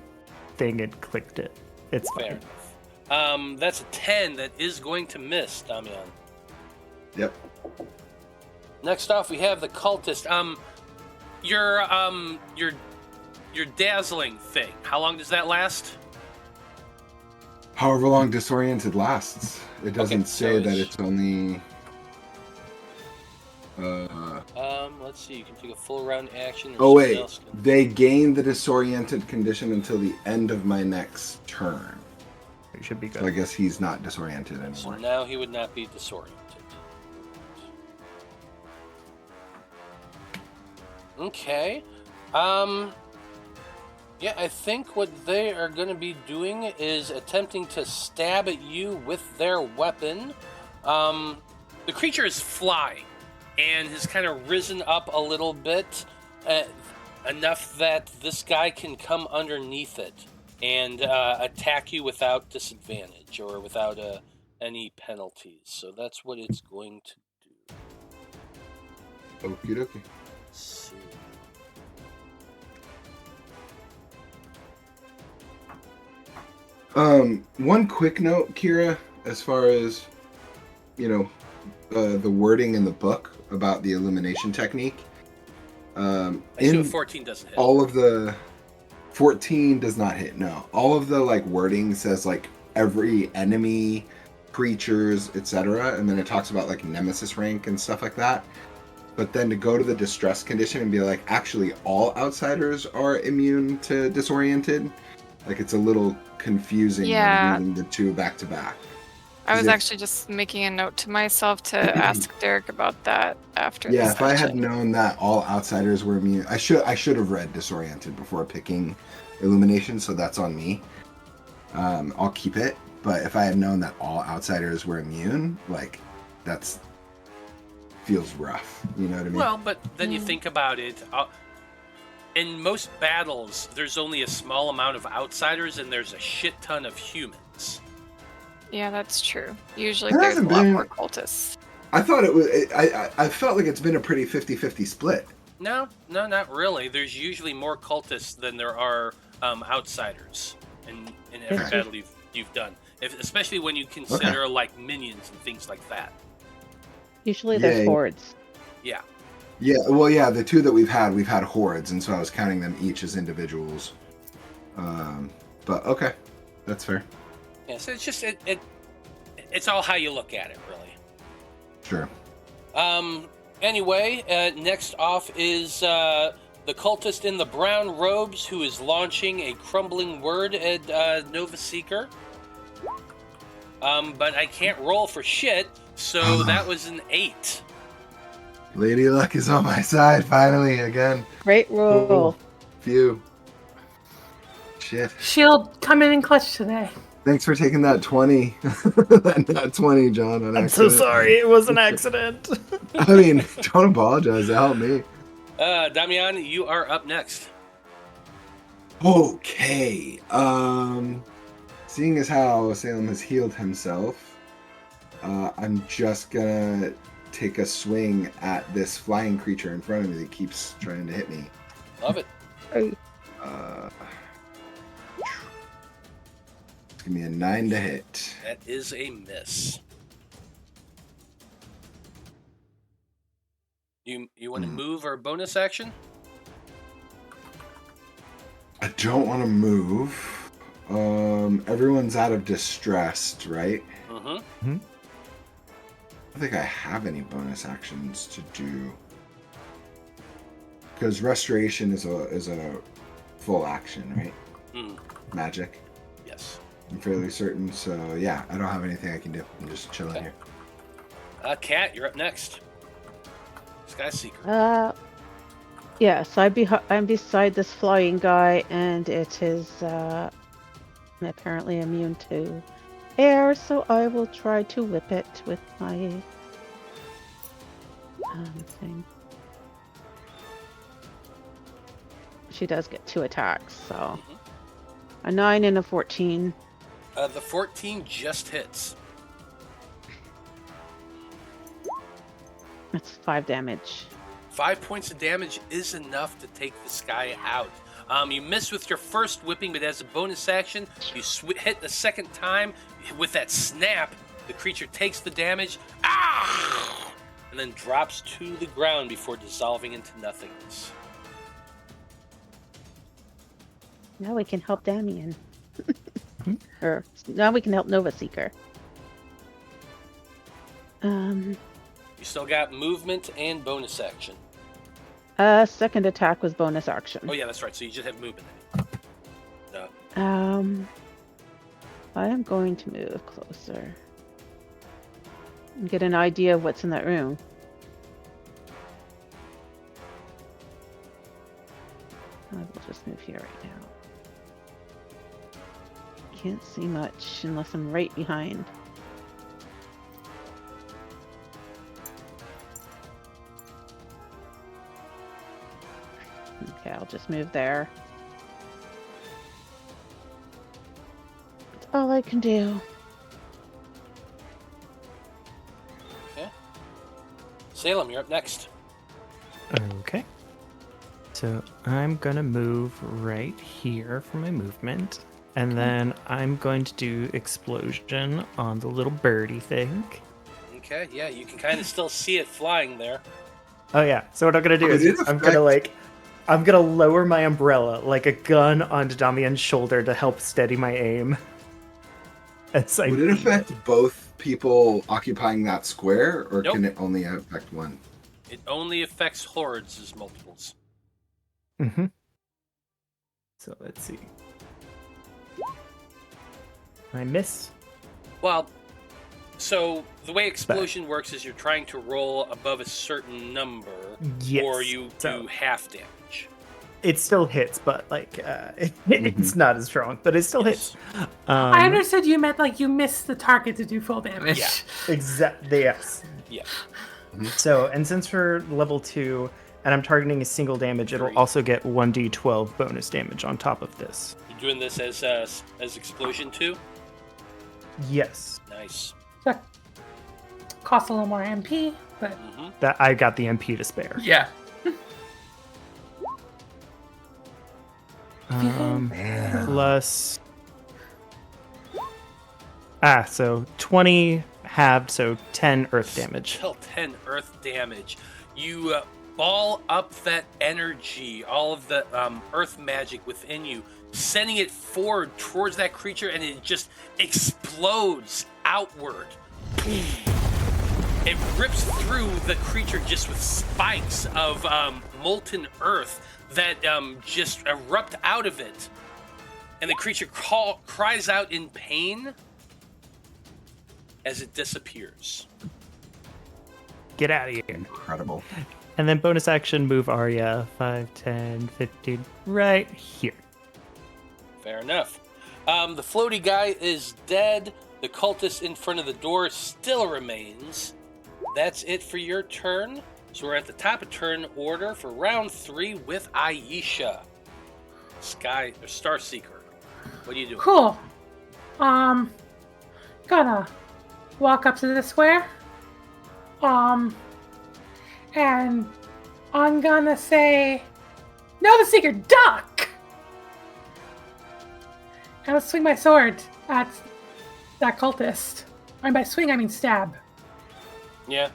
thing and clicked it. It's Fair fine. enough. That's a 10 that is going to miss, Damian. Yep. Next off, we have the cultist. Your dazzling thing. How long does that last? However long disoriented lasts. It doesn't say that it's only. Let's see. You can take a full round action. Oh wait, they gain the disoriented condition until the end of my next turn. It should be good. So I guess he's not disoriented anymore. So now he would not be disoriented. Okay. Yeah, I think what they are going to be doing is attempting to stab at you with their weapon. The creature is flying and has kind of risen up a little bit, enough that this guy can come underneath it and attack you without disadvantage or without any penalties. So that's what it's going to do. Okie dokie. Let's see. One quick note, Kira, as far as, the wording in the book about the illumination technique. I assume 14 doesn't hit. All of the 14 does not hit, no. All of the wording says every enemy, creatures, etc. And then it talks about nemesis rank and stuff like that. But then to go to the distress condition and be actually all outsiders are immune to disoriented, it's a little confusing when reading the two back to back. I was actually just making a note to myself to ask Derek about that after. Yeah, if I had known that all outsiders were immune, I should have read disoriented before picking illumination, so that's on me. I'll keep it, but if I had known that all outsiders were immune, that's feels rough. You know what I mean? Well, but then you think about it. In most battles, there's only a small amount of outsiders, and there's a shit ton of humans. Yeah, that's true. Usually there's a lot more cultists. I thought it was. I felt like it's been a pretty 50-50 split. No, not really. There's usually more cultists than there are outsiders in every battle you've done. Especially when you consider minions and things like that. Usually there's hordes. Yeah. Yeah, well, yeah, the two that we've had hordes, and so I was counting them each as individuals. But okay, that's fair. Yeah, so it's just it's all how you look at it, really. Sure. Anyway, next off is the cultist in the brown robes who is launching a crumbling word at Nova Seeker. But I can't roll for shit, so that was an 8. Lady Luck is on my side finally again. Great roll. Phew. Shit. Shield coming in clutch today. Thanks for taking that 20. that 20, John. On I'm accident. so sorry. It was an accident. I mean, don't apologize. It helped me. Damian, you are up next. Okay. Seeing as how Salem has healed himself, I'm just gonna take a swing at this flying creature in front of me that keeps trying to hit me. Love it. Give me a 9 to hit. That is a miss. You want to move or bonus action? I don't want to move. Everyone's out of distressed, right? Mm-hmm. I don't think I have any bonus actions to do. Because restoration is a full action, right? Mm. Magic. Yes. I'm fairly certain, so yeah, I don't have anything I can do. I'm just chilling here. Kat, you're up next. Sky Seeker. Yeah, so I'm beside this flying guy, and it is I'm apparently immune to air, so I will try to whip it with my thing. She does get 2 attacks, so a 9 and a 14. The 14 just hits. That's 5 damage. 5 points of damage is enough to take this guy out. You miss with your first whipping, but as a bonus action, you hit the second time. With that snap, the creature takes the damage, and then drops to the ground before dissolving into nothingness. Now we can help Damian. Or now we can help Nova Seeker. You still got movement and bonus action. Second attack was bonus action. Oh yeah, that's right. So you just have movement. No. I am going to move closer and get an idea of what's in that room. I will just move here right now. Can't see much unless I'm right behind. Okay, I'll just move there. That's all I can do. Okay. Salem, you're up next. Okay. So I'm gonna move right here for my movement. And then I'm going to do explosion on the little birdie thing. Okay, yeah, you can kind of still see it flying there. Oh yeah. So what I'm gonna do is I'm gonna lower my umbrella like a gun onto Damian's shoulder to help steady my aim. Would it affect both people occupying that square, or Nope. can it only affect one? It only affects hordes as multiples. Mm-hmm. So let's see. I miss. Well, so the way explosion works is you're trying to roll above a certain number, Yes. or you do half damage. It still hits, but like it's not as strong, but it still hits. I understood you meant like you missed the target to do full damage. Yeah. Exactly. Yes. Yeah. So, and since we're level 2 and I'm targeting a single damage, it'll also get 1d12 bonus damage on top of this. You doing this as explosion too? Yes. Nice. So, costs a little more MP, but That I got the MP to spare. Yeah. Plus. So 20 halved, so 10 earth damage. Still 10 earth damage. You ball up that energy, all of the earth magic within you, sending it forward towards that creature, and it just explodes outward. It rips through the creature just with spikes of molten earth that just erupt out of it. And the creature cries out in pain as it disappears. Get out of here. Incredible. And then bonus action, move Arya 5, 10, 15, right here. Fair enough. The floaty guy is dead. The cultist in front of the door still remains. That's it for your turn. So we're at the top of turn order for round 3 with Aisha. Starseeker. What are you doing? cool. Gonna walk up to the square. And I'm gonna say, Nova Seeker, duck! And I'll swing my sword at that cultist. And by swing, I mean stab. Yeah.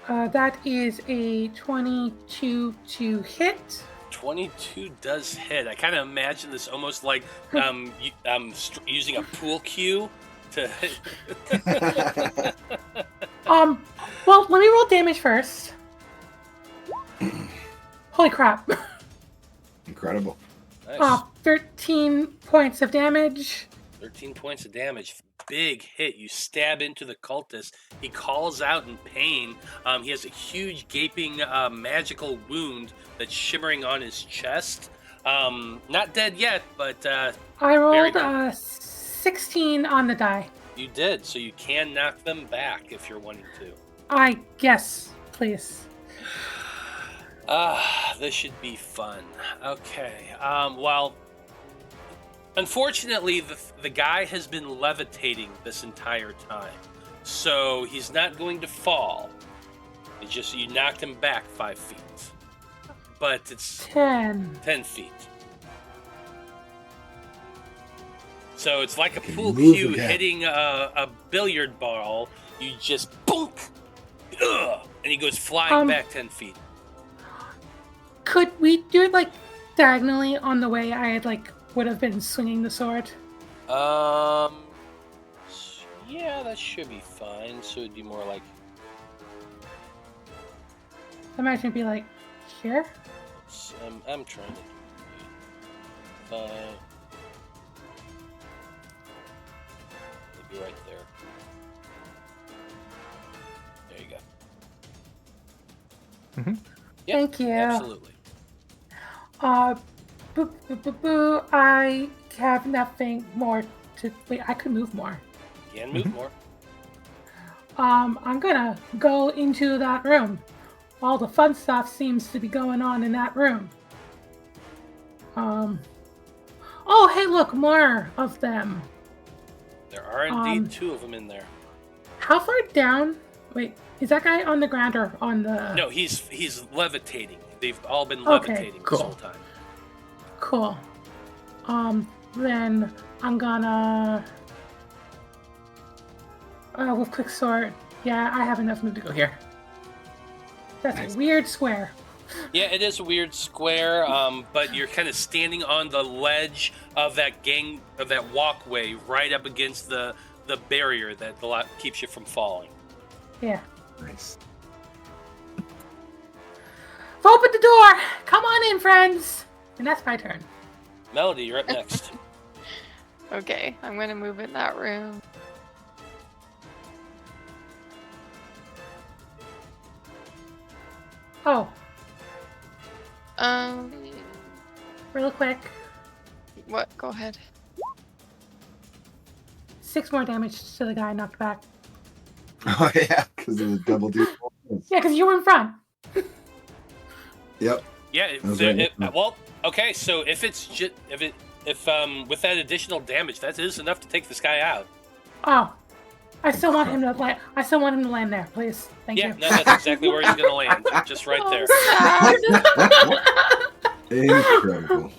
That is a 22 to hit. 22 does hit. I kind of imagine this almost like using a pool cue to. Well, let me roll damage first. Holy crap. Incredible. Nice. 13 points of damage. 13 points of damage. big hit. You stab into the cultist. He calls out in pain. He has a huge gaping magical wound that's shimmering on his chest. Not dead yet, but I rolled hurt. 16 on the die. You did, so you can knock them back if you're wanting to. I guess, please. This should be fun. Okay. Well, unfortunately, the guy has been levitating this entire time, so he's not going to fall. It's just you knocked him back 5 feet, but it's 10 feet. So it's like a pool Move cue again. hitting a billiard ball. You just bonk, and he goes flying back 10 feet. Could we do it like diagonally on the way I had would have been swinging the sword? Yeah, that should be fine. So it'd be more like Imagine it'd be like here. I'm trying to do it. It'd be right there. There you go. Mhm. Yep, Thank you. Absolutely. Boo. I have nothing more to. Wait, I could move more. You can move more. I'm gonna go into that room. All the fun stuff seems to be going on in that room. Oh, hey, look, more of them. There are indeed 2 of them in there. How far down? Wait, is that guy on the ground or on the? No, he's levitating. They've all been Okay, levitating cool. this whole time. Cool. Then I'm gonna. With quick sword. Yeah, I have enough move to go here. That's Nice. a weird square. Yeah, it is a weird square, but you're kind of standing on the ledge of that walkway right up against the barrier that keeps you from falling. Yeah. Nice. Open the door! Come on in, friends! And that's my turn. Melody, you're up next. Okay, I'm gonna move in that room. Oh, real quick. What? Go ahead. 6 more damage to the guy knocked back. Oh yeah, because of the double D. Yeah, because you were in front. Yep. Yeah. was So right. well, okay. So if with that additional damage, that is enough to take this guy out. Oh. I still want him to land. I still want him to land there, please. Thank Yeah, you. no, that's exactly where he's gonna land, just right there. Incredible.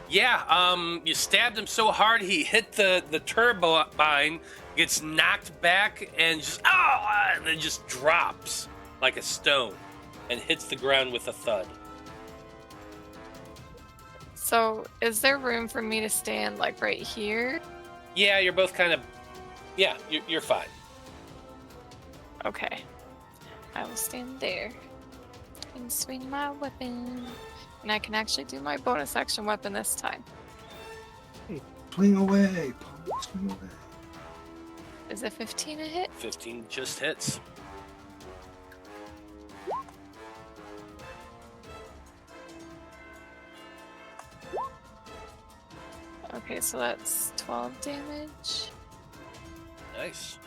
Yeah, you stabbed him so hard he hit the turbine, gets knocked back, and and then just drops like a stone and hits the ground with a thud. So, is there room for me to stand right here? Yeah, you're both kind of. Yeah, you're fine. Okay. I will stand there and swing my weapon. And I can actually do my bonus action weapon this time. Swing away. Paul, swing away. Is it 15 a hit? 15 just hits. Okay, so that's 12 damage. Nice.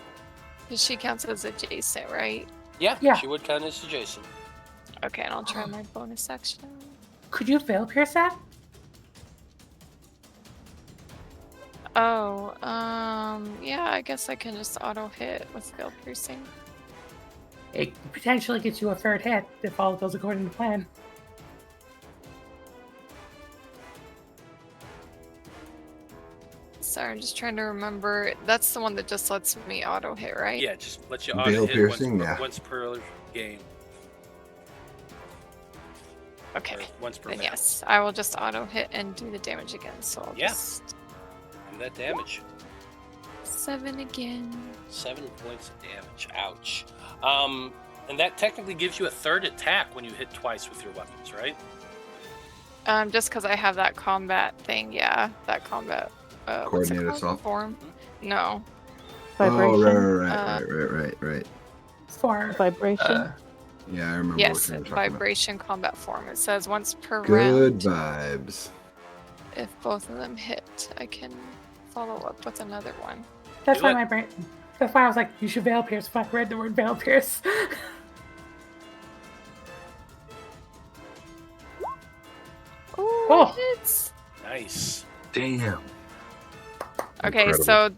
She counts as adjacent, right? Yeah, Yeah. she would count as adjacent. Okay, and I'll try my bonus action. Could you fail pierce that? Oh, yeah, I guess I can just auto hit with skill piercing. It potentially gets you a 3rd hit if all goes according to plan. Sorry, I'm just trying to remember. That's the one that just lets me auto hit, right? Yeah, just let you Veil auto hit piercing, yeah. once per game. Okay. Or once per Then match. yes, I will just auto hit and do the damage again. So I'll Yeah. just Do that damage. 7 again. 7 points of damage. Ouch. And that technically gives you a 3rd attack when you hit twice with your weapons, right? Just because I have that combat thing, yeah, that combat. what's it Coordinate called? assault. Form. No. Vibration. Oh, right. For Vibration. Yeah, I remember Yes, what you were talking vibration combat form. It says once per about. Good round. vibes. If both of them hit, I can follow up with another one. that's Do why it. my brain. That's why I was like, you should veil pierce. If I read the word veil pierce. Ooh, Oh. it hits. Nice. Damn. Okay, Incredible. so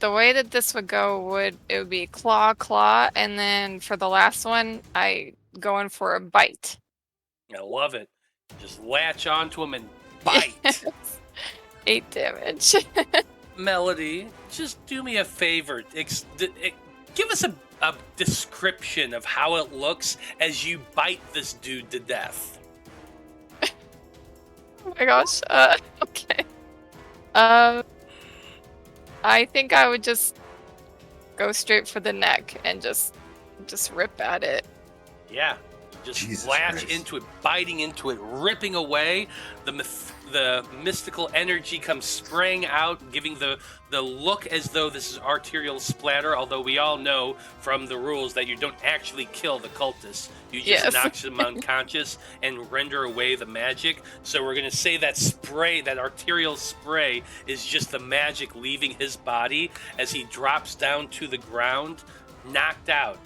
the way that this would go it would be claw, and then for the last one, I go in for a bite. I love it. Just latch onto him and bite. Yes. 8 damage. Melody, just do me a favor. Give us a description of how it looks as you bite this dude to death. Oh my gosh. Okay. I think I would just go straight for the neck and just rip at it. Yeah. Just Jesus latch Christ. into it, biting into it, ripping away. The mystical energy comes spraying out, giving the look as though this is arterial splatter, although we all know from the rules that you don't actually kill the cultists. You just Yes. knock them unconscious and render away the magic. So we're going to say that spray, that arterial spray, is just the magic leaving his body as he drops down to the ground, knocked out.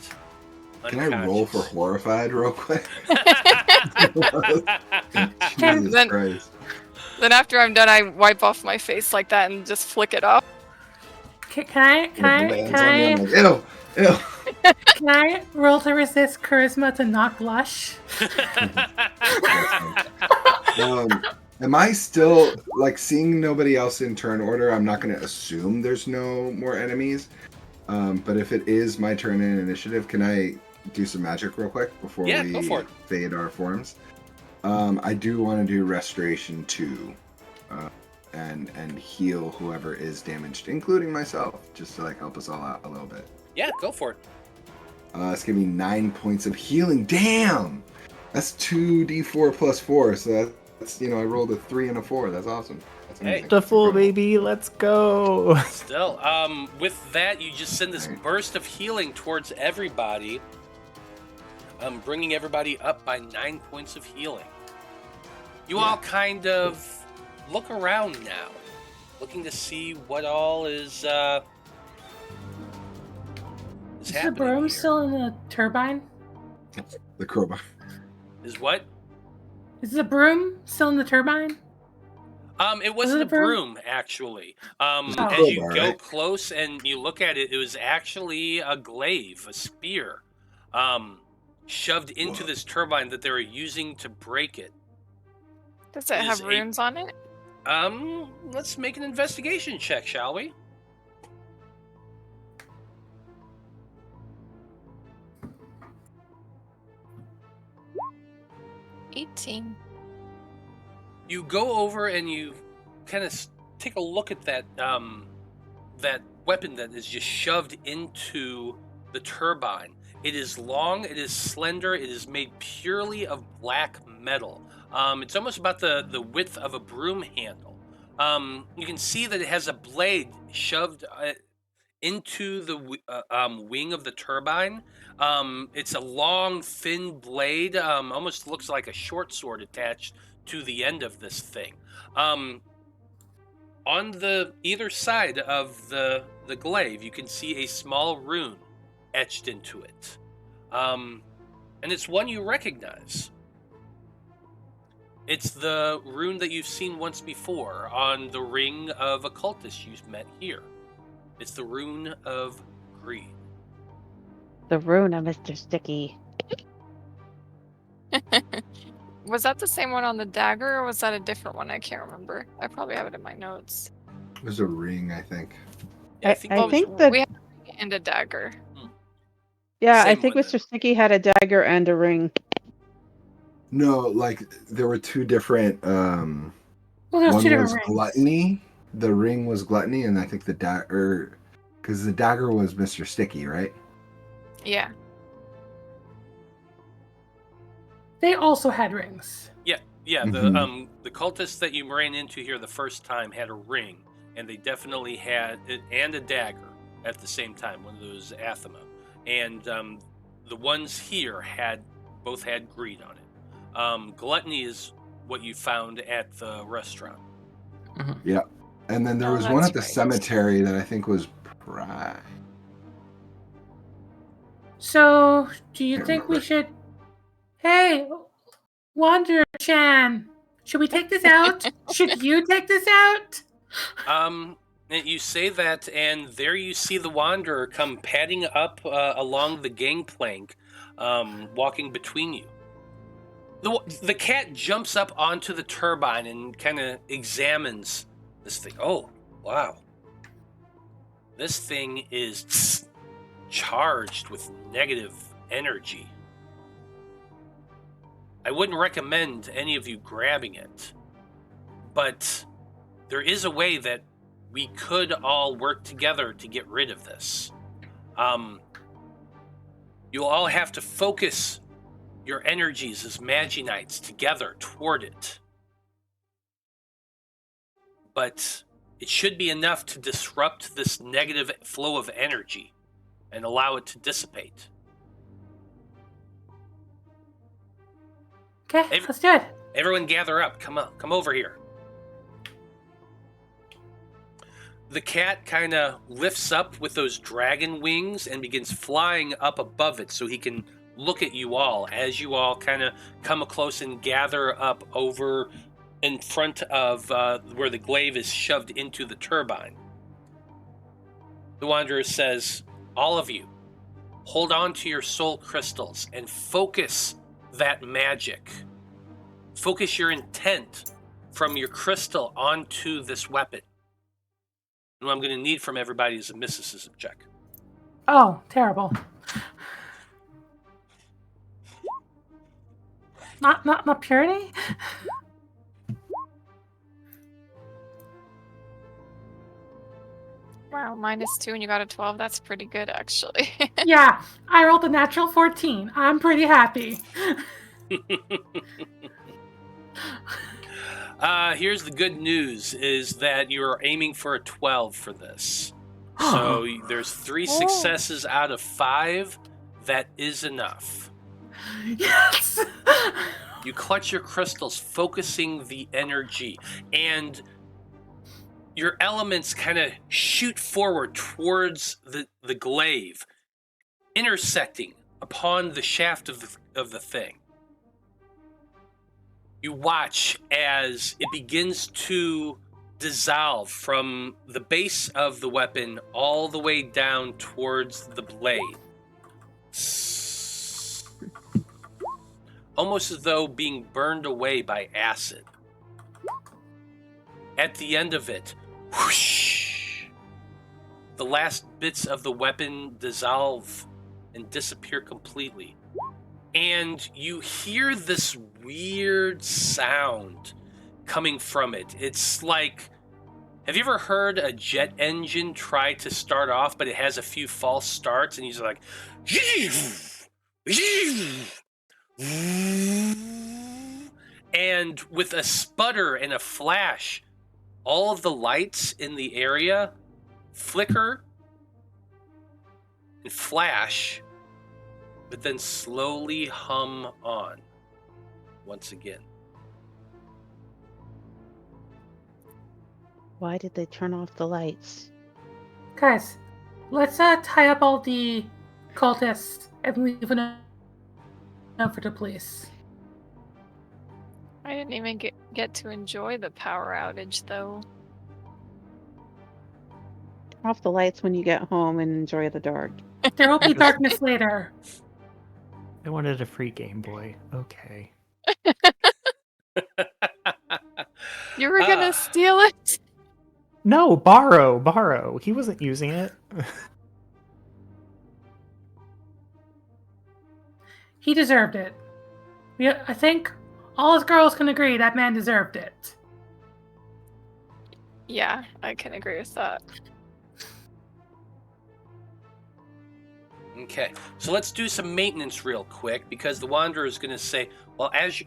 Can I roll for horrified real quick? Jesus Then- Christ. Then after I'm done, I wipe off my face like that and just flick it off. Can I I'm like, ew. can I roll to resist charisma to not blush? Am I still like seeing nobody else in turn order? I'm not going to assume there's no more enemies. But if it is my turn in initiative, can I do some magic real quick before Yeah, we go for it. fade our forms? I do want to do restoration 2, and heal whoever is damaged, including myself, just to like help us all out a little bit. Yeah, go for it. It's gonna be 9 points of healing. Damn, that's 2d4 plus 4. So that's I rolled a 3 and a 4. That's awesome. That's Hey. amazing. Wonderful, Incredible. baby. Let's go. Still, with that, you just send this burst of healing towards everybody, bringing everybody up by 9 points of healing. You all kind of look around now, looking to see what all is Is the happening broom here. still in the turbine? The crowbar. Is what? Is the broom still in the turbine? It wasn't it a a broom? broom, actually. Oh. As you Crowbar, go right? close and you look at it, it was actually a glaive, a spear, shoved into Whoa. this turbine that they were using to break it. Does it Is have a- runes on it? Let's make an investigation check, shall we? – 18. You go over and you kind of take a look at that that weapon that is just shoved into the turbine. It is long, it is slender, it is made purely of black metal. It's almost about the width of a broom handle. You can see that it has a blade shoved into the wing of the turbine. It's a long, thin blade. Almost looks like a short sword attached to the end of this thing. On the either side of the glaive, you can see a small rune etched into it. And it's one you recognize. It's the rune that you've seen once before on the ring of occultists you've met here. It's the rune of greed. The rune of Mr. Sticky. Was that the same one on the dagger, or was that a different one? I can't remember. I probably have it in my notes. There's a ring, I think. Yeah, I think that We have a ring and a dagger. yeah, I Same think one, Mr. then. Sticky had a dagger and a ring. No, like there were two different. Well, there's One two different was rings. gluttony. The ring was gluttony, and I think the dagger, because the dagger was Mr. Sticky, right? Yeah. They also had rings. Yeah, Mhm. the cultists that you ran into here the first time had a ring. and they definitely had it, and a dagger at the same time, one of those athema. And the ones here both had greed on it. Gluttony is what you found at the restaurant. Yeah. And then there was one that's at the right. cemetery that I think was pride. So, do you Can't think we remember. should? Hey, Wander-chan, should we take this out? Should you take this out? And you say that, and there you see the Wanderer come padding up along the gangplank, walking between you. The cat jumps up onto the turbine and kind of examines this thing. Oh, wow. This thing is charged with negative energy. I wouldn't recommend any of you grabbing it, but there is a way that we could all work together to get rid of this. You'll all have to focus your energies as Magi-Knights together toward it. But it should be enough to disrupt this negative flow of energy and allow it to dissipate. Okay, let's do it. Everyone gather up. Come over here. The cat kind of lifts up with those dragon wings and begins flying up above it so he can look at you all as you all kind of come close and gather up over in front of where the glaive is shoved into the turbine. The Wanderer says, all of you, hold on to your soul crystals and focus that magic. Focus your intent from your crystal onto this weapon. And what I'm going to need from everybody is a mysticism check. Oh, terrible. Not purity? Wow, -2 and you got a 12. That's pretty good, actually. Yeah, I rolled a natural 14. I'm pretty happy. Here's the good news, is that you're aiming for a 12 for this. So there's 3 successes out of 5. That is enough. Yes! You clutch your crystals, focusing the energy, and your elements kind of shoot forward towards the glaive, intersecting upon the shaft of the thing. You watch as it begins to dissolve from the base of the weapon all the way down towards the blade. Almost as though being burned away by acid. At the end of it, whoosh, the last bits of the weapon dissolve and disappear completely. And you hear this weird sound coming from it. It's like, have you ever heard a jet engine try to start off, but it has a few false starts, and he's like, and with a sputter and a flash, all of the lights in the area flicker and flash, but then slowly hum on once again. Why did they turn off the lights? Guys, let's tie up all the cultists and leave a note for the police. I didn't even get to enjoy the power outage, though. Turn off the lights when you get home and enjoy the dark. There will be darkness later. I wanted a free Game Boy. Okay. You were gonna steal it? No, borrow. He wasn't using it. He deserved it. I think all us girls can agree that man deserved it. Yeah, I can agree with that. Okay, so let's do some maintenance real quick, because the Wanderer is going to say, well, as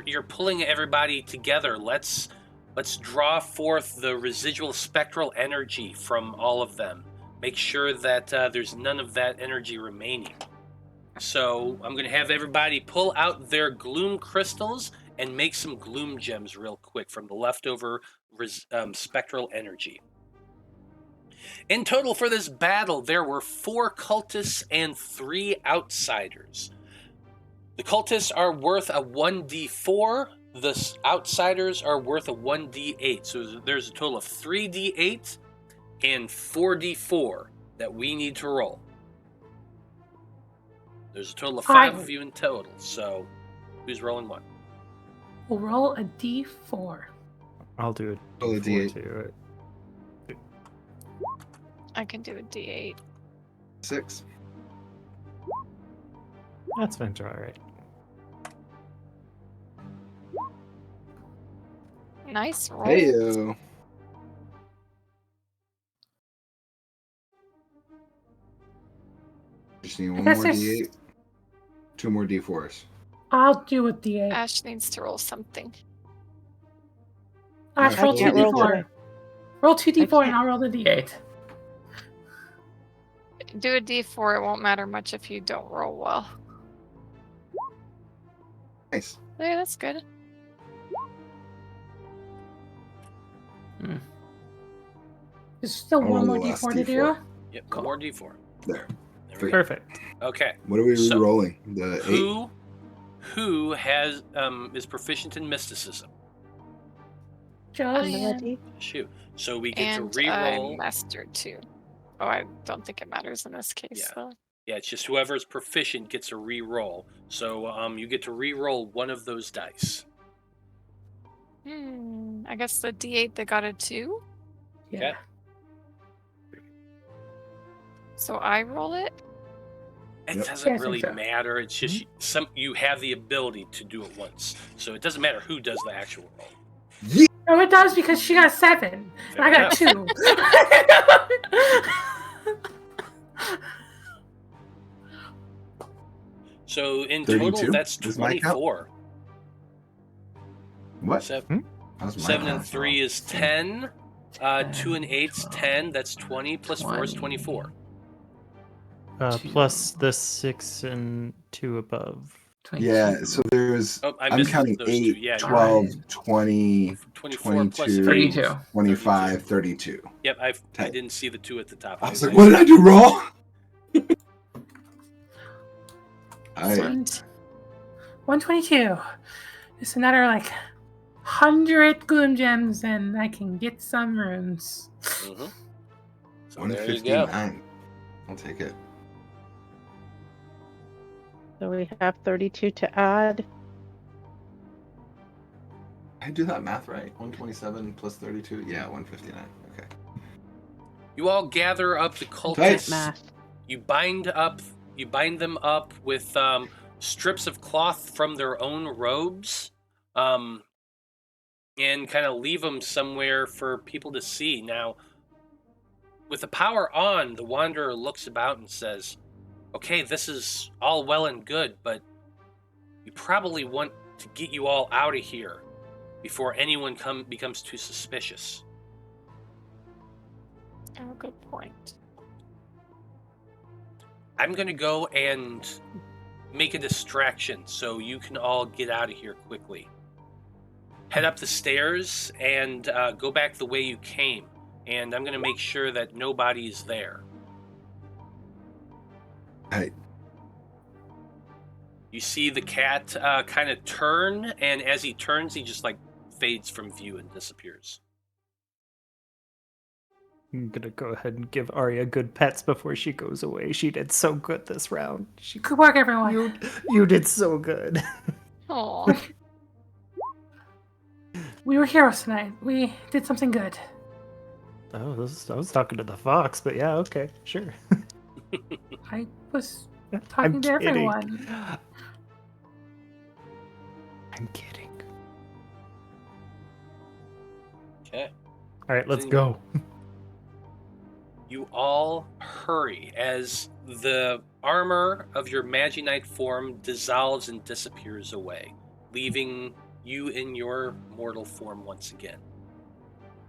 you're pulling everybody together, let's Let's draw forth the residual spectral energy from all of them. Make sure that there's none of that energy remaining. So I'm going to have everybody pull out their gloom crystals and make some gloom gems real quick from the leftover spectral energy. In total for this battle, there were 4 cultists and 3 outsiders. The cultists are worth a 1d4. The outsiders are worth a 1d8. So there's a total of 3d8 and 4d4 that we need to roll. There's a total of 5 of you in total. So who's rolling one? We'll roll a d4. I'll do it. Roll a D8. Too. I can do a D8. 6. That's fine. All right. Nice roll. Hey-o. Just need one guess more there's- D8. 2 more D4s. I'll do a d8. Ash needs to roll something. Ash, I roll can't 2 roll d4. today. Roll 2 d4 and can't. I'll roll the d8. Do a D4. It won't matter much if you don't roll well. Nice. Hey, that's good. There's still I'll one roll more the last d4 to do. D4. Yep, one more d4. There. There we go. Perfect. Okay. What are we So, re-rolling? The 8? Who has is proficient in mysticism? Just Melody? Shoot. So we get And to re-roll. Master too. Oh, I don't think it matters in this case, Yeah. though. Yeah, it's just whoever's proficient gets a re-roll. So you get to re-roll one of those dice. I guess the D8 that got a 2. yeah. So I roll it. It Yep. doesn't Yeah, I think really so. matter. It's just you have the ability to do it once. So it doesn't matter who does the actual roll. Yeah. No, it does because she got 7 and Fair I got enough. 2. So in 32 total, that's is my count? 24. What? Seven, That was my 7 and count. 3 is 10. 2 and 8's 10. That's 20. Plus 4 is 24. Plus the 6 and 2 above. Yeah, so there's... Oh, I I'm missed counting those 8, two. Yeah, 12, 20, 24 plus 22, 3. 32. 25, 32. Yep, I Okay. didn't see the 2 at the top. I was like, what did I do wrong? I, 122. It's another like 100 gloom gems and I can get some runes. Mm-hmm. So there you go. 159. I'll take it. So we have 32 to add. Did I do that math right? 127 plus 32? Yeah, 159. Okay. You all gather up the Tight. cultists. Math. You bind them up with strips of cloth from their own robes, and kind of leave them somewhere for people to see. Now, with the power on, the Wanderer looks about and says, "Okay, this is all well and good, but we probably want to get you all out of here before anyone becomes too suspicious." Oh, good point. I'm going to go and make a distraction so you can all get out of here quickly. Head up the stairs and go back the way you came. And I'm going to make sure that nobody's there. Hey, You see the cat kind of turn, and as he turns, he just like fades from view and disappears. I'm gonna go ahead and give Arya good pets before she goes away. She did so good this round. Good work, everyone. You did so good. Oh, We were heroes tonight. We did something good. I was talking to the fox, but yeah, okay, sure. I was I'm talking to kidding. everyone. I'm kidding. Okay. All right, let's go. You all hurry as the armor of your Magi-Knight form dissolves and disappears away, leaving you in your mortal form once again.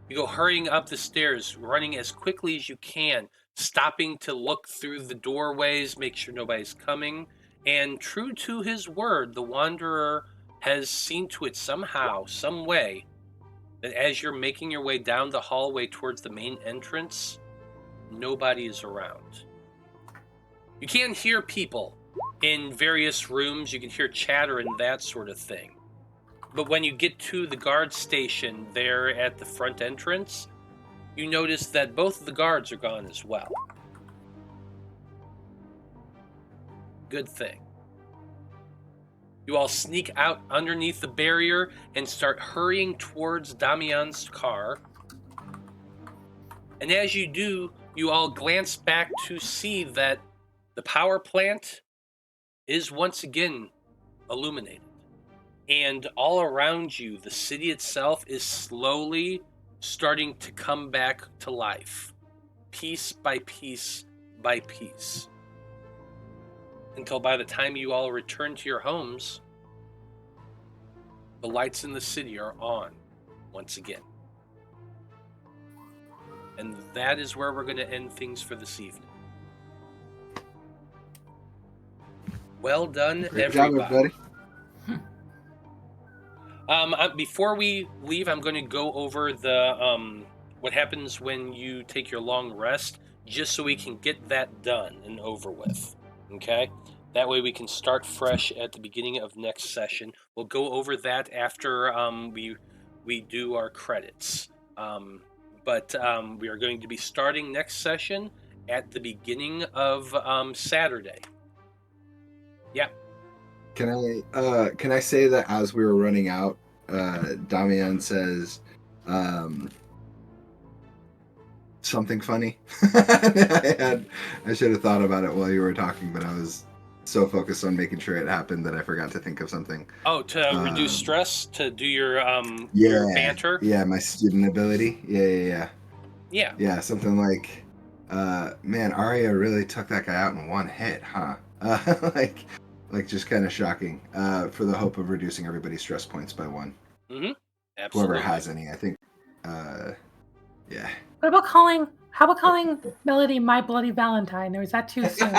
You go hurrying up the stairs, running as quickly as you can, stopping to look through the doorways, make sure nobody's coming. And true to his word, the Wanderer has seen to it somehow, some way, that as you're making your way down the hallway towards the main entrance, nobody is around. You can hear people in various rooms. You can hear chatter and that sort of thing. But when you get to the guard station there at the front entrance, you notice that both of the guards are gone as well. Good thing. You all sneak out underneath the barrier and start hurrying towards Damian's car. And as you do, you all glance back to see that the power plant is once again illuminated. And all around you, the city itself is slowly starting to come back to life, piece by piece by piece. Until by the time you all return to your homes, the lights in the city are on once again. And that is where we're going to end things for this evening. Well done, Great job, everybody. everybody. Before we leave, I'm going to go over the what happens when you take your long rest, just so we can get that done and over with. Okay? That way we can start fresh at the beginning of next session. We'll go over that after we do our credits. But we are going to be starting next session at the beginning of Saturday. Yeah. Can I say that as we were running out, Damian says something funny? I should have thought about it while you were talking, but I was so focused on making sure it happened that I forgot to think of something. Oh, to reduce stress, to do your banter. Yeah, my student ability. Yeah. Yeah. Something like, man, Arya really took that guy out in one hit, huh? Like just kind of shocking. For the hope of reducing everybody's stress points by 1. Mm-hmm. Absolutely. Whoever has any, I think. Yeah. How about calling Melody My Bloody Valentine, or is that too soon?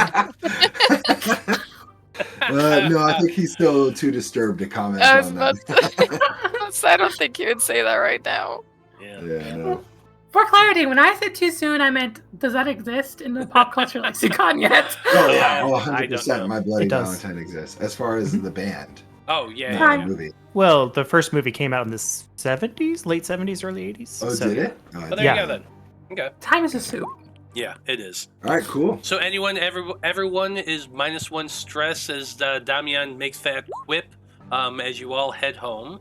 No, I think he's still too disturbed to comment I was on about that. to... I don't think you would say that right now. Yeah. No. For clarity, when I said too soon, I meant, does that exist in the pop culture lexicon yet? Oh yeah, I don't 100%. know. My Bloody It does. Valentine exists. As far as the band, Oh, yeah. not yeah. the movie. Well, the first movie came out in the 70s, late 70s, early 80s. Oh, so, did it? Oh, there Yeah. you go then. Okay. Time is a soup. Yeah, it is. All right, cool. So everyone is -1 stress as Damian makes that quip as you all head home.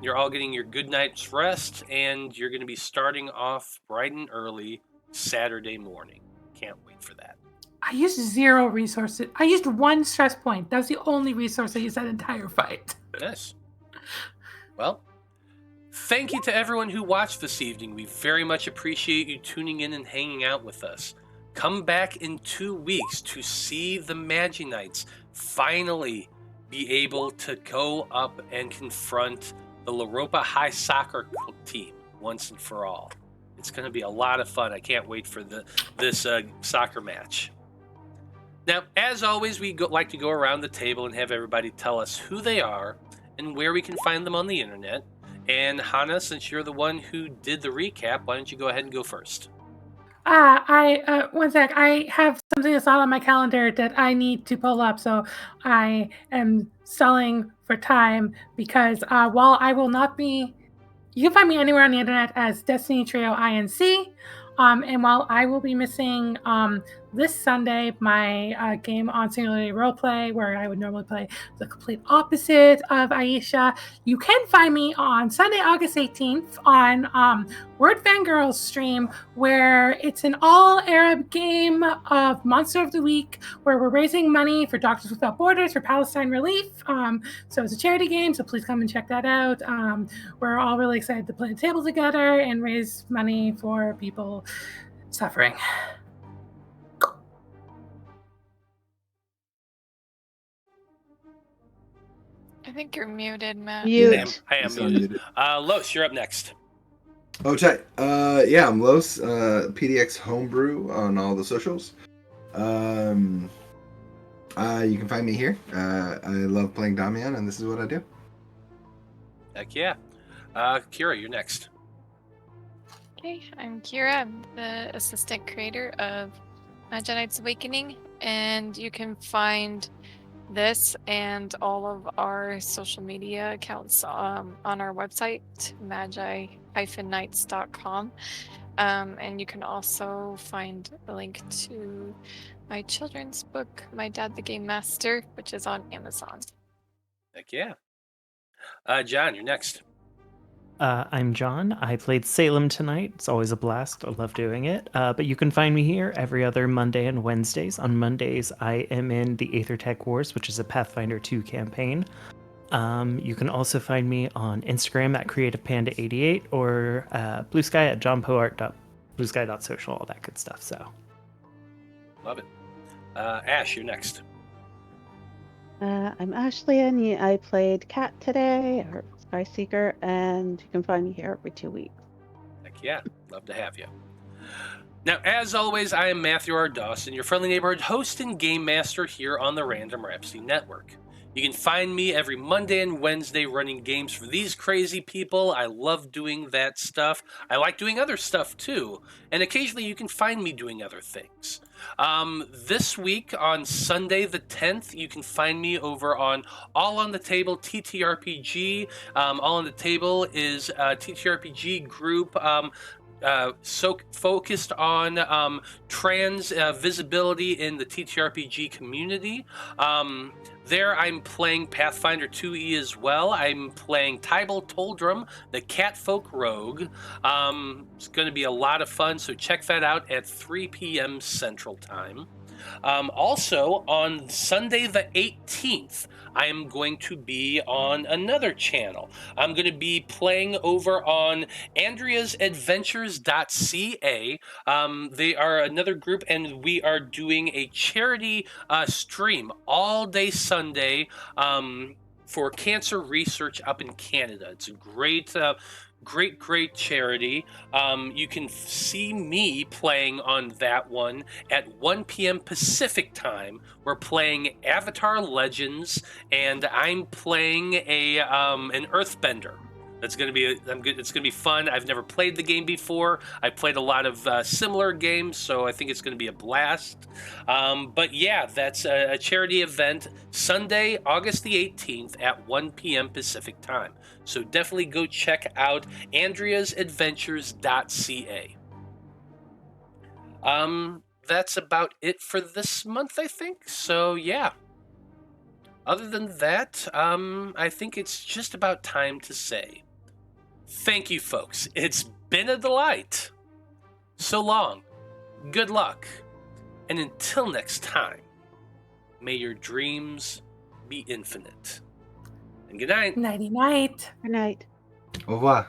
You're all getting your good night's rest, and you're going to be starting off bright and early Saturday morning. Can't wait for that. I used 0 resources. I used 1 stress point. That was the only resource I used that entire fight. Nice. Well, thank you to everyone who watched this evening. We very much appreciate you tuning in and hanging out with us. Come back in 2 weeks to see the Magi-Knights finally be able to go up and confront the Loroupa High soccer team once and for all. It's going to be a lot of fun. I can't wait for this soccer match. Now, as always, we like to go around the table and have everybody tell us who they are and where we can find them on the internet. And Hana, since you're the one who did the recap, why don't you go ahead and go first? One sec. I have something that's not on my calendar that I need to pull up, so I am stalling for time because while I will not be, you can find me anywhere on the internet as Destiny Trio INC, and while I will be missing this Sunday my game on Singularity Roleplay, where I would normally play the complete opposite of Aisha, you can find me on Sunday, August 18th on Word Fangirls stream, where it's an all-Arab game of Monster of the Week, where we're raising money for Doctors Without Borders for Palestine relief. So it's a charity game, so please come and check that out. We're all really excited to play the table together and raise money for people suffering. I think you're muted, Matt. Mute. I am So muted. muted. Los, you're up next. Oh, tight. Yeah, I'm Los, PDX Homebrew on all the socials. You can find me here. I love playing Damian, and this is what I do. Heck yeah. Kira, you're next. Okay, I'm Kira. I'm the assistant creator of Magi-Knights Awakening, and you can find this and all of our social media accounts on our website, magi-knights.com. And you can also find a link to my children's book, My Dad the Game Master, which is on Amazon. Heck yeah. John, you're next. I'm John. I played Salem tonight. It's always a blast. I love doing it. But you can find me here every other Monday and Wednesdays. On Mondays, I am in the Aethertech Wars, which is a Pathfinder 2 campaign. You can also find me on Instagram at CreativePanda88 or Blue Sky at johnpoart.bluesky.social, all that good stuff. So, Love it. Ash, you're next. I'm Ashleyien. I played Cat today, or Sky Seeker, and you can find me here every 2 weeks. Heck yeah. Love to have you. Now, as always, I am Matthew R. Dawson, your friendly neighborhood host and game master here on the Random Rhapsody Network. You can find me every Monday and Wednesday running games for these crazy people. I love doing that stuff. I like doing other stuff too. And occasionally you can find me doing other things. This week on Sunday the 10th, you can find me over on All on the Table TTRPG. All on the Table is a TTRPG group so focused on trans visibility in the TTRPG community. There I'm playing Pathfinder 2e as well. I'm playing Tybal Toldrum, the Catfolk Rogue. It's going to be a lot of fun, so check that out at 3 p.m. Central Time. Also, on Sunday the 18th, I am going to be on another channel. I'm going to be playing over on AndreasAdventures.ca. They are another group, and we are doing a charity stream all day Sunday for cancer research up in Canada. It's a great charity. You can see me playing on that one at 1 p.m. Pacific time. We're playing Avatar Legends, and I'm playing an Earthbender. It's gonna be fun. I've never played the game before. I played a lot of similar games, so I think it's gonna be a blast. But yeah, that's a charity event Sunday, August the 18th at 1 p.m. Pacific time. So definitely go check out AndreasAdventures.ca. That's about it for this month, I think. So yeah. Other than that, I think it's just about time to say thank you, folks. It's been a delight. So long, good luck, and until next time, may your dreams be infinite. And good night. Nighty night. Good night. Au revoir.